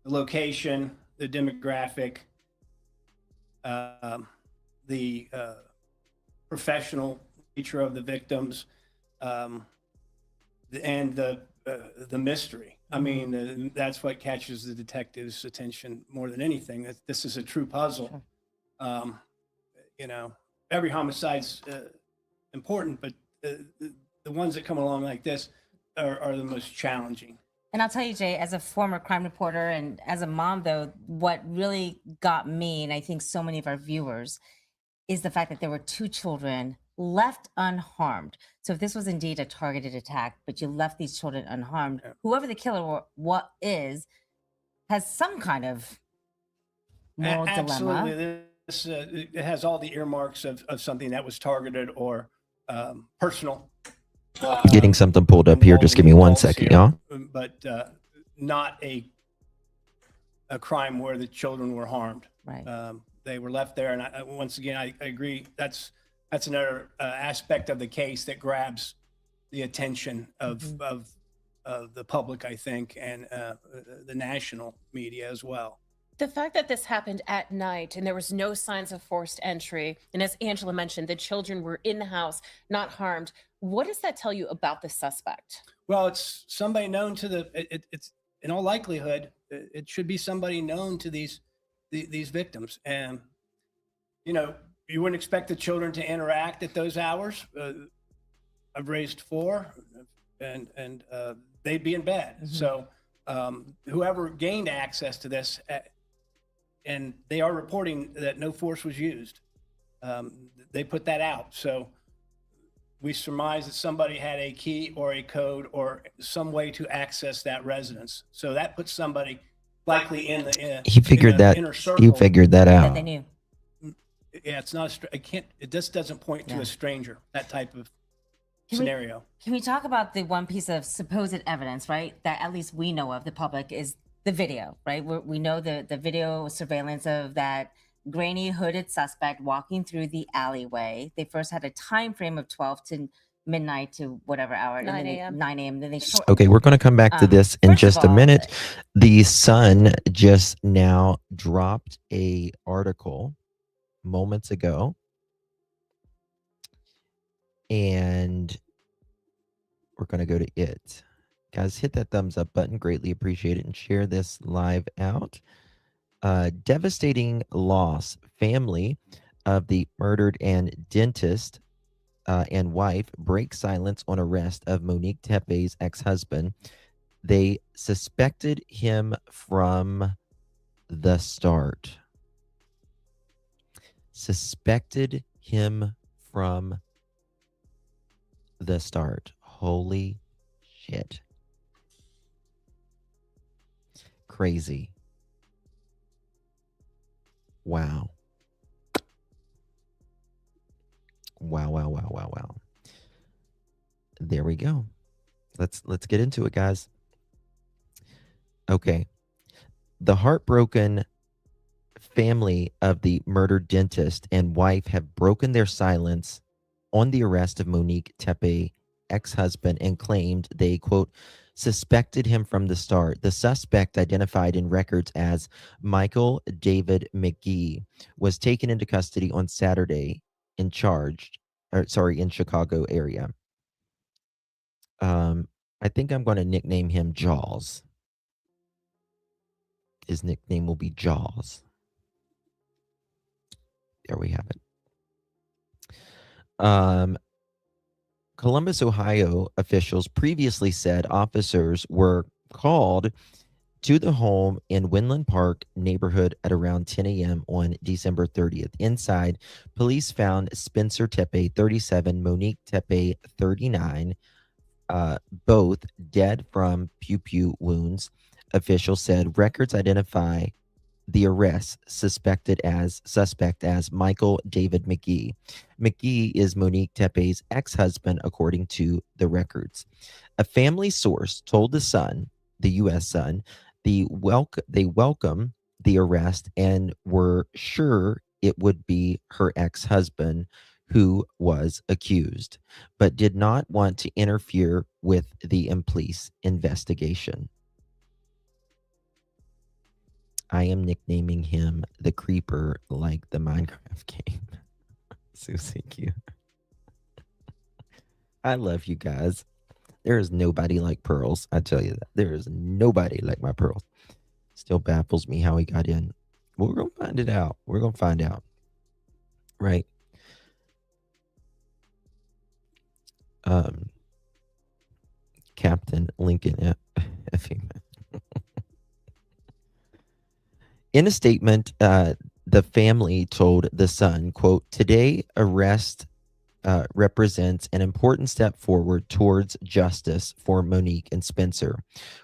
location, the demographic, the professional nature of the victims, and the mystery. I mean, that's what catches the detective's attention more than anything. That this is a true puzzle. You know, every homicide's important, but the ones that come along like this are the most challenging. And I'll tell you, Jay, as a former crime reporter and as a mom, though, what really got me, and I think so many of our viewers, is the fact that there were 2 children left unharmed. So if this was indeed a targeted attack, but you left these children unharmed, whoever the killer has some kind of moral dilemma. Absolutely. This, it has all the earmarks of something that was targeted or personal. Getting something pulled up here. Just give me 1 second, y'all. But not a crime where the children were harmed. Right. They were left there, and once again, I agree. That's another aspect of the case that grabs the attention of the public, I think, and the national media as well. The fact that this happened at night and there was no signs of forced entry, and as Angela mentioned, the children were in the house, not harmed. What does that tell you about the suspect? Well, it's somebody known to it's in all likelihood, it should be somebody known to these victims. And, you know, you wouldn't expect the children to interact at those hours. I've raised 4 and they'd be in bed. So whoever gained access to this, and they are reporting that no force was used. They put that out. So we surmise that somebody had a key or a code or some way to access that residence. So that puts somebody likely in the He figured that. inner circle. He figured that out. That they knew. Yeah, it's not. It just doesn't point to a stranger. That type of Can scenario. Can we talk about the one piece of supposed evidence, right? That at least we know of, the public, is the video, right? We know the video surveillance of that grainy hooded suspect walking through the alleyway. They first had a time frame of 12 to midnight to whatever hour. 9 a.m. 9 a.m. Then they Okay, we're going to come back to this in just a minute. The Sun just now dropped a article moments ago, and we're going to go to it. Guys, hit that thumbs up button. Greatly appreciate it, and share this live out. Devastating loss. Family of the murdered and dentist and wife break silence on arrest of Monique Tepe's ex-husband. They suspected him from the start. Suspected him from the start. Holy shit. Crazy. Wow. Wow. There we go. Let's get into it, guys. Okay. The heartbroken family of the murdered dentist and wife have broken their silence on the arrest of Monique Tepe, ex-husband, and claimed they, quote, suspected him from the start. The suspect, identified in records as Michael David McKee, was taken into custody on Saturday in Chicago area. I think I'm going to nickname him Jaws. His nickname will be Jaws. There we have it. Columbus, Ohio officials previously said officers were called to the home in Weinland Park neighborhood at around 10 a.m. on December 30th. Inside, police found Spencer Tepe, 37, Monique Tepe, 39, both dead from pew-pew wounds. Officials said records identify the arrest suspect as Michael David McKee. McKee is Monique Tepe's ex-husband, according to the records. A family source told the Sun, the U.S. Sun, they welcome the arrest and were sure it would be her ex-husband who was accused, but did not want to interfere with the police investigation. I am nicknaming him the Creeper, like the Minecraft game. So thank you. I love you guys. There is nobody like Pearls. I tell you that. There is nobody like my Pearls. Still baffles me how he got in. We're going to find it out. We're going to find out. Right? Captain Lincoln. In a statement, the family told The Sun, quote, today arrest represents an important step forward towards justice for Monique and Spencer.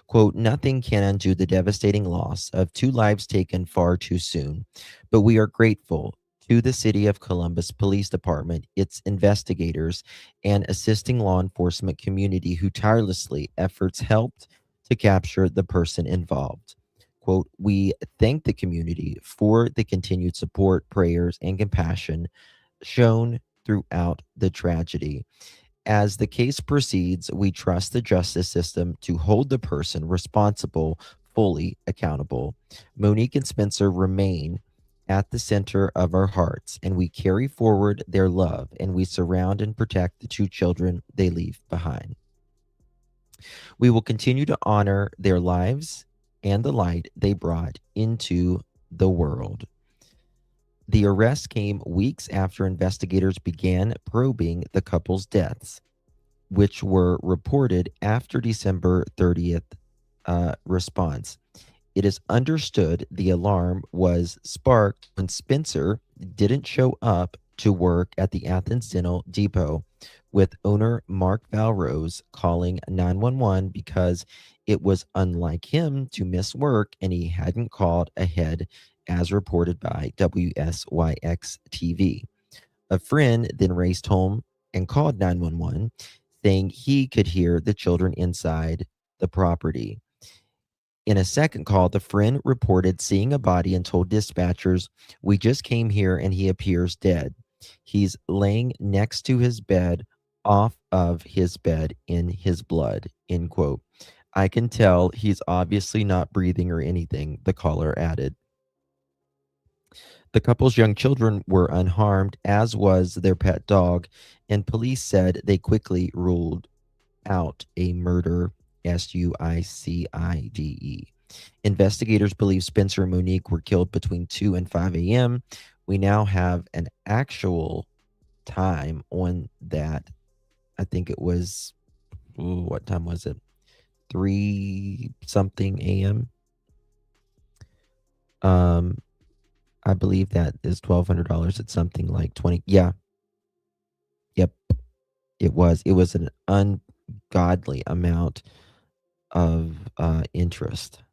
Quote, nothing can undo the devastating loss of two lives taken far too soon, but we are grateful to the City of Columbus Police Department, its investigators, and assisting law enforcement community who tirelessly efforts helped to capture the person involved. Quote, we thank the community for the continued support, prayers, and compassion shown throughout the tragedy. As the case proceeds, we trust the justice system to hold the person responsible fully accountable. Monique and Spencer remain at the center of our hearts, and we carry forward their love, and we surround and protect the two children they leave behind. We will continue to honor their lives and the light they brought into the world. The arrest came weeks after investigators began probing the couple's deaths, which were reported after December 30th response. It is understood the alarm was sparked when Spencer didn't show up to work at the Athens Dental Depot, with owner Mark Valrose calling 911 because it was unlike him to miss work and he hadn't called ahead, as reported by WSYX TV. A friend then raced home and called 911, saying he could hear the children inside the property. In a second call, the friend reported seeing a body and told dispatchers, we just came here and he appears dead. He's laying next to his bed, off of his bed in his blood, end quote. I can tell he's obviously not breathing or anything, the caller added. The couple's young children were unharmed, as was their pet dog, and police said they quickly ruled out a murder, SUICIDE. Investigators believe Spencer and Monique were killed between 2 and 5 a.m. We now have an actual time on that. I think it was, what time was it? 3 something a.m. I believe that is $1,200. It's something like 20. Yeah. Yep. It was an ungodly amount of interest.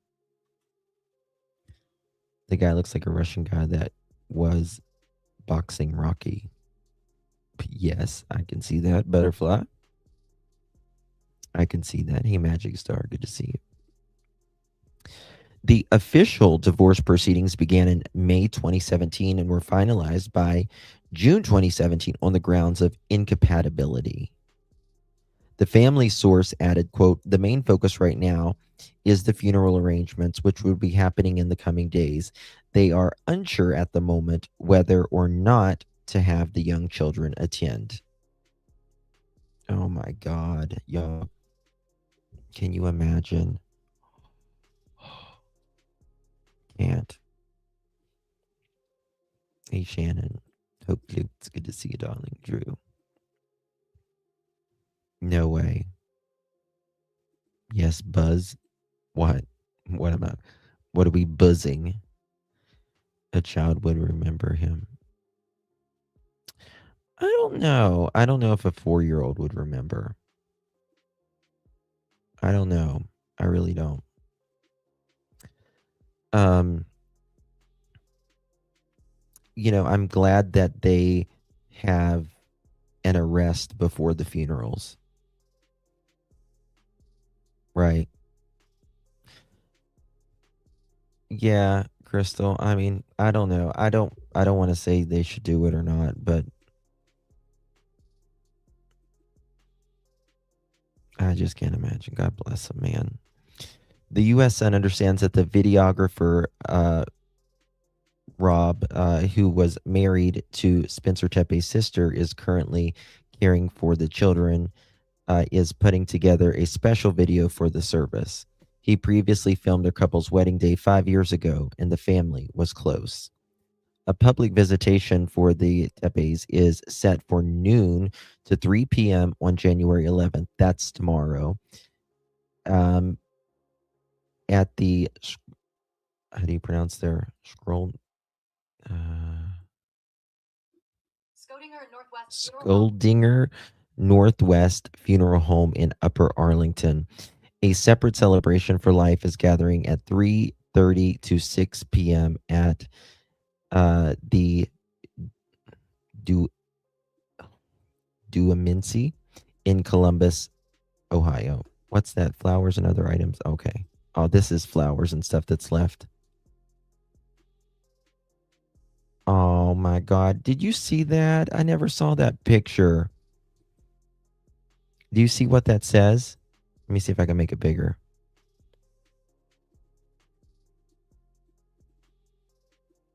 The guy looks like a Russian guy that was boxing Rocky. Yes, I can see that. Butterfly. I can see that. Hey, Magic Star, good to see you. The official divorce proceedings began in May 2017 and were finalized by June 2017 on the grounds of incompatibility. The family source added, quote, the main focus right now is the funeral arrangements, which will be happening in the coming days. They are unsure at the moment whether or not to have the young children attend. Oh my God, y'all. Can you imagine? Can't. Hey, Shannon. Hope it's good to see you, darling. Drew. No way. Yes, Buzz. What? What about? What are we buzzing? A child would remember him. I don't know. I don't know if a 4-year-old would remember. I don't know. I really don't. I'm glad that they have an arrest before the funerals. Right. Yeah, Crystal. I mean, I don't know. I don't want to say they should do it or not, but I just can't imagine. God bless him, man. The U.S. Sun understands that the videographer, Rob, who was married to Spencer Tepe's sister, is currently caring for the children, is putting together a special video for the service. He previously filmed their couple's wedding day 5 years ago, and the family was close. A public visitation for the Tepes is set for noon to 3 p.m. on January 11th. That's tomorrow. At the, how do you pronounce their scroll? Skoldinger Northwest Funeral Home in Upper Arlington. A separate celebration for life is gathering at 3:30 to 6 p.m. at the Duamincy in Columbus, Ohio. What's that? Flowers and other items? Okay. Oh, this is flowers and stuff that's left. Oh my God. Did you see that? I never saw that picture. Do you see what that says? Let me see if I can make it bigger.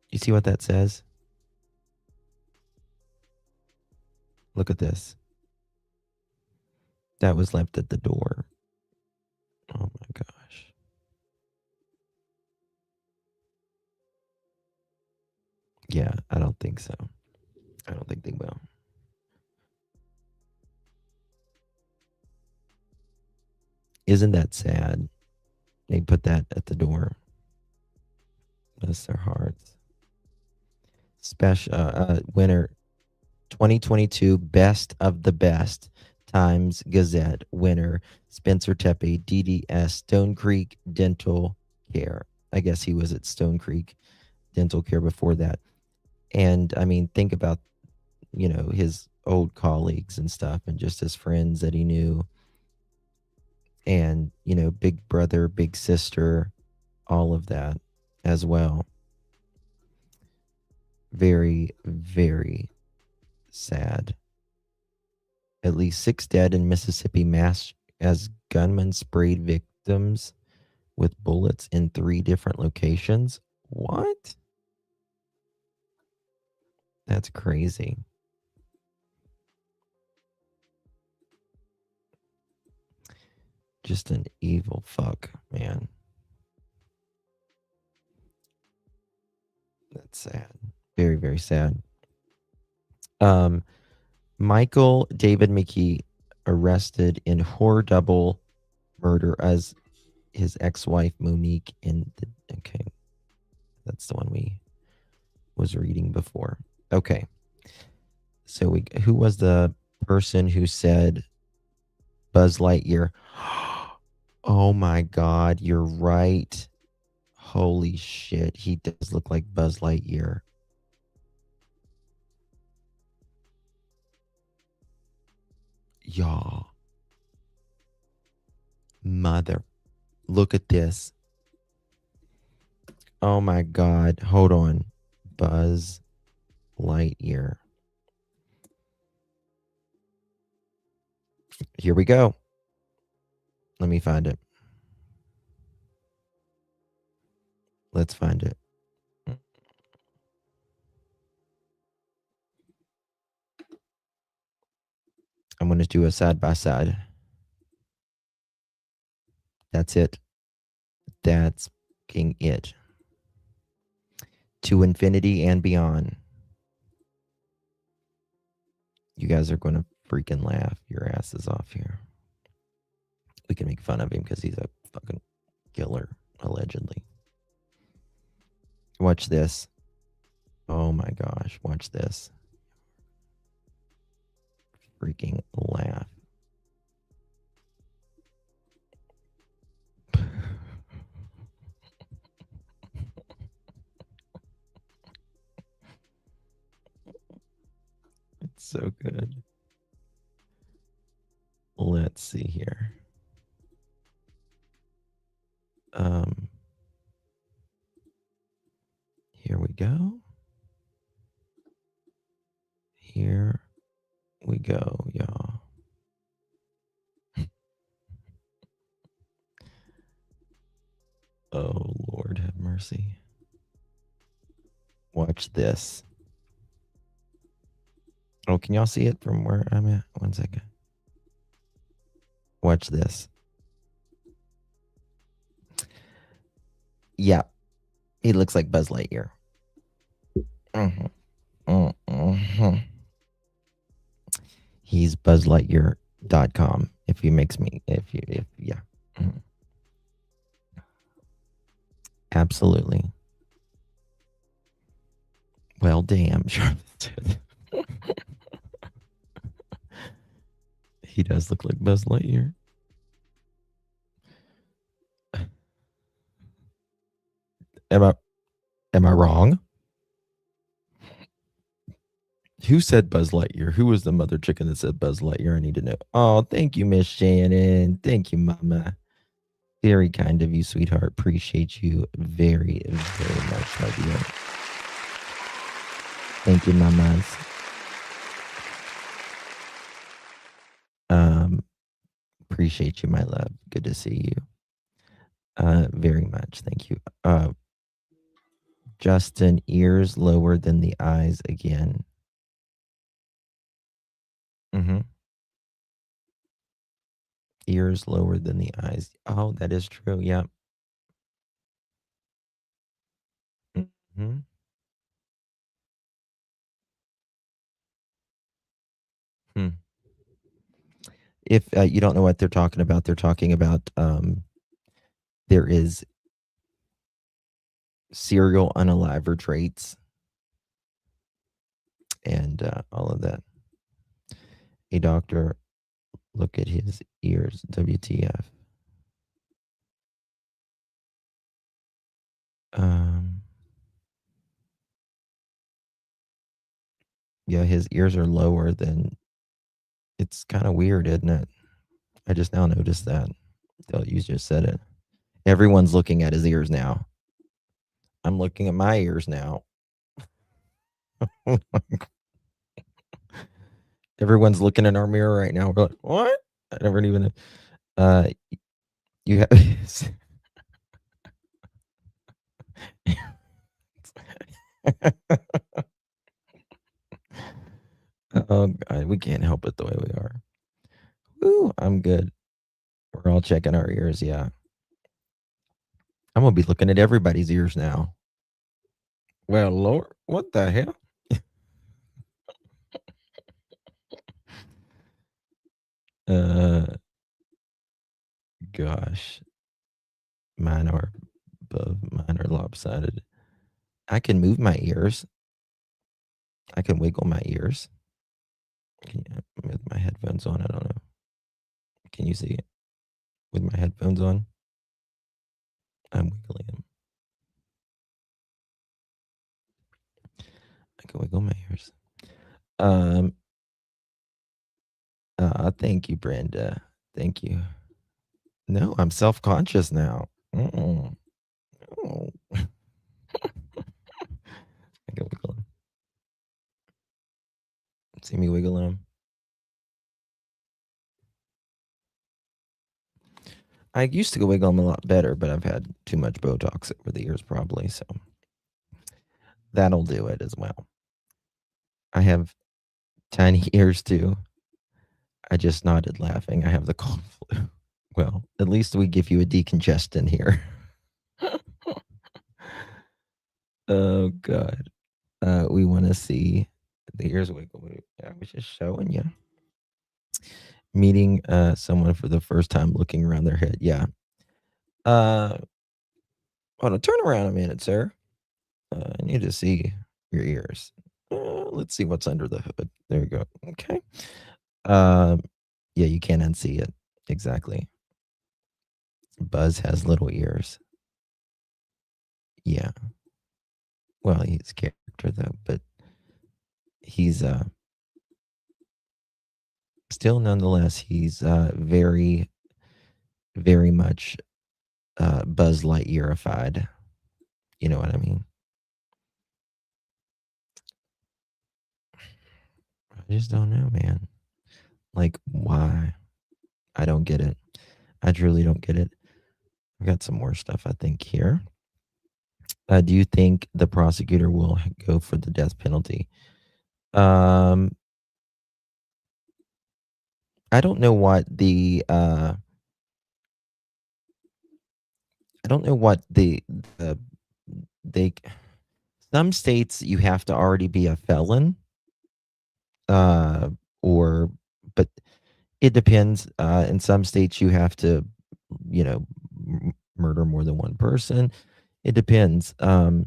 You see what that says? Look at this. That was left at the door. Oh my gosh. Yeah, I don't think so. I don't think they will. Isn't that sad? They put that at the door. Bless their hearts. Special winner 2022 Best of the Best Times Gazette winner Spencer Tepe, DDS Stone Creek Dental Care. I guess he was at Stone Creek Dental Care before that. And I mean, think about, his old colleagues and stuff and just his friends that he knew. And, big brother, big sister, all of that as well. Very, very sad. At least 6 dead in Mississippi mass as gunmen sprayed victims with bullets in 3 different locations. What? That's crazy. Just an evil fuck, man. That's sad. Very, very sad. Michael David McKee arrested in horror double murder as his ex-wife Monique okay. That's the one we was reading before. Okay. So who was the person who said Buzz Lightyear? Oh my God, you're right. Holy shit, he does look like Buzz Lightyear. Y'all. mother. Look at this. Oh my God. Hold on. Buzz Lightyear. Here we go. Let me find it. Let's find it. I'm going to do a side by side. That's it. That's fucking it. To infinity and beyond. You guys are going to freaking laugh your asses off here. We can make fun of him because he's a fucking killer, allegedly. Watch this. Oh my gosh, watch this. Freaking laugh. It's so good. Let's see here. Here we go. Here we go, y'all. Oh, Lord have mercy. Watch this. Oh, can y'all see it from where I'm at? 1 second. Watch this. Yeah. He looks like Buzz Lightyear. He's buzzlightyear.com. If he makes me, yeah. Absolutely. Well, damn, Charlotte. He does look like Buzz Lightyear. Am I wrong? Who said Buzz Lightyear? Who was the mother chicken that said Buzz Lightyear? I need to know. Oh, thank you, Miss Shannon. Thank you, Mama. Very kind of you, sweetheart. Appreciate you very, very much, my dear. Thank you, Mamas. Appreciate you, my love. Good to see you. Very much. Thank you. Justin, ears lower than the eyes again. Ears lower than the eyes. Oh, that is true. Yeah. If you don't know what they're talking about there is serial unaliver traits and all of that. A doctor, look at his ears. WTF. Yeah, his ears are lower than. It's kind of weird, isn't it? I just now noticed that. You just said it. Everyone's looking at his ears now. I'm looking at my ears now. Everyone's looking in our mirror right now. We're like, what? I never even. You have. Oh God, we can't help it the way we are. Ooh, I'm good. We're all checking our ears. Yeah. I'm gonna be looking at everybody's ears now. Well, Lord, what the hell? Gosh, mine are lopsided. I can move my ears. I can wiggle my ears. With my headphones on, I don't know. Can you see it? With my headphones on, I'm wiggling them. I can wiggle my ears. Thank you, Brenda. Thank you. No, I'm self-conscious now. Oh. I can wiggle him. See me wiggle him. I used to go wiggle him a lot better, but I've had too much Botox over the years probably, so that'll do it as well. I have tiny ears too. I just nodded laughing. I have the cold flu. Well, at least we give you a decongestant here. Oh, God. We want to see the ears wiggle. I was just showing you. Meeting someone for the first time, looking around their head. Yeah. Hold on. Turn around a minute, sir. I need to see your ears. Let's see what's under the hood. There you go. Okay. Yeah, you can't unsee it. Exactly. Buzz has little ears. Yeah. Well, he's a character though, but he's still nonetheless he's very, very much Buzz Lightyearified. You know what I mean? I just don't know, man. Like, why? I don't get it. I truly don't get it. I've got some more stuff, I think, here. Do you think the prosecutor will go for the death penalty? I don't know what the they some states you have to already be a felon, or but it depends. In some states you have to, you know, murder more than one person. It depends. I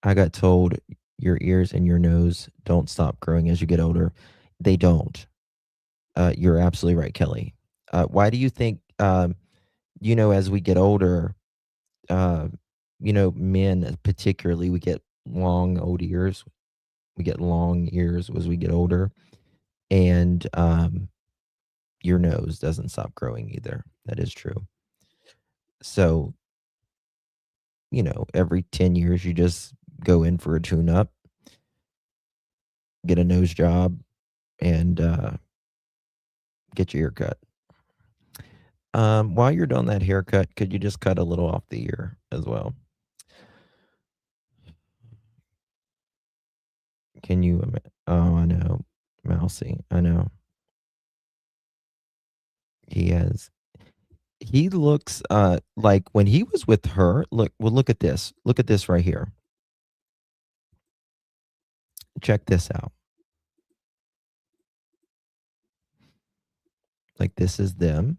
got told your ears and your nose don't stop growing as you get older. They don't. You're absolutely right, Kelly. Why do you think, you know, as we get older, you know, men particularly, we get long old ears. We get long ears as we get older, and your nose doesn't stop growing either. That is true. So, you know, every 10 years, you just go in for a tune-up, get a nose job, and get your ear cut. While you're doing that haircut, could you just cut a little off the ear as well? Can you? Oh, I know, Mousy. I know. He looks like when he was with her. Look, well, look at this. Look at this right here. Check this out. Like, this is them.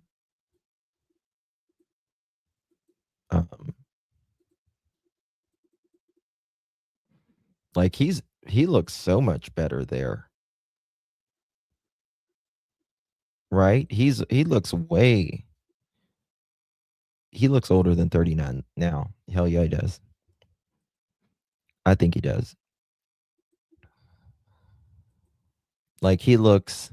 Like he looks so much better there. Right? He looks older than 39 now. Hell yeah, he does. I think he does. Like, he looks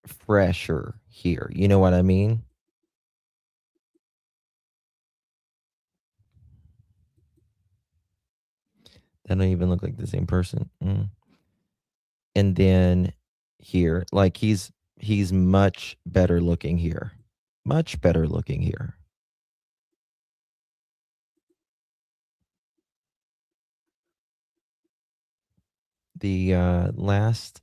fresher here. You know what I mean? They don't even look like the same person. And then here, like he's much better looking here. Much better looking here. The last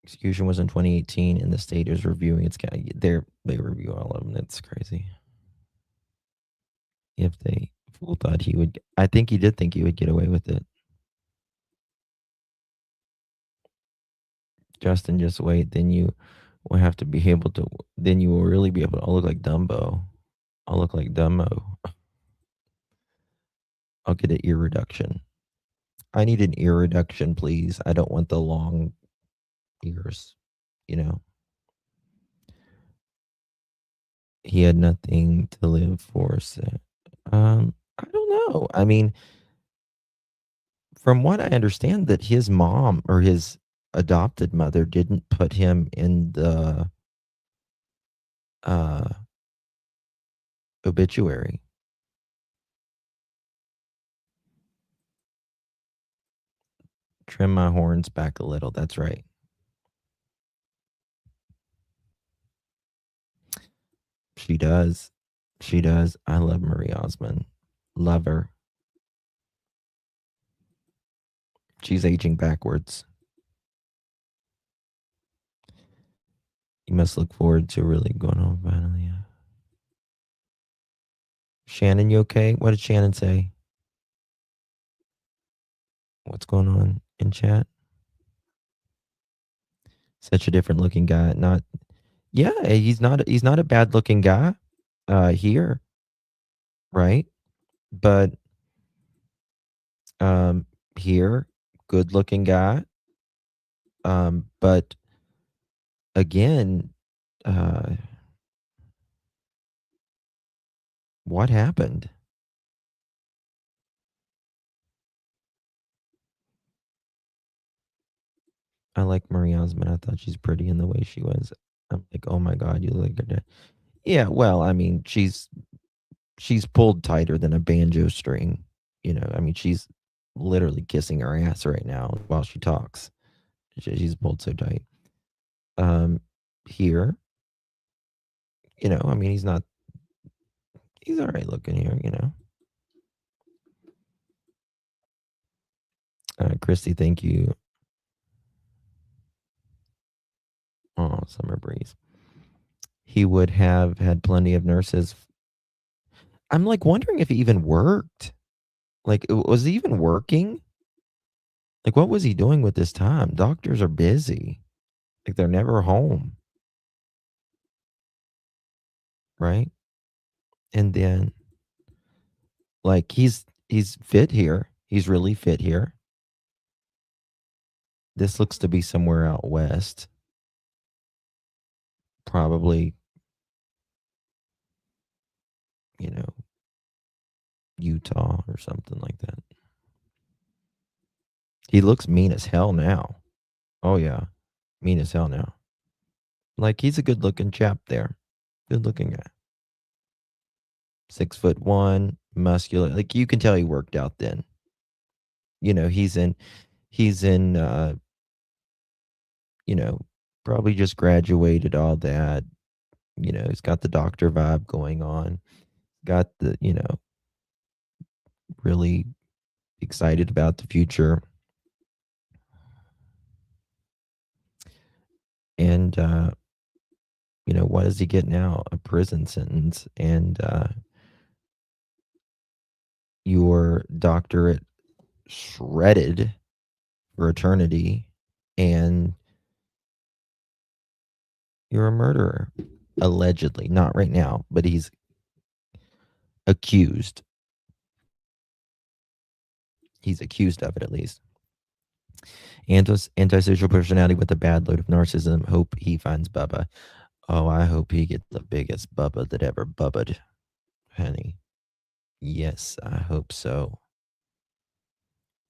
execution was in 2018, and the state is reviewing its. They review all of them. That's crazy. If they fool thought he would, I think he did think he would get away with it. Justin, just wait. Then you will have to be able to. Then you will really be able to. I'll look like Dumbo. I'll look like Dumbo. I'll get an ear reduction. I need an ear reduction, please. I don't want the long ears, you know. He had nothing to live for. So, I don't know. I mean, from what I understand, that his mom or his adopted mother didn't put him in the obituary. Trim my horns back a little. That's right. She does. She does. I love Marie Osmond. Love her. She's aging backwards. You must look forward to really going home finally. Shannon, you okay? What did Shannon say? What's going on in chat? Such a different looking guy. He's not a bad looking guy here, right? But here, good looking guy. But again, what happened? I like Marie Osmond. I thought she's pretty in the way she was. I'm like, oh my God, you look like her dad. Yeah, well, I mean, she's pulled tighter than a banjo string. You know, I mean, she's literally kissing her ass right now while she talks. She's pulled so tight. Here, you know, I mean, he's all right looking here, you know. Christy, thank you. Oh, Summer Breeze. He would have had plenty of nurses. I'm like wondering if he even worked. Like, was he even working? Like, what was he doing with this time? Doctors are busy. Like, they're never home. Right? And then, like, he's fit here. He's really fit here. This looks to be somewhere out west. Probably, you know, Utah or something like that. He looks mean as hell now. Oh, yeah. Mean as hell now. Like, he's a good-looking chap there. Good-looking guy. 6'1", muscular. Like, you can tell he worked out then. You know, he's in, you know, probably just graduated, all that. You know, he's got the doctor vibe going on. Got the, you know, really excited about the future. And, you know, what does he get now? A prison sentence and your doctorate shredded for eternity, and you're a murderer. Allegedly. Not right now, but he's accused. He's accused of it, at least. Antisocial personality with a bad load of narcissism. Hope he finds Bubba. Oh, I hope he gets the biggest Bubba that ever bubbed, honey. Yes, I hope so.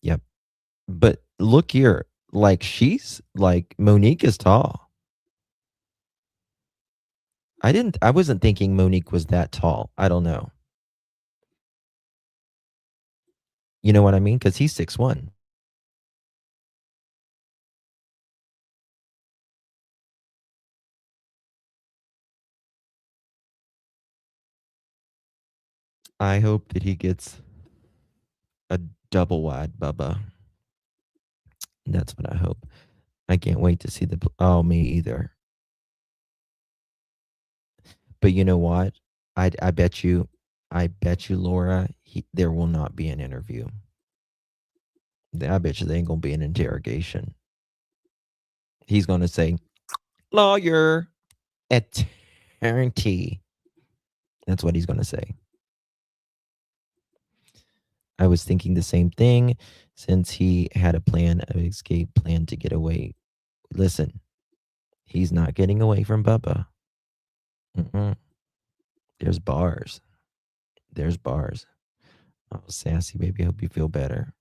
Yep. But look here. Like, she's like, Monique is tall. I wasn't thinking Monique was that tall. I don't know. You know what I mean? Because he's 6'1". I hope that he gets a double wide Bubba. That's what I hope. I can't wait to see me either. But you know what? I bet you, Laura, there will not be an interview. I bet you there ain't gonna be an interrogation. He's gonna say, lawyer, attorney. That's what he's gonna say. I was thinking the same thing, since he had a plan of escape, plan to get away. Listen, he's not getting away from Bubba. There's bars. There's bars. Oh, sassy baby, I hope you feel better.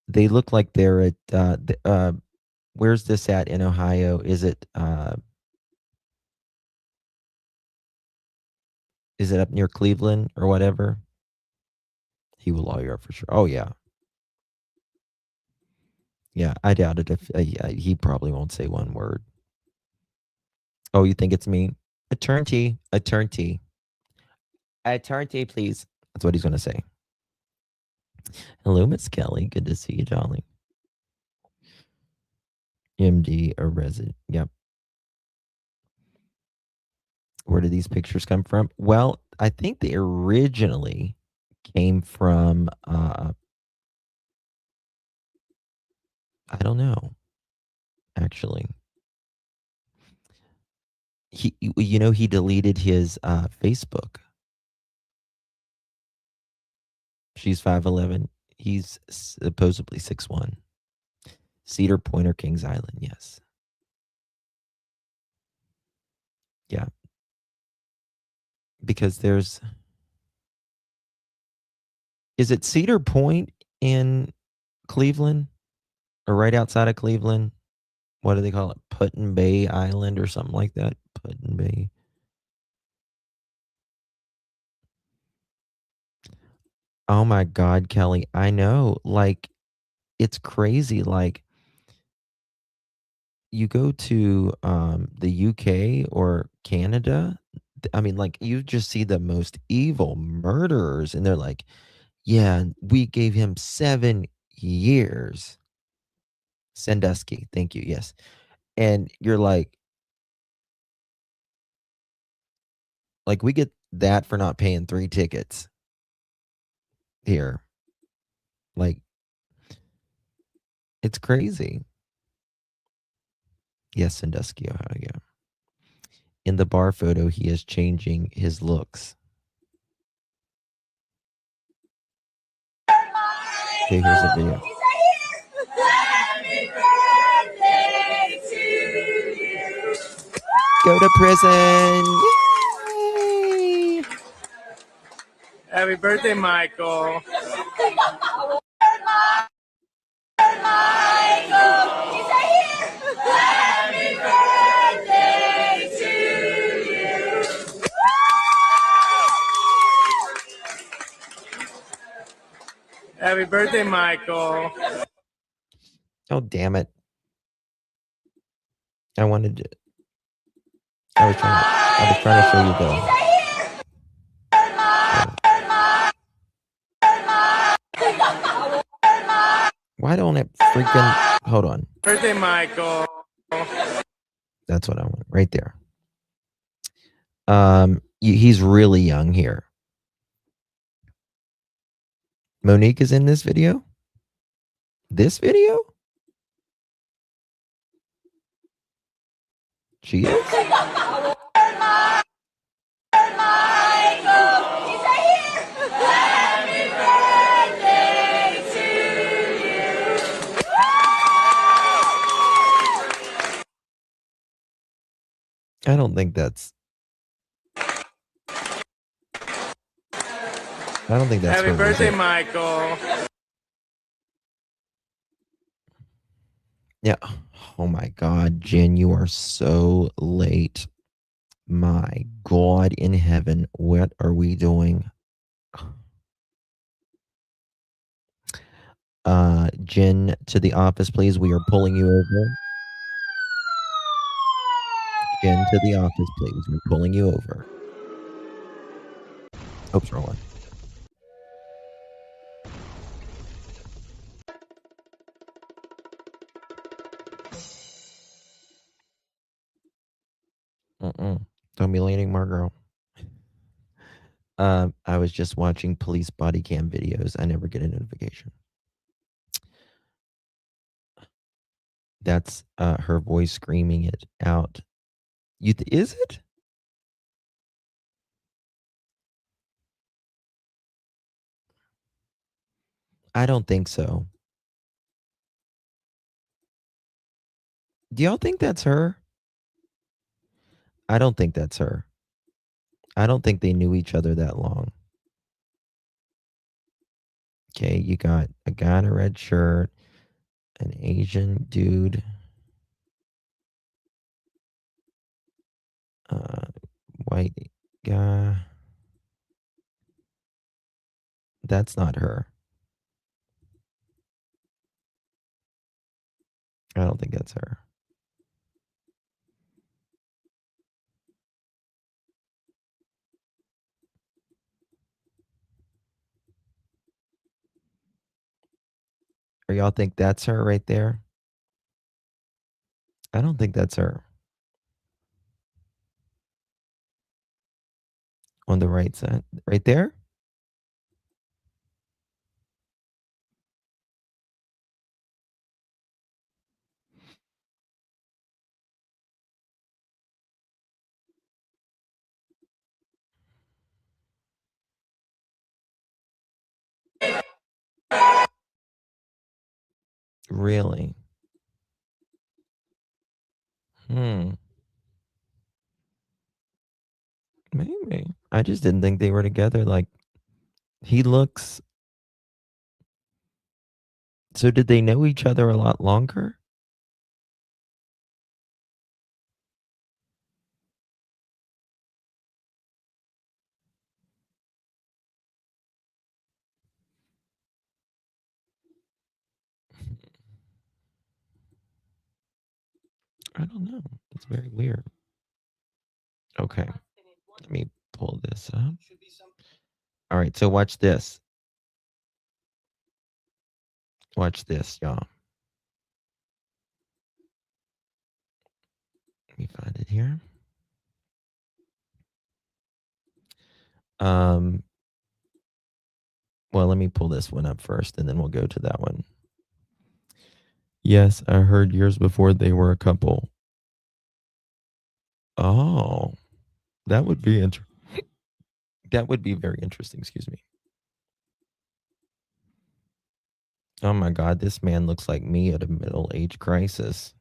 They look like they're at where's this at in Ohio? Is it up near Cleveland or whatever? He will lawyer up for sure. Oh yeah. Yeah, I doubt it if yeah, he probably won't say one word. Oh, you think it's me? Attorney, please. That's what he's gonna say. Hello, Miss Kelly. Good to see you, darling. MD, a resident. Yep. Where did these pictures come from? Well, I think they originally came from I don't know, actually. He deleted his Facebook. She's 5'11". He's supposedly 6'1". Cedar Point or Kings Island, yes. Yeah. Because is it Cedar Point in Cleveland or right outside of Cleveland? What do they call it? Put-in Bay Island or something like that? Put-in Bay. Oh my God, Kelly. I know. Like, it's crazy. Like, you go to the UK or Canada, I mean, like, you just see the most evil murderers, and they're like, yeah, we gave him 7 years. Sandusky, thank you, yes. And you're like, we get that for not paying 3 tickets here. Like, it's crazy. Yes, Sandusky, Ohio, yeah. In the bar photo, he is changing his looks. Okay, here's the video. Go to prison. Yay! Happy birthday, Michael. Happy birthday, Michael. Oh, damn it. I was trying to show you why don't it freaking hold on. Birthday, Michael. That's what I want right there. He's really young here. Monique is in this video. This video? She is? I don't think that's Happy her, birthday, Michael. Yeah. Oh my God, Jen, you are so late. My God in heaven, what are we doing? Jen, to the office, please. We are pulling you over. Jen, to the office, please. We're pulling you over. Oops, wrong one. Don't be leaning, Margot. I was just watching police body cam videos. I never get a notification. That's her voice screaming it out. Is it? I don't think so. Do y'all think that's her? I don't think that's her. I don't think they knew each other that long. Okay, you got a guy in a red shirt. An Asian dude. White guy. That's not her. I don't think that's her. Or y'all think that's her right there? I don't think that's her. On the right side. Right there? Really? Maybe. I just didn't think they were together. Like, he looks. So did they know each other a lot longer? I don't know. It's very weird. Okay. Let me pull this up. All right. So watch this. Watch this, y'all. Let me find it here. Well, let me pull this one up first, and then we'll go to that one. Yes, I heard years before they were a couple. Oh, that would be that would be very interesting. Excuse me. Oh my God, this man looks like me at a middle-age crisis.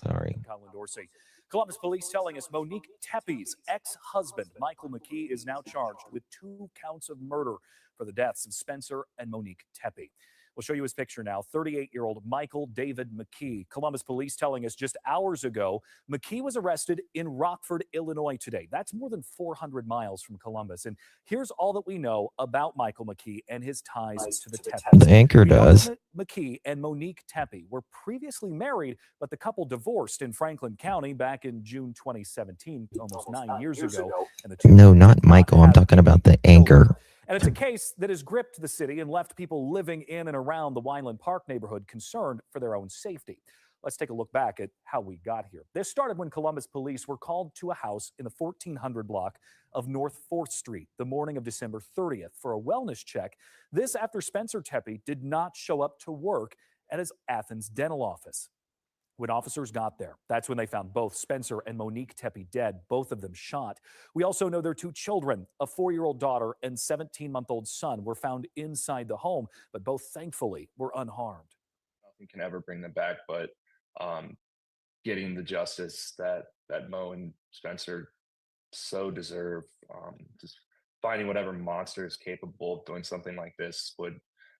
Sorry. Colin Dorsey. Columbus police telling us Monique Tepe's ex-husband, Michael McKee, is now charged with 2 counts of murder for the deaths of Spencer and Monique Tepe. We'll show you his picture now. 38-year-old Michael David McKee. Columbus police telling us just hours ago, McKee was arrested in Rockford, Illinois today. That's more than 400 miles from Columbus. And here's all that we know about Michael McKee and his ties to the Tepes. The anchor does. McKee and Monique Tepe were previously married, but the couple divorced in Franklin County back in June 2017, almost 9 years ago. And the two No, not Michael. I'm talking about the anchor. And it's a case that has gripped the city and left people living in and around the Weinland Park neighborhood concerned for their own safety. Let's take a look back at how we got here. This started when Columbus police were called to a house in the 1400 block of North 4th Street the morning of December 30th for a wellness check. This after Spencer Tepe did not show up to work at his Athens dental office. When officers got there, that's when they found both Spencer and Monique Tepe dead, both of them shot. We also know their 2 children, a 4-year-old daughter and 17-month-old son, were found inside the home, but both thankfully were unharmed. Nothing can ever bring them back, but getting the justice that Mo and Spencer so deserve. Just finding whatever monster is capable of doing something like this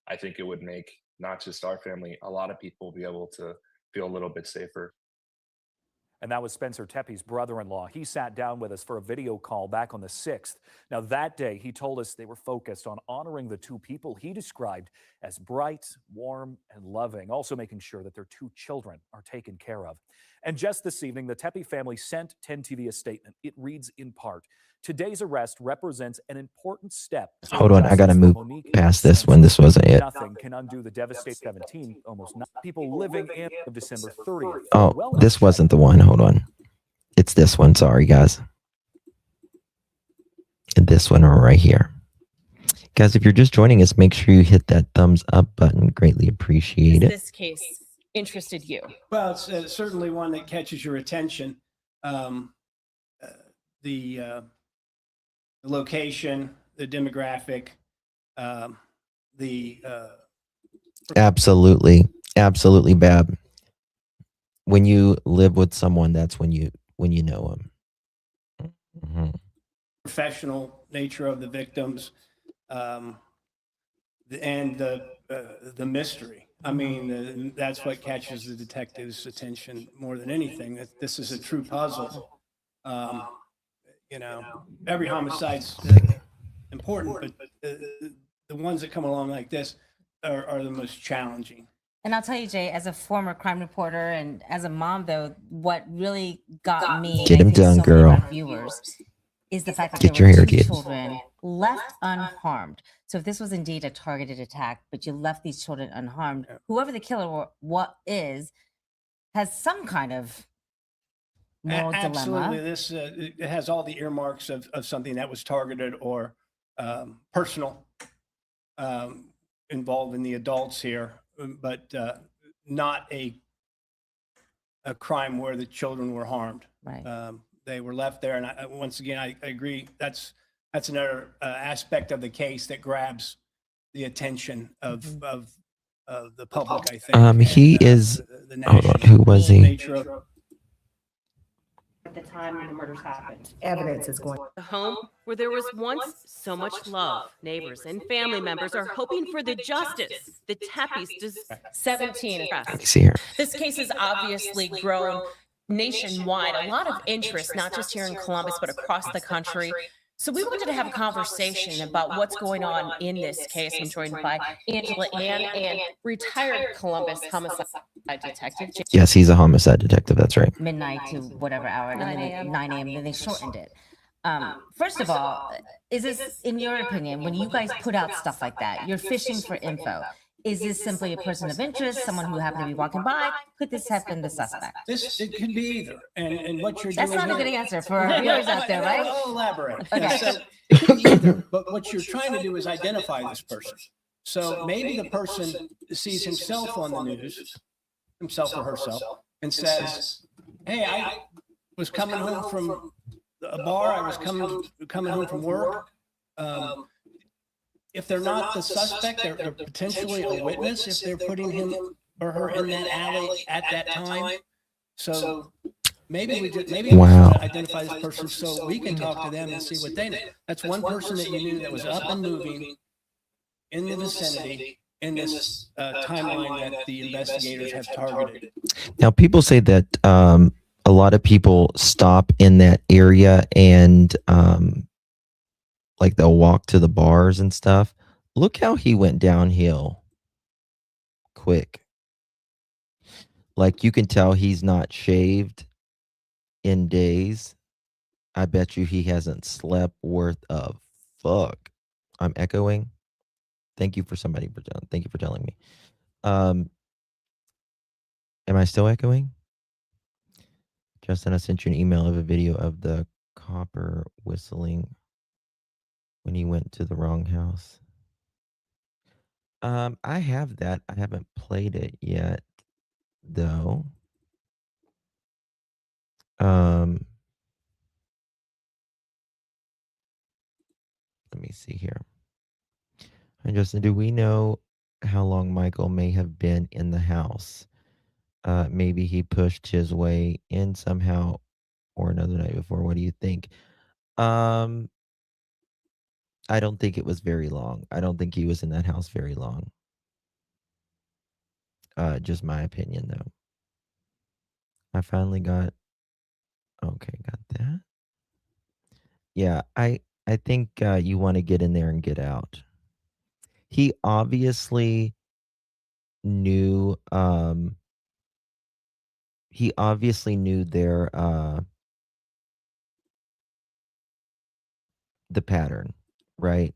I think it would make not just our family, a lot of people be able to feel a little bit safer. And that was Spencer Tepe's brother-in-law. He sat down with us for a video call back on the 6th. Now, that day, he told us they were focused on honoring the 2 people he described as bright, warm, and loving, also making sure that their 2 children are taken care of. And just this evening, the Tepe family sent 10 TV a statement. It reads in part, "Today's arrest represents an important step." Hold on, I gotta move past this one. This wasn't it. Nothing can undo the devastating 17, almost 9 people living in of December 30th. Oh, this wasn't the one. Hold on. It's this one. Sorry, guys. And this one right here. Guys, if you're just joining us, make sure you hit that thumbs up button. Greatly appreciate it. This case interested you? Well, it's certainly one that catches your attention. The location, the demographic, Absolutely, Bab. When you live with someone, that's when you know them. Mm-hmm. Professional nature of the victims, and the mystery. I mean, that's what catches the detective's attention more than anything, that this is a true puzzle. You know, every homicide's important, but the ones that come along like this are the most challenging. And I'll tell you, Jay, as a former crime reporter and as a mom, though, what really got me, Get him and I think done, so many girl. of our viewers, is the fact that Get there your were hair two did. children left unharmed. So if this was indeed a targeted attack, but you left these children unharmed, whoever the killer is, has some kind of moral Absolutely, dilemma. this it has all the earmarks of something that was targeted or personal, involving the adults here, but not a crime where the children were harmed. Right. They were left there, and once again, I agree. That's another aspect of the case that grabs the attention of the public. I think. He is. Hold on. Who was he? At the time when the murders happened. Evidence is going. The home where there was once so much love. Neighbors and family members are hoping for the justice. The Tepes deserve. 17 Let me see here. This case has obviously grown nationwide. A lot of interest, not just here in Columbus, but across the country. So we wanted to have a conversation about what's going on in this case. I'm joined by Angela Ann and retired Columbus homicide detective. Yes, he's a homicide detective. That's right. Midnight to whatever hour, and then 9 a.m. Then they shortened it. First of all, is this, in your opinion, when you guys put out stuff like that, you're fishing for info? Is this simply a person of interest, someone who happened to be walking by? Could this have been the suspect? It could be either. And what you're That's doing. not a good answer for our viewers out there, right? I'll elaborate. Okay. So it could be either, but what you're trying to do is identify this person. So maybe the person sees himself on the news, himself or herself, and says, "Hey, I was coming home from a bar. I was coming home from work." If they're not the suspect, they're potentially a witness if they're putting him or her in that alley at that time. So maybe we just identify this person so we can talk to them and see what they know. That's one person that you knew that was up and moving in the vicinity in this timeline that the investigators have targeted. Now, people say that a lot of people stop in that area and like they'll walk to the bars and stuff. Look how he went downhill quick. Like you can tell he's not shaved in days. I bet you he hasn't slept worth of fuck. I'm echoing. Thank you for telling me. Am I still echoing? Justin, I sent you an email of a video of the copper whistling when he went to the wrong house. I have that. I haven't played it yet, though. Let me see here. And Justin, do we know how long Michael may have been in the house? Maybe he pushed his way in somehow or another night before. What do you think? I don't think it was very long. I don't think he was in that house very long. Just my opinion, though. I finally got that. Yeah, I think you want to get in there and get out. He obviously knew their the pattern, right?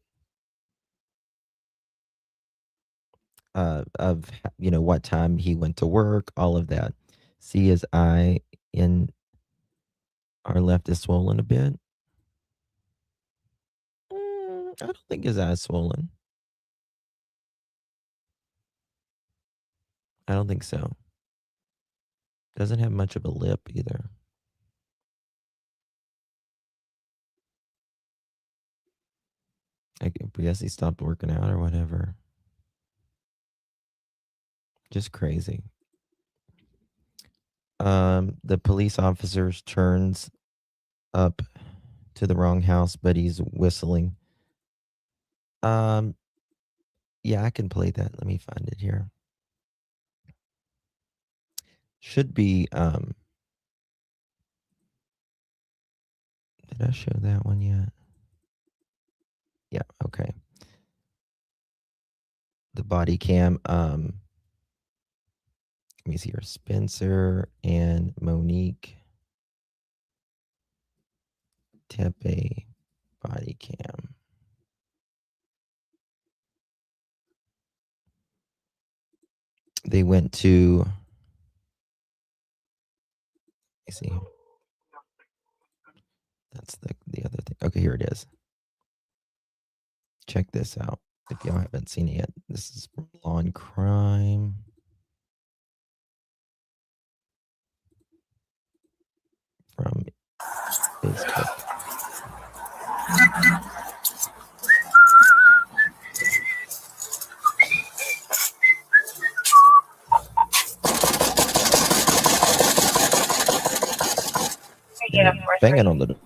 Of what time he went to work, all of that. See his eye in our left is swollen a bit. I don't think his eye's swollen. I don't think so. Doesn't have much of a lip either. I guess he stopped working out or whatever. Just crazy. The police officers turns up to the wrong house, but he's whistling. Yeah, I can play that. Let me find it here. Should be, did I show that one yet? Yeah, okay. The body cam, let me see here. Spencer and Monique Tepe body cam. They went to, let me see. That's the other thing. Okay, here it is. Check this out. If y'all haven't seen it yet, this is from Law and Crime. From Facebook. Banging on the door.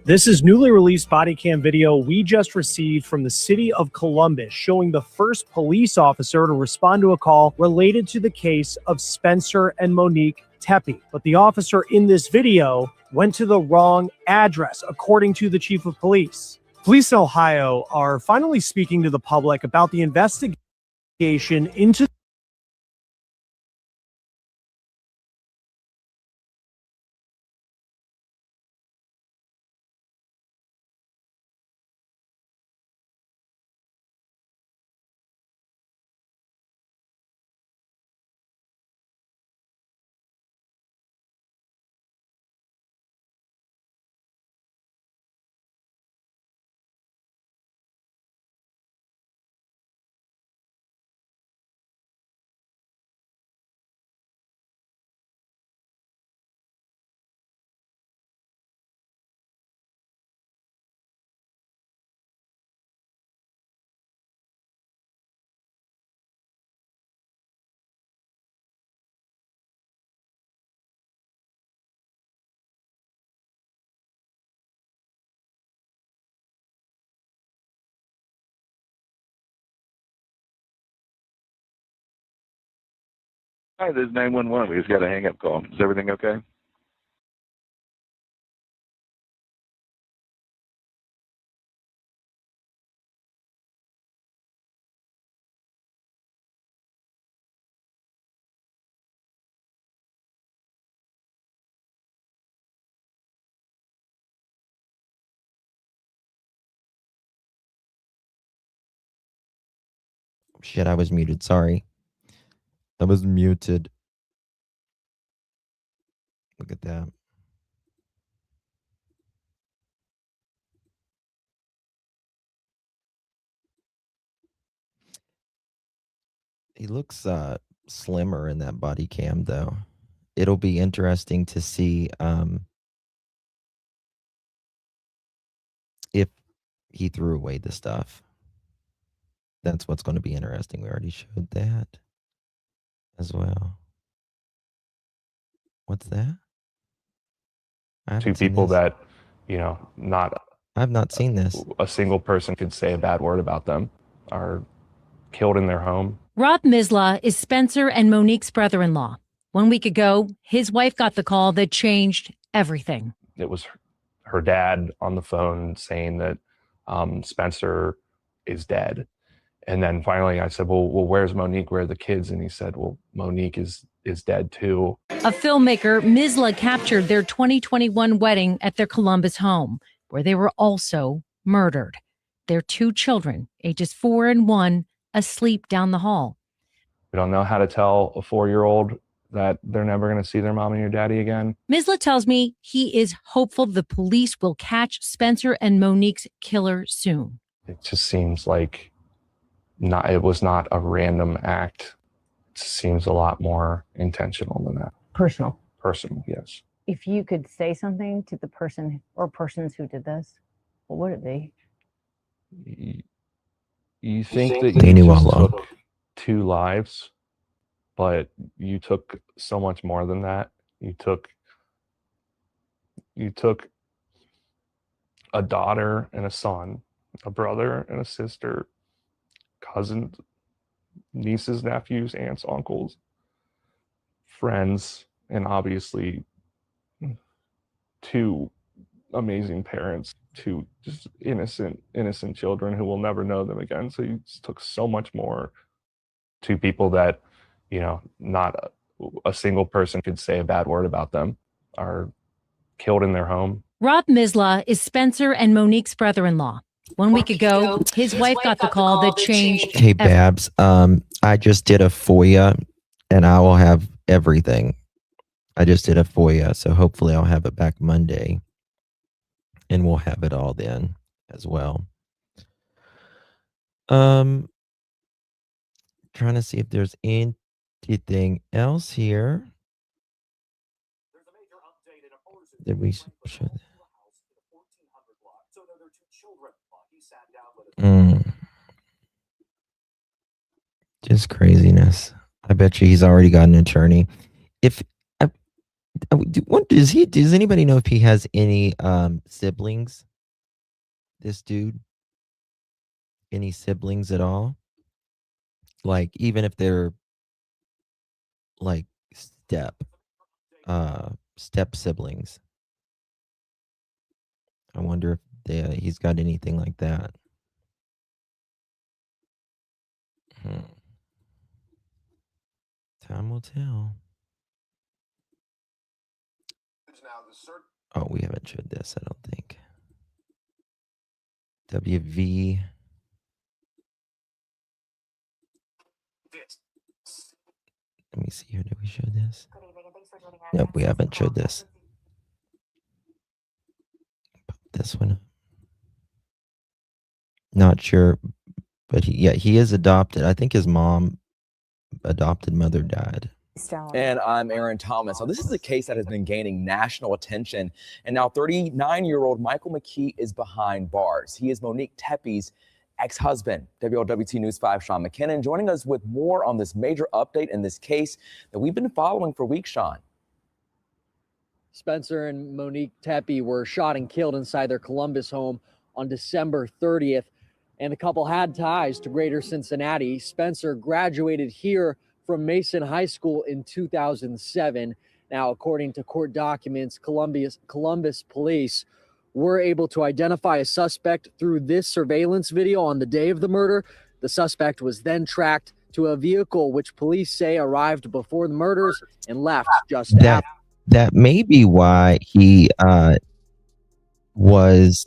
This is newly released body cam video we just received from the city of Columbus showing the first police officer to respond to a call related to the case of Spencer and Monique Tepe. But the officer in this video went to the wrong address, according to the chief of police. Police in Ohio are finally speaking to the public about the investigation into Hi, this is 911. We just got a hang-up call. Is everything okay? Shit, I was muted. Sorry. I was muted. Look at that. He looks slimmer in that body cam, though. It'll be interesting to see if he threw away the stuff. That's what's going to be interesting. We already showed that as well. What's that? Two people that, you know, I've not seen this. A single person could say a bad word about them are killed in their home. Rob Misla is Spencer and Monique's brother-in-law. 1 week ago, his wife got the call that changed everything. It was her dad on the phone saying that Spencer is dead. And then finally I said, well, where's Monique? Where are the kids? And he said, well, Monique is dead too. A filmmaker, Misla captured their 2021 wedding at their Columbus home, where they were also murdered. Their two children, ages 4 and 1, asleep down the hall. We don't know how to tell a 4-year-old that they're never going to see their mom and your daddy again. Misla tells me he is hopeful the police will catch Spencer and Monique's killer soon. It just seems like it was not a random act. It seems a lot more intentional than that. Personal. Personal, yes. If you could say something to the person or persons who did this, what would it be? You think that They you knew just all along. took 2 lives, but you took so much more than that. You took a daughter and a son a brother and a sister, cousins, nieces, nephews, aunts, uncles, friends, and obviously two amazing parents, two just innocent children who will never know them again. So he just took so much more. Two people that, you know, not a single person could say a bad word about them are killed in their home. Rob Misla is Spencer and Monique's brother-in-law. 1 week ago, his wife got the call that changed. Hey, Babs, I just did a FOIA and I will have everything. I just did a FOIA, so hopefully I'll have it back Monday and we'll have it all then as well. Trying to see if there's anything else here. Did we show that? Just craziness. I bet you he's already got an attorney. If does anybody know if he has any siblings? This dude, any siblings at all? Like even if they're like step siblings. I wonder if he's got anything like that. Time will tell. Oh, we haven't showed this, I don't think. WV. Let me see here. Did we show this? Nope, we haven't showed this. Pop this one. Not sure, but he is adopted. I think his adopted mother died. And I'm Aaron Thomas. So this is a case that has been gaining national attention. And now 39-year-old Michael McKee is behind bars. He is Monique Tepe's ex-husband. WLWT News 5 Sean McKinnon joining us with more on this major update in this case that we've been following for weeks, Sean. Spencer and Monique Tepe were shot and killed inside their Columbus home on December 30th. And the couple had ties to Greater Cincinnati. Spencer graduated here from Mason High School in 2007. Now, according to court documents, Columbus police were able to identify a suspect through this surveillance video on the day of the murder. The suspect was then tracked to a vehicle which police say arrived before the murders and left just after. That may be why he was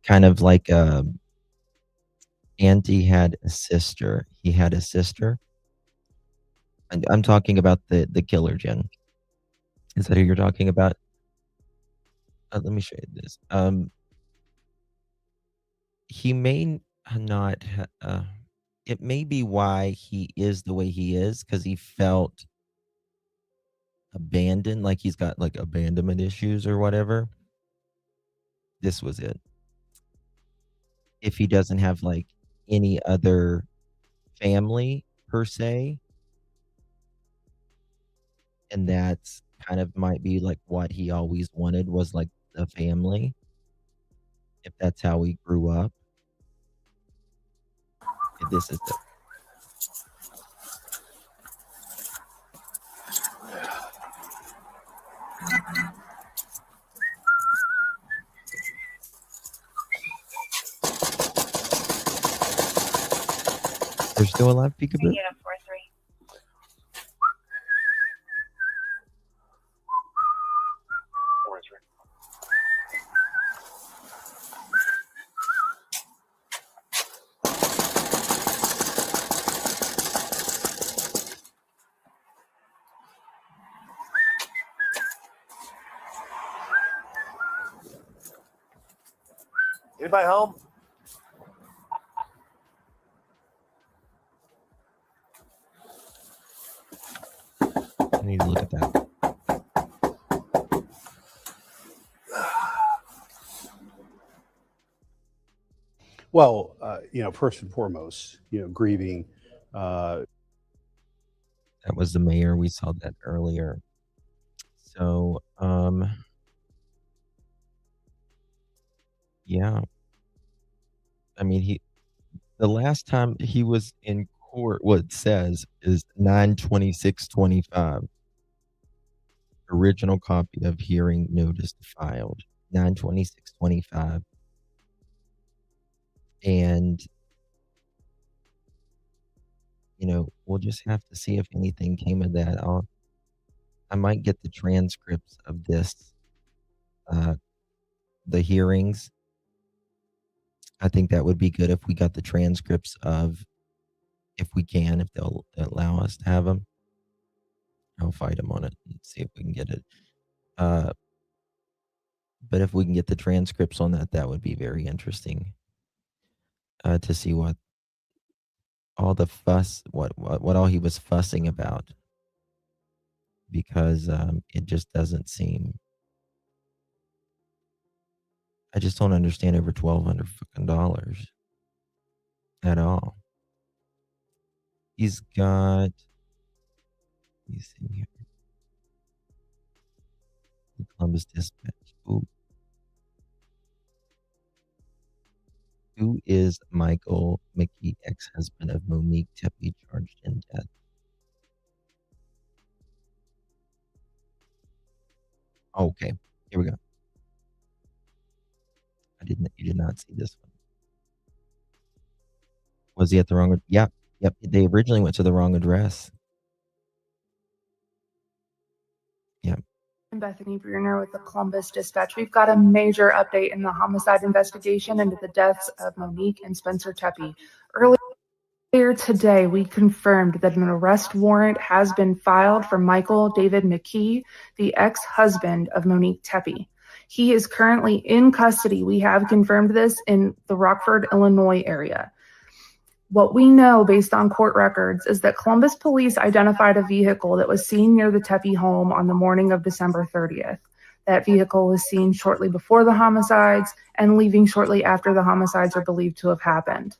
kind of like Andy had a sister. He had a sister. And I'm talking about the killer, Jen. Is that who you're talking about? Let me show you this. He may not. It may be why he is the way he is, because he felt abandoned, like he's got like abandonment issues or whatever. This was it. If he doesn't have like any other family per se, and that's kind of might be like what he always wanted, was like a family, if that's how he grew up. This is the They're still alive, peekaboo? Yeah, 4-3. Anybody home? I need to look at that. Well, first and foremost, grieving. That was the mayor. We saw that earlier. So, Yeah. I mean, the last time he was in court, what it says is 9/26/25. Original copy of hearing notice filed, 9/26/25. And, we'll just have to see if anything came of that. I might get the transcripts of uh, the hearings. I think that would be good if we got the transcripts if we can, if they'll allow us to have them. I'll fight them on it and see if we can get it. But if we can get the transcripts on that, that would be very interesting to see what all the fuss, what all he was fussing about, because it just doesn't seem. I just don't understand over $1,200 fucking dollars at all. He's got. He's in here. The Columbus Dispatch. Ooh. Who is Michael McKee, ex-husband of Monique Tepe, charged in death? Okay, here we go. You did not see this one. Was he at the wrong? Yep. They originally went to the wrong address. Yep. I'm Bethany Bruner with the Columbus Dispatch. We've got a major update in the homicide investigation into the deaths of Monique and Spencer Tepe. Earlier today, we confirmed that an arrest warrant has been filed for Michael David McKee, the ex-husband of Monique Tepe. He is currently in custody. We have confirmed this in the Rockford, Illinois area. What we know based on court records is that Columbus police identified a vehicle that was seen near the Tepe home on the morning of December 30th. That vehicle was seen shortly before the homicides and leaving shortly after the homicides are believed to have happened.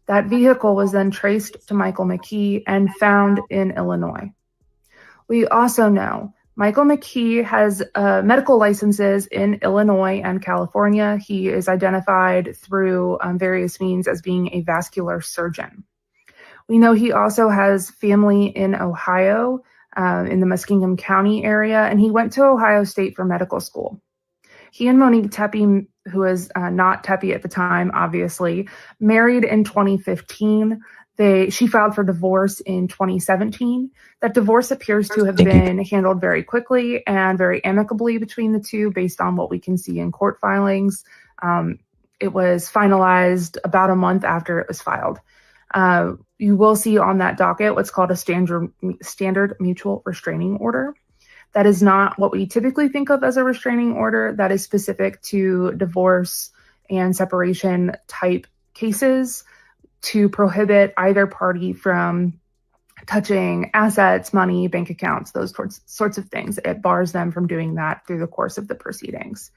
That vehicle was then traced to Michael McKee and found in Illinois. We also know Michael McKee has medical licenses in Illinois and California. He is identified through various means as being a vascular surgeon. We know he also has family in Ohio, in the Muskingum County area, and he went to Ohio State for medical school. He and Monique Tepe, who was not Tepe at the time, obviously, married in 2015. She filed for divorce in 2017. That divorce appears to have been handled very quickly and very amicably between the two based on what we can see in court filings. It was finalized about a month after it was filed. You will see on that docket what's called a standard mutual restraining order. That is not what we typically think of as a restraining order. That is specific to divorce and separation type cases to prohibit either party from touching assets, money, bank accounts, those sorts of things. It bars them from doing that through the course of the proceedings.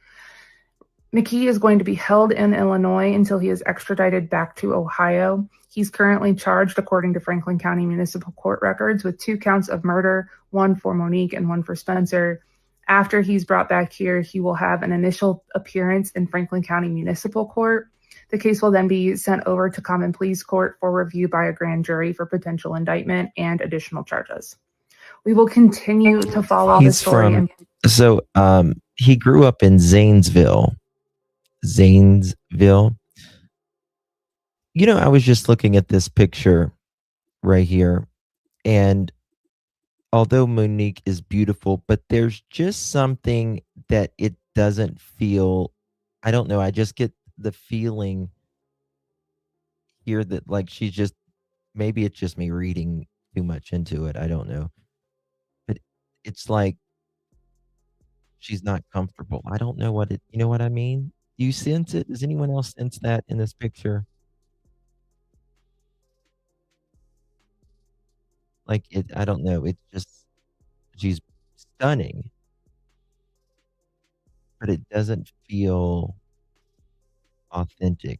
McKee is going to be held in Illinois until he is extradited back to Ohio. He's currently charged, according to Franklin County Municipal Court records, with 2 counts of murder, one for Monique and one for Spencer. After he's brought back here, he will have an initial appearance in Franklin County Municipal Court. The case will then be sent over to Common Pleas Court for review by a grand jury for potential indictment and additional charges. We will continue to follow the story. He grew up in Zanesville. I was just looking at this picture right here, and although Monique is beautiful, but there's just something that it doesn't feel. I don't know. I just get the feeling here that like she's just, maybe it's just me reading too much into it. I don't know. But it's like she's not comfortable. I don't know you know what I mean? Do you sense it? Does anyone else sense that in this picture? Like I don't know. It's just, she's stunning, but it doesn't feel authentic.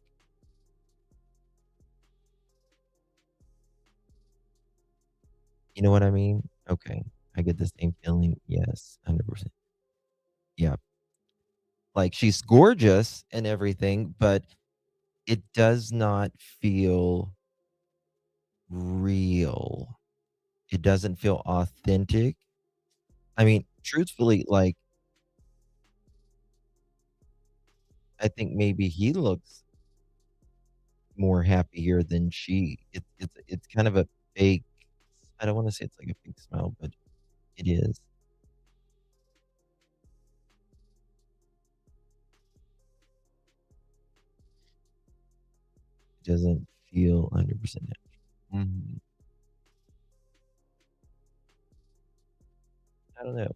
You know what I mean? Okay. I get the same feeling. Yes, 100%. Yeah. Like, she's gorgeous and everything, but it does not feel real. It doesn't feel authentic. I mean, truthfully, like, I think maybe he looks more happier than she. It's kind of a fake. I don't wanna say it's like a fake smile, but it is. It doesn't feel 100% natural. Mhm. I don't know.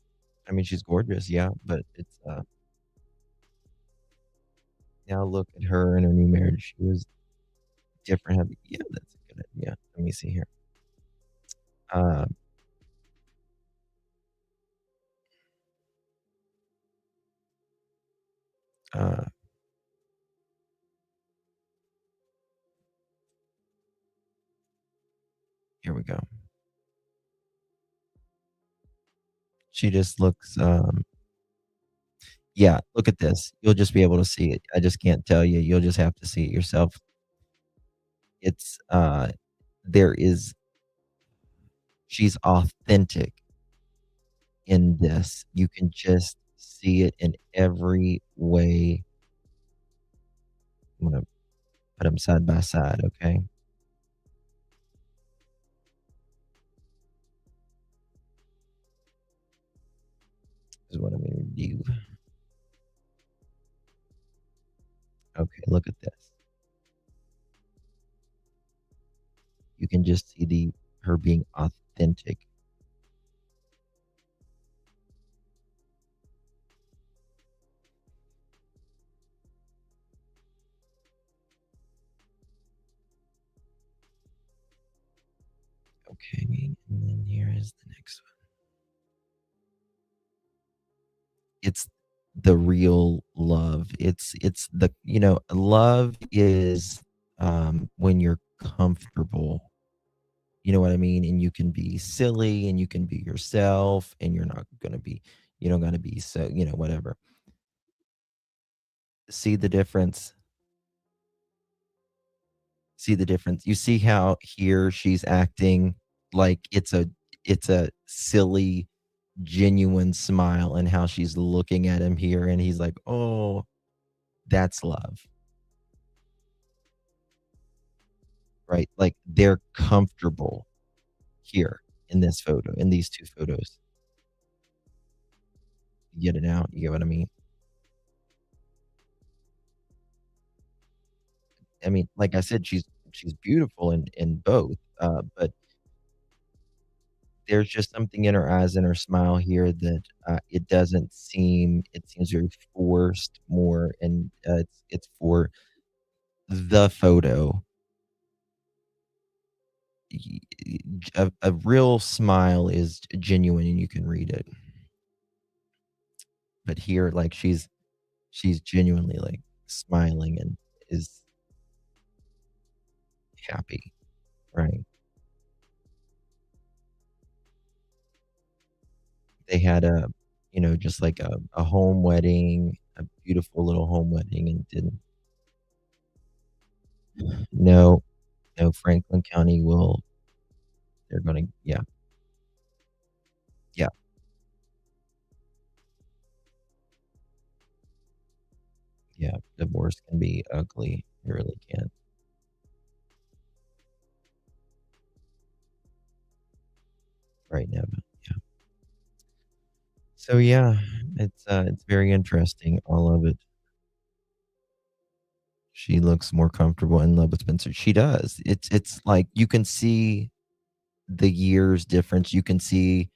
I mean, she's gorgeous, yeah, but it's, now look at her in her new marriage. She was different, yeah, that's a good idea. Let me see here. Um, uh Here we go. She just looks, yeah, look at this. You'll just be able to see it. I just can't tell you. You'll just have to see it yourself. It's, there is she's authentic in this. You can just see it in every way. I'm gonna put them side by side, okay? This is what I'm gonna do. Okay, look at this. You can just see her being authentic. Okay, and then here is the next one. It's the real love. It's the love is, when you're comfortable. You know what I mean? And you can be silly and you can be yourself and you're not gonna be you don't gotta be so whatever. See the difference? See the difference? You see how here she's acting like it's a silly, genuine smile and how she's looking at him here and he's like, "Oh, that's love." Right? Like, they're comfortable here in this photo, in these 2 photos. You get it now? You get what I mean? I mean, like I said, she's beautiful in both, but there's just something in her eyes and her smile here that, it seems very forced more, and, it's for the photo. Y a real smile is genuine and you can read it. But here, like, she's genuinely, like, smiling and is happy, right? They had just like a home wedding, a beautiful little home wedding and didn't no, no, Franklin County will they're gonna yeah, yeah, yeah, divorce can be ugly, it really can, right now, yeah. So, yeah, it's very interesting, all of it. She looks more comfortable in love with Spencer. She does. It's like you can see the years difference, you can see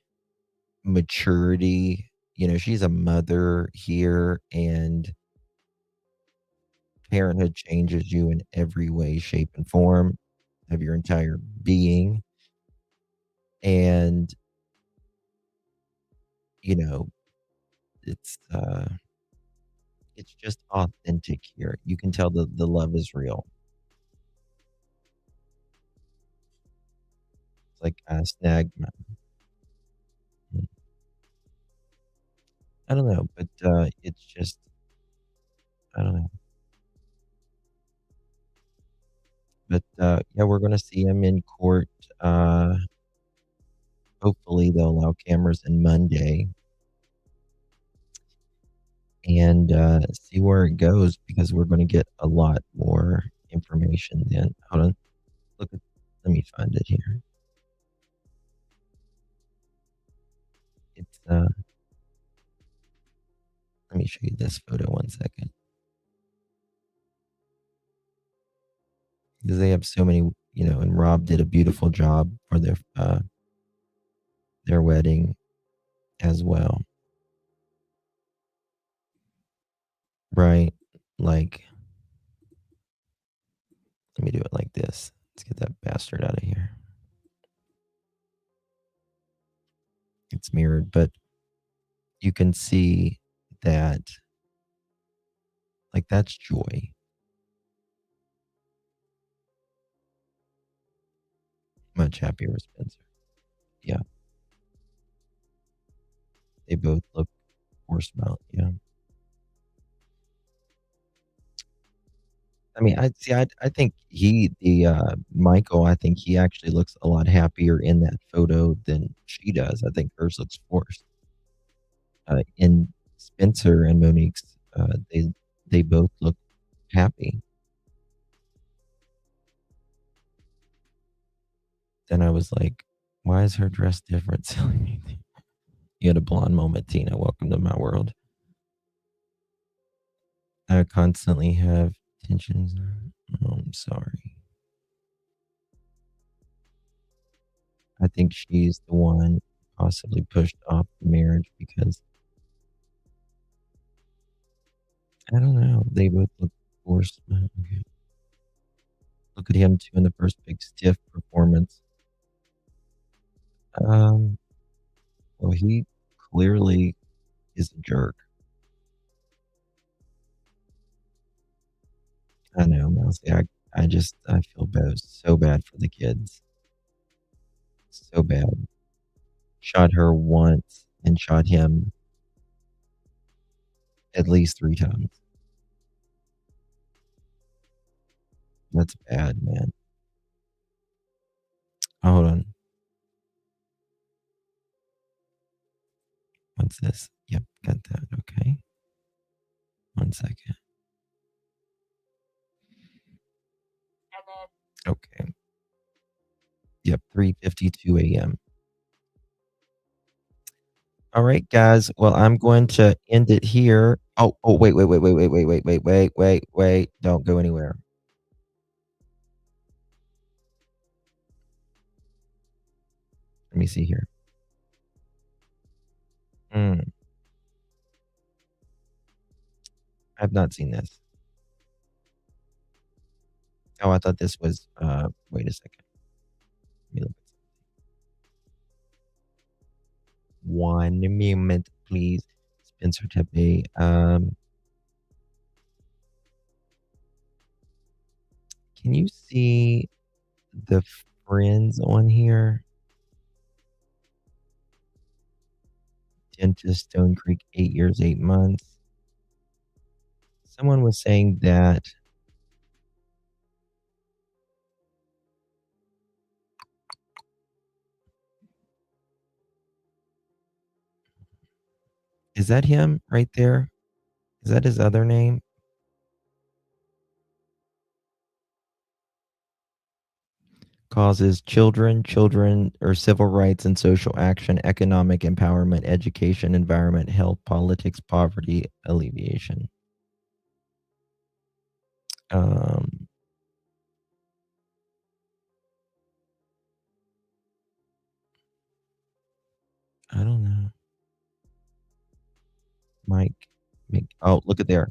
maturity. She's a mother here, and parenthood changes you in every way, shape, and form of your entire being. And, you know, it's it's just authentic here. You can tell the love is real. It's like a snag. I don't know, but it's just I don't know. But yeah, we're going to see him in court. Hopefully, they'll allow cameras in Monday and see where it goes because we're going to get a lot more information then. Hold on. Let me find it here. It's let me show you this photo 1 second. Because they have so many, and Rob did a beautiful job for their wedding as well. Right? Like, let me do it like this. Let's get that bastard out of here. It's mirrored, but you can see that, like, that's joy. Much happier with Spencer. Yeah. They both look forced out. Yeah. I mean, I think Michael, I think he actually looks a lot happier in that photo than she does. I think hers looks forced. In Spencer and Monique's, they both look happy. Then I was like, why is her dress different? You had a blonde moment, Tina. Welcome to my world. I constantly have tensions. Oh, I'm sorry. I think she's the one possibly pushed off the marriage because I don't know. They both look forced. Okay. Look at him too in the first big stiff performance. Well, he clearly is a jerk. I know, Mousy. I feel so bad for the kids. So bad. Shot her once and shot him at least 3 times. That's bad, man. Oh, hold on. What's this? Yep, got that. Okay. 1 second. Okay. Yep, 3:52 a.m. All right, guys. Well, I'm going to end it here. Oh, wait. Don't go anywhere. Let me see here. I've not seen this. Oh, I thought this was, wait a second. Let me look at something. 1 moment, please. Spencer Tepe. Can you see the friends on here? Dentist Stone Creek, 8 years, 8 months. Someone was saying that is that him right there? Is that his other name? Causes children, or civil rights and social action, economic empowerment, education, environment, health, politics, poverty, alleviation. I don't know. Mike. Oh, look at there.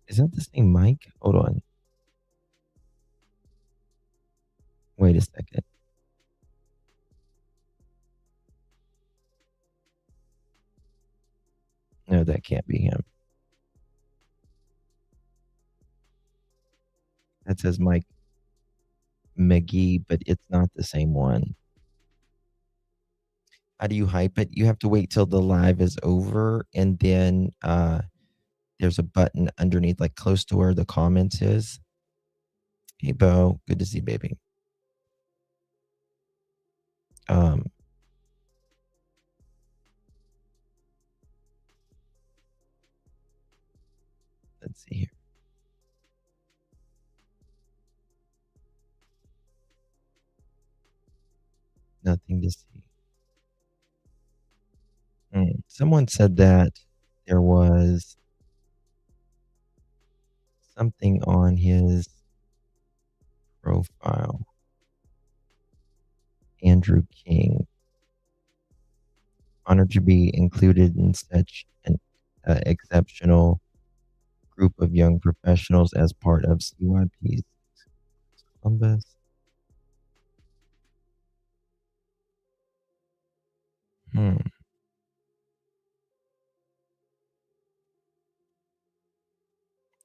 Is that the same Mike? Hold on. Wait a second. No, that can't be him. That says Mike McKee, but it's not the same one. How do you hype it? You have to wait till the live is over, and then there's a button underneath, like close to where the comments is. Hey, Bo, good to see you, baby. Let's see here. Nothing to see. Someone said that there was something on his profile. Andrew King. Honored to be included in such an exceptional group of young professionals as part of CYP's Columbus.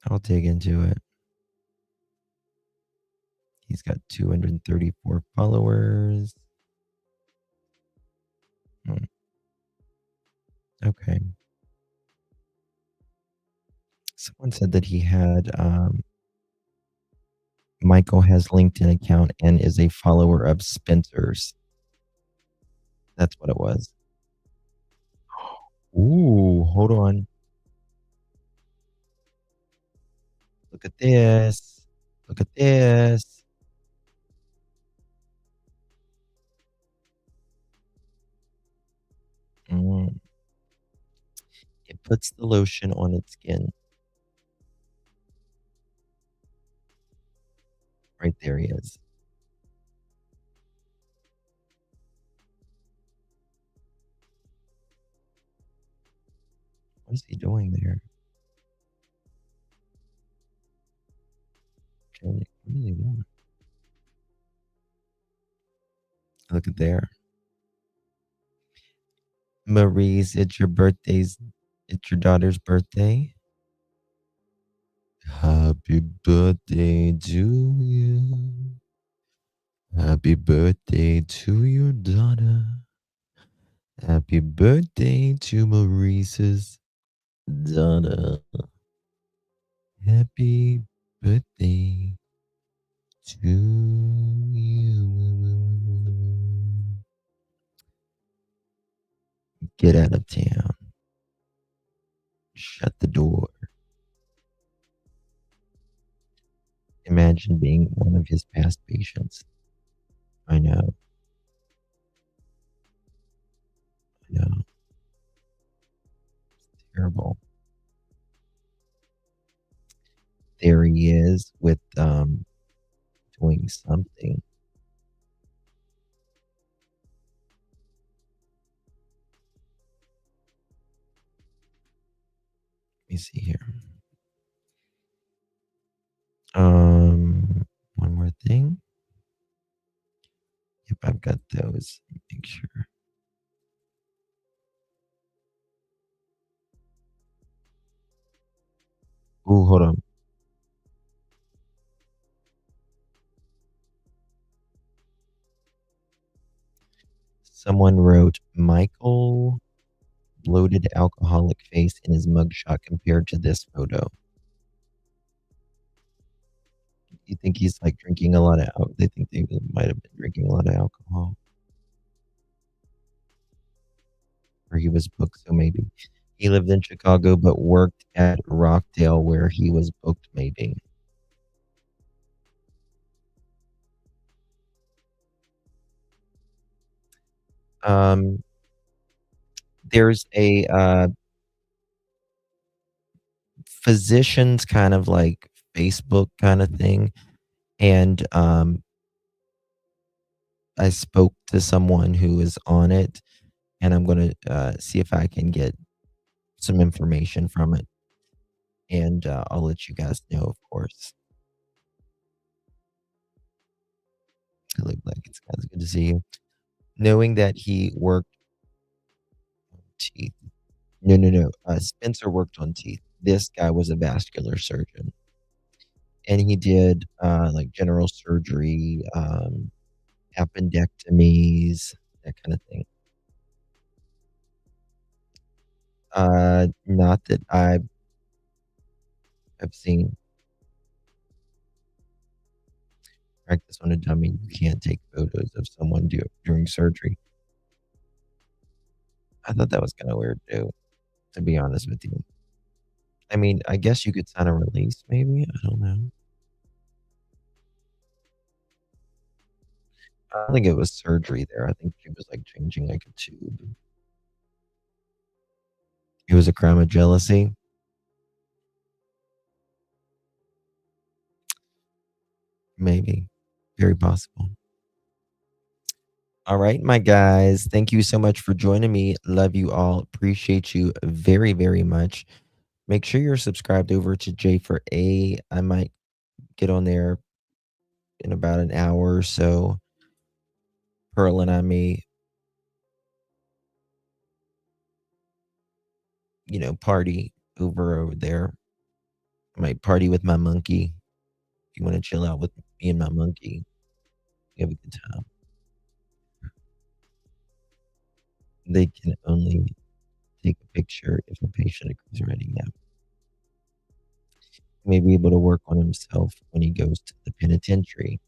I'll dig into it. He's got 234 followers. Okay. Someone said that he had Michael has LinkedIn account and is a follower of Spencer's. That's what it was. Ooh, hold on. Look at this. Look at this. It puts the lotion on its skin. Right there he is. What is he doing there? What is he doing? Look at there. Maurice, it's your daughter's birthday. Happy birthday to you. Happy birthday to your daughter. Happy birthday to Maurice's daughter. Happy birthday to you. Get out of town. Shut the door. Imagine being one of his past patients. I know. It's terrible. There he is with doing something. Let me see here. One more thing. Yep, I've got those. Make sure. Ooh, hold on. Someone wrote, Michael bloated alcoholic face in his mugshot compared to this photo. You think he's like drinking a lot of, they think they might have been drinking a lot of alcohol. Or he was booked, so maybe. He lived in Chicago but worked at Rockdale where he was booked, maybe. There's a physician's kind of like Facebook kind of thing, and I spoke to someone who is on it, and I'm gonna see if I can get some information from it, and I'll let you guys know, of course. Hello, Black. It's good to see you. Knowing that he worked on teeth. No. Spencer worked on teeth. This guy was a vascular surgeon, and he did like general surgery, appendectomies, that kind of thing. Not that I have seen. Practice on a dummy. You can't take photos of someone during surgery. I thought that was kind of weird too, to be honest with you. I mean, I guess you could sign a release, maybe. I don't know. I don't think it was surgery there. I think she was like changing like a tube. It was a crime of jealousy. Maybe. Very possible. All right, my guys. Thank you so much for joining me. Love you all. Appreciate you very, very much. Make sure you're subscribed over to J for A. I might get on there in about an hour or so. Pearl and I may, party over there. I might party with my monkey. If you want to chill out with me and my monkey, we have a good time. They can only take a picture if a patient agrees already now. He may be able to work on himself when he goes to the penitentiary.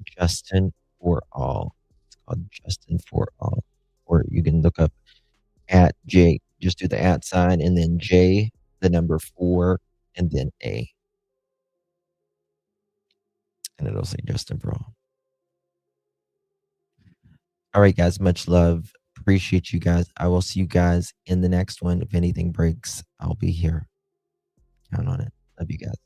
Justin for All. It's called Justin for All. Or you can look up at J, just do the @ sign and then J, the number 4, and then A. And it'll say Justin for All. All right, guys, much love. Appreciate you guys. I will see you guys in the next one. If anything breaks, I'll be here. Count on it. Love you guys.